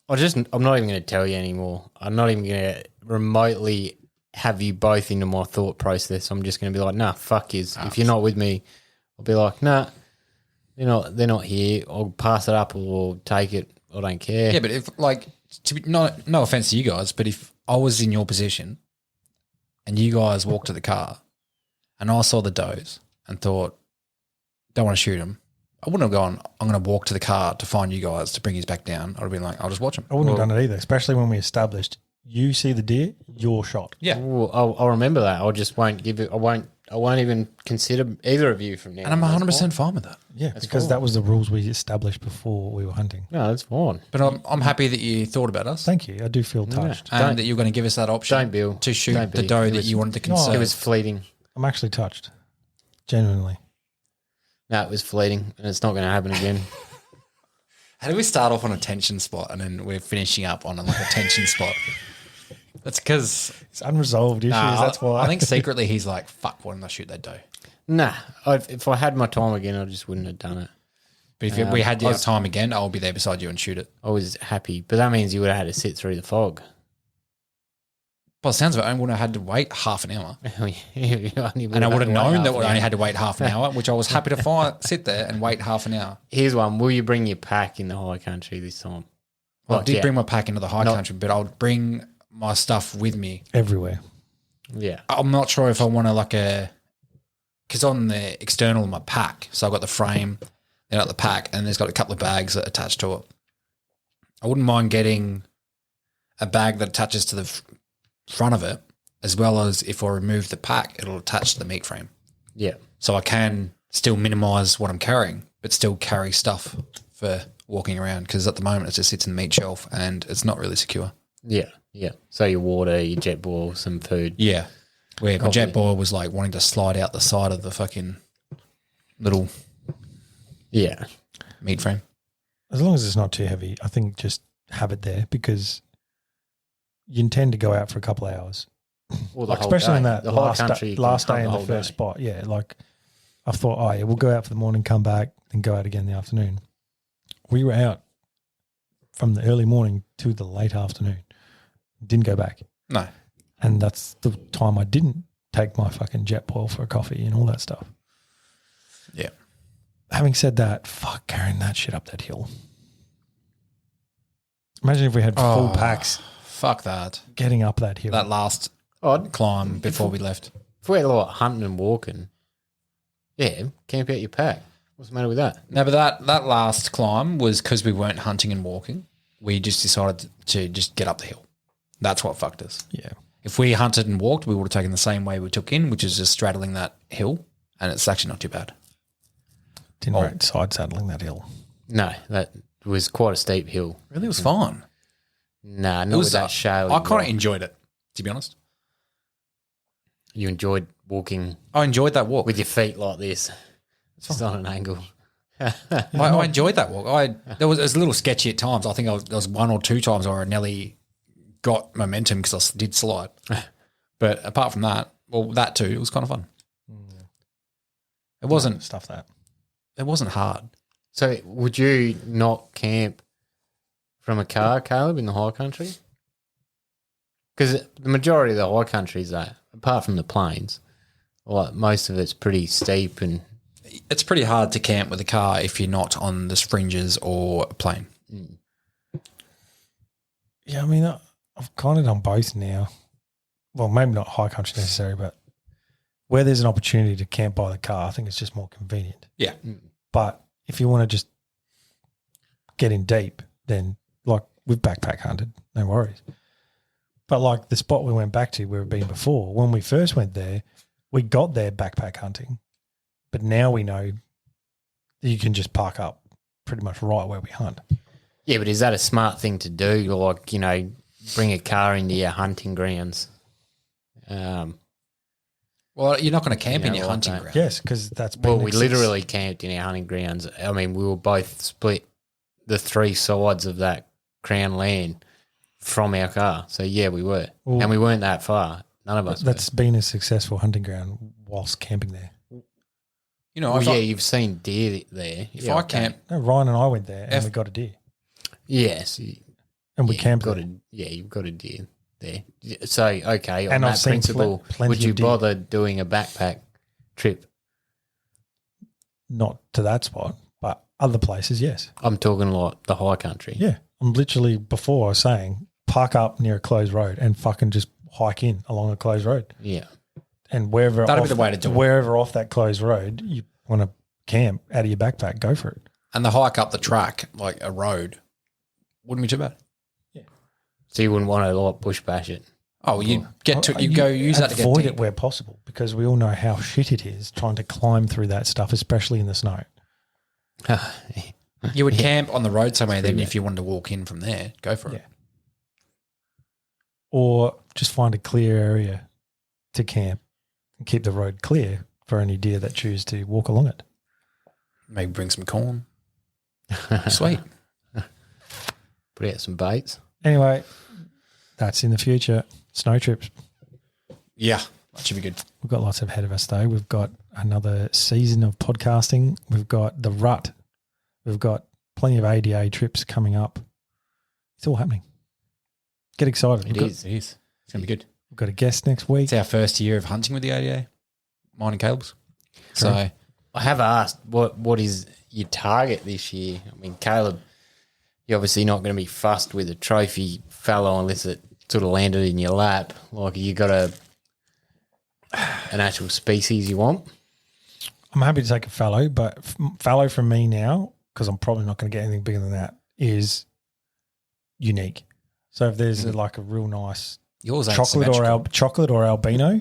I'm not even going to tell you anymore. I'm not even going to remotely have you both into my thought process. I'm just going to be like, nah, fuck yous. If you're not with me, I'll be like, nah, they're not here. I'll pass it up or take it. I don't care. Yeah, but if no offense to you guys, but if I was in your position and you guys walked to the car and I saw the does and thought, don't want to shoot him, I wouldn't have gone, I'm going to walk to the car to find you guys to bring his back down. I'd have been like, I'll just watch him. I wouldn't have done it either, especially when we established you see the deer, you're shot. Yeah. Ooh, I'll remember that. I just won't give it. I won't even consider either of you from now. And I'm 100% fine with that. Yeah, because that was the rules we established before we were hunting. No, that's fine. But I'm happy that you thought about us Thank you. I do feel touched. and that you're going to give us that option Don't, Bill. to shoot Don't the be. doe It that was- you wanted to No, conserve. It was fleeting. I'm actually touched. Genuinely. No, it was fleeting, and it's not going to happen again. How do we start off on a tension spot and then we're finishing up on a tension spot? That's because It's unresolved issues. That's why. I think secretly he's like, fuck, why didn't I shoot that doe? Nah, if I had my time again, I just wouldn't have done it. But if we had our time again, I'll be there beside you and shoot it. I was happy, but that means you would have had to sit through the fog. Well, it sounds like I would have had to wait half an hour. And And I would have known that I only had to wait half an hour, which I was happy to sit there and wait half an hour. Here's one. Will you bring your pack in the high country this time? Well, I Like, did yeah. bring my pack into the high country, but I'll bring my stuff with me. Everywhere. Yeah. I'm not sure if I want to because on the external of my pack, so I've got the frame, then I've got the pack, and there's got a couple of bags that attach to it. I wouldn't mind getting a bag that attaches to the front of it, as well as if I remove the pack, it'll attach to the meat frame. Yeah. So I can still minimize what I'm carrying, but still carry stuff for walking around, because at the moment it just sits in the meat shelf and it's not really secure. Yeah. Yeah. So your water, your jet boil, some food. Yeah. Where my jet boil was like wanting to slide out the side of the fucking little. Yeah. meat frame. As long as it's not too heavy, I think just have it there because you intend to go out for a couple of hours. Well, Like especially in that the whole last country, you can last day hunt in the whole first day. spot. Yeah, like I thought, oh yeah, we'll go out for the morning, come back, then go out again in the afternoon. We were out from the early morning to the late afternoon. Didn't go back. No. And that's the time I didn't take my fucking jet boil for a coffee and all that stuff. Yeah. Having said that, fuck carrying that shit up that hill. Imagine if we had full packs Fuck that. getting up that hill. That last Odd. climb before we left. If we're like hunting and walking, yeah, camp out your pack. What's the matter with that? No, but that last climb was because we weren't hunting and walking. We just decided to just get up the hill. That's what fucked us. Yeah. If we hunted and walked, we would have taken the same way we took in, which is just straddling that hill, and it's actually not too bad. Didn't rate side saddling that hill. No, that was quite a steep hill. Really, it was fine. Nah, not with that shale. I kind of enjoyed it, to be honest. You enjoyed walking I enjoyed that walk. with your feet like this. It's just on an angle. I enjoyed that walk. It was a little sketchy at times. I think there was 1 or 2 times where I nearly got momentum because I did slide. But apart from that, well, that too, it was kind of fun. It wasn't Stuff that. It wasn't hard. So would you not camp from a car, Caleb, in the high country? Because the majority of the high country is that, apart from the plains, like most of it's pretty steep and It's pretty hard to camp with a car if you're not on the fringes or a plane. Yeah, I mean, I've kind of done both now. Well, maybe not high country necessarily, but where there's an opportunity to camp by the car, I think it's just more convenient. Yeah. But if you want to just get in deep, then like we've backpack hunted, no worries. But like the spot we went back to where we've been before, when we first went there, we got there backpack hunting. But now we know that you can just park up pretty much right where we hunt. yeah, but is that a smart thing to do? Like, you know, bring a car into your hunting grounds? Well, you're not going to camp Yeah, in your like hunting that. ground. Yes, because that's been Well, we literally camped in our hunting grounds. I mean, we were both split the 3 sides of that crown land from our car. So, yeah, we were. Well, and we weren't that far. None of us That's been a successful hunting ground whilst camping there. You know, were. if Well, yeah, you've seen deer there. if Yeah, I okay. camp, No, Ryan and I went there and If- we got a deer. Yes. And we camped got there. you've got a deer there. So, okay, on And I've that seen principle, plenty would you of deer. bother doing a backpack trip? Not to that spot, but other places, yes. I'm talking like the high country. Yeah. I'm literally, before I was saying, park up near a closed road and fucking just hike in along a closed road. Yeah. And wherever That'd be off, the way to do it. wherever off that closed road you want to camp out of your backpack, go for it. and the hike up the track, like a road, wouldn't be too bad. So you wouldn't want to like bush bash it. Oh, you get to, Well, you go use that to get avoid deep. it where possible because we all know how shit it is trying to climb through that stuff, especially in the snow. You would camp on the road somewhere, then true, if you wanted to walk in from there, go for it. Yeah. Or just find a clear area to camp and keep the road clear for any deer that choose to walk along it. Maybe bring some corn. Sweet. Put out some baits. Anyway, that's in the future. Snow trips. Yeah, that should be good. We've got lots ahead of us though. We've got another season of podcasting. We've got the rut. We've got plenty of ADA trips coming up. It's all happening. Get excited. It is. It is. It's going to be good. We've got a guest next week. It's our first year of hunting with the ADA, mine and Caleb's. So I have asked what is your target this year? I mean, Caleb, you're obviously not going to be fussed with a trophy fellow unless it sort of landed in your lap. Like, you got an actual species you want? I'm happy to take a fallow, but fallow from me now, because I'm probably not going to get anything bigger than that, is unique. So if there's like a real nice yours ain't chocolate or albino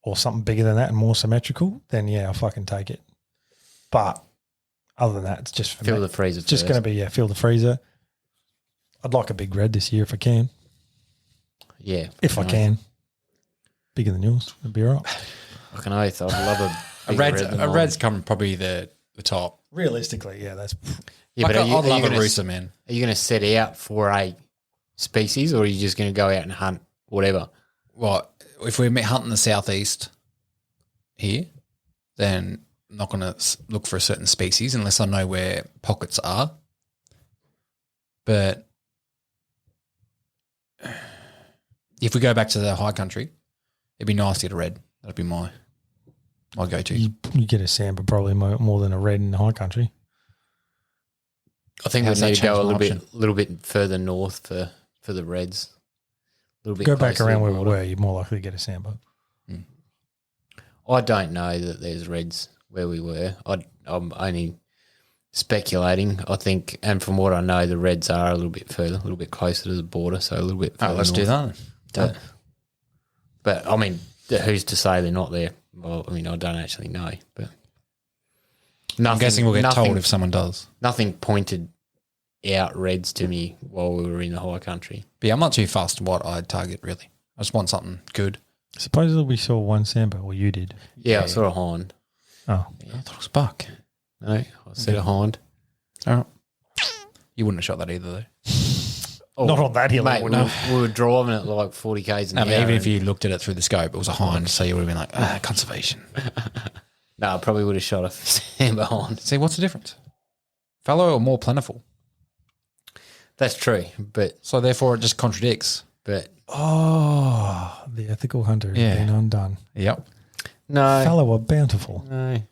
or something bigger than that and more symmetrical, then yeah, I'll fucking take it. But other than that, it's just for Fill me. the freezer It's just going to be, fill the freezer. I'd like a big red this year if I can. Yeah. If I can. Bigger than yours. It'd be all right. Fucking oath. I'd love a A red's come probably the the top. Realistically, yeah, that's Yeah, Like, but I'd love a gonna, rooster, man. Are you going to set out for a species, or are you just going to go out and hunt whatever? Well, if we're hunting the southeast here, then I'm not going to look for a certain species unless I know where pockets are. But if we go back to the high country, it'd be nice to get a red. That'd be my go-to. you get a sample probably more than a red in the high country. I think How's we need that to go a changed my little bit further north for the reds. A little bit Go back closer to around the where we border. were, you're more likely to get a sample. I don't know that there's reds where we were. I'm only speculating. I think, and from what I know, the reds are a little bit further, a little bit closer to the border, so a little bit further Let's do north. that. But I mean, who's to say they're not there? Well, I mean, I don't actually know, but I'm guessing we'll get nothing- told if someone does. Nothing pointed out reds to me while we were in the high country. But yeah, I'm not too fussed what I'd target, really. I just want something good. Supposedly we saw one sample, well, you did. Yeah, I saw a hind. Oh, I thought it was buck. No, I said a hind. All right. You wouldn't have shot that either, though. Oh, not on that hill. mate, Mate, we were driving at like 40 k's an hour. Even if you looked at it through the scope, it was a hind, so you would have been like, conservation. No, I probably would have shot a sambar hind. See, what's the difference? Fallow or more plentiful? That's true, but So therefore, it just contradicts. Oh, the ethical hunter has Yeah. been undone. Yep. no, Fallow are bountiful. no,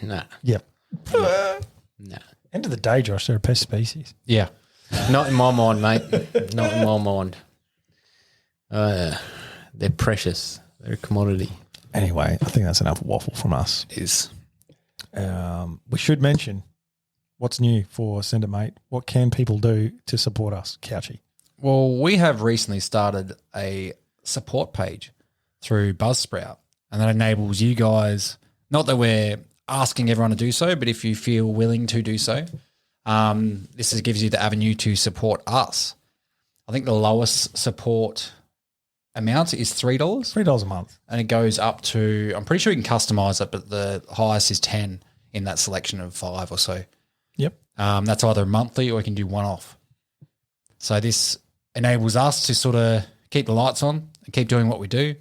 no, Yep. no. End of the day, Josh, they're a pest species. Yeah. Not in my mind, mate. Not in my mind. They're precious. They're a commodity. Anyway, I think that's enough waffle from us. Is We should mention what's new for Send It Mate. What can people do to support us, Couchy? Well, we have recently started a support page through Buzzsprout, and that enables you guys, not that we're asking everyone to do so, but if you feel willing to do so, gives you the avenue to support us. I think the lowest support amount is $3, $3 a month. and it goes up to, I'm pretty sure you can customize it, but the highest is 10 in that selection of 5 or so. Yep. That's either monthly or you can do one-off. So this enables us to sort of keep the lights on and keep doing what we do,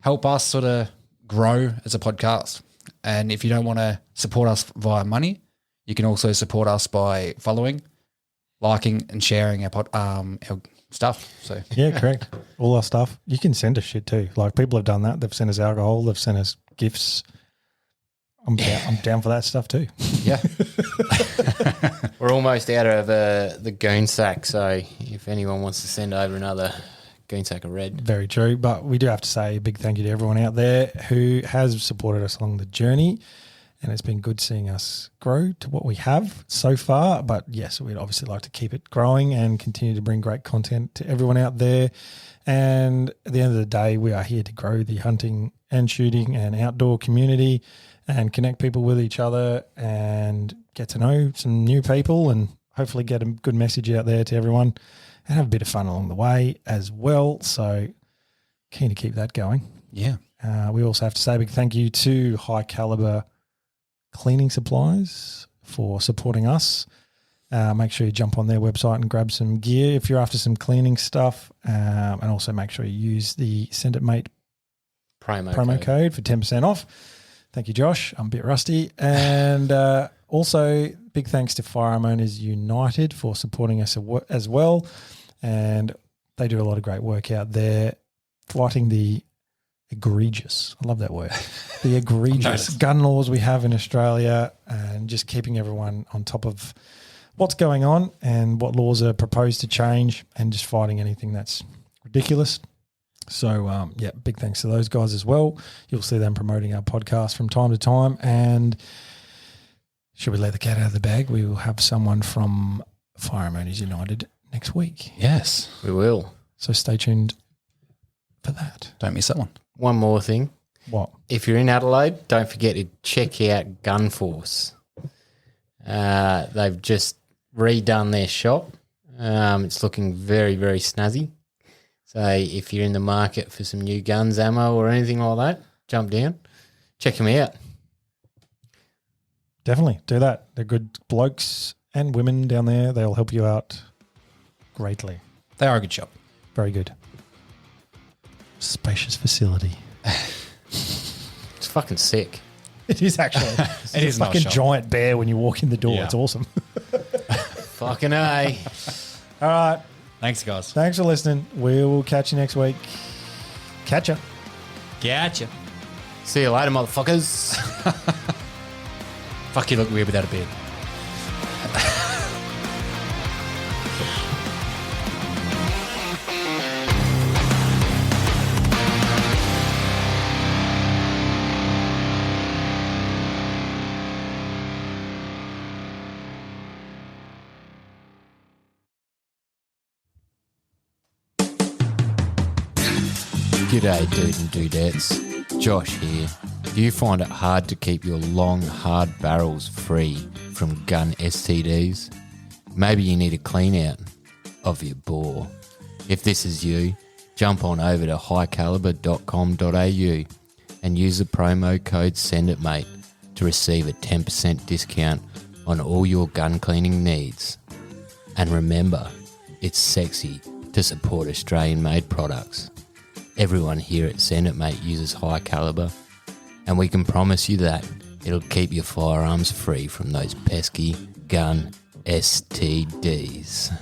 help us sort of grow as a podcast. And if you don't want to support us via money, you can also support us by following, liking, and sharing our stuff. So Yeah, correct. All our stuff. You can send us shit too. Like people have done that. They've sent us alcohol. They've sent us gifts. I'm down for that stuff too. yeah, We're almost out of the goon sack, so if anyone wants to send over another goon sack of red. Very true. But we do have to say a big thank you to everyone out there who has supported us along the journey. And it's been good seeing us grow to what we have so far. But yes, we'd obviously like to keep it growing and continue to bring great content to everyone out there. And at the end of the day, we are here to grow the hunting and shooting and outdoor community and connect people with each other and get to know some new people and hopefully get a good message out there to everyone and have a bit of fun along the way as well. So keen to keep that going. yeah. We also have to say a big thank you to High Caliber Cleaning Supplies for supporting us. Make sure you jump on their website and grab some gear if you're after some cleaning stuff. And also make sure you use the Send It Mate promo code for 10% off. Thank you, Josh. I'm a bit rusty. And also big thanks to Firearm Owners United for supporting us as well. And they do a lot of great work out there fighting the egregious, I love that word, the egregious gun laws we have in Australia and just keeping everyone on top of what's going on and what laws are proposed to change and just fighting anything that's ridiculous. So, big thanks to those guys as well. You'll see them promoting our podcast from time to time. And should we let the cat out of the bag? We will have someone from Firearm Owners United next week. Yes. We will. So stay tuned for that. Don't miss that one. One more thing. What? If you're in Adelaide, don't forget to check out Gunforce. They've just redone their shop. It's looking very, very snazzy. So if you're in the market for some new guns, ammo or anything like that, jump down, check them out. Definitely do that. They're good blokes and women down there. They'll help you out greatly. They are a good shop. Very good. Spacious facility. It's fucking sick. It is actually. It is a not fucking shop. giant bear when you walk in the door. Yeah. It's awesome. Fucking A. All right. Thanks, guys. Thanks for listening. We will catch you next week. Catch ya. Gotcha. See you later, motherfuckers. Fuck, you look weird without a beard. G'day, dude and dudettes. Josh here. Do you find it hard to keep your long, hard barrels free from gun STDs? Maybe you need a clean out of your bore. If this is you, jump on over to highcaliber.com.au and use the promo code SENDITMATE to receive a 10% discount on all your gun cleaning needs. And remember, it's sexy to support Australian-made products. Everyone here at Send It Mate uses High Caliber, and we can promise you that it'll keep your firearms free from those pesky gun STDs.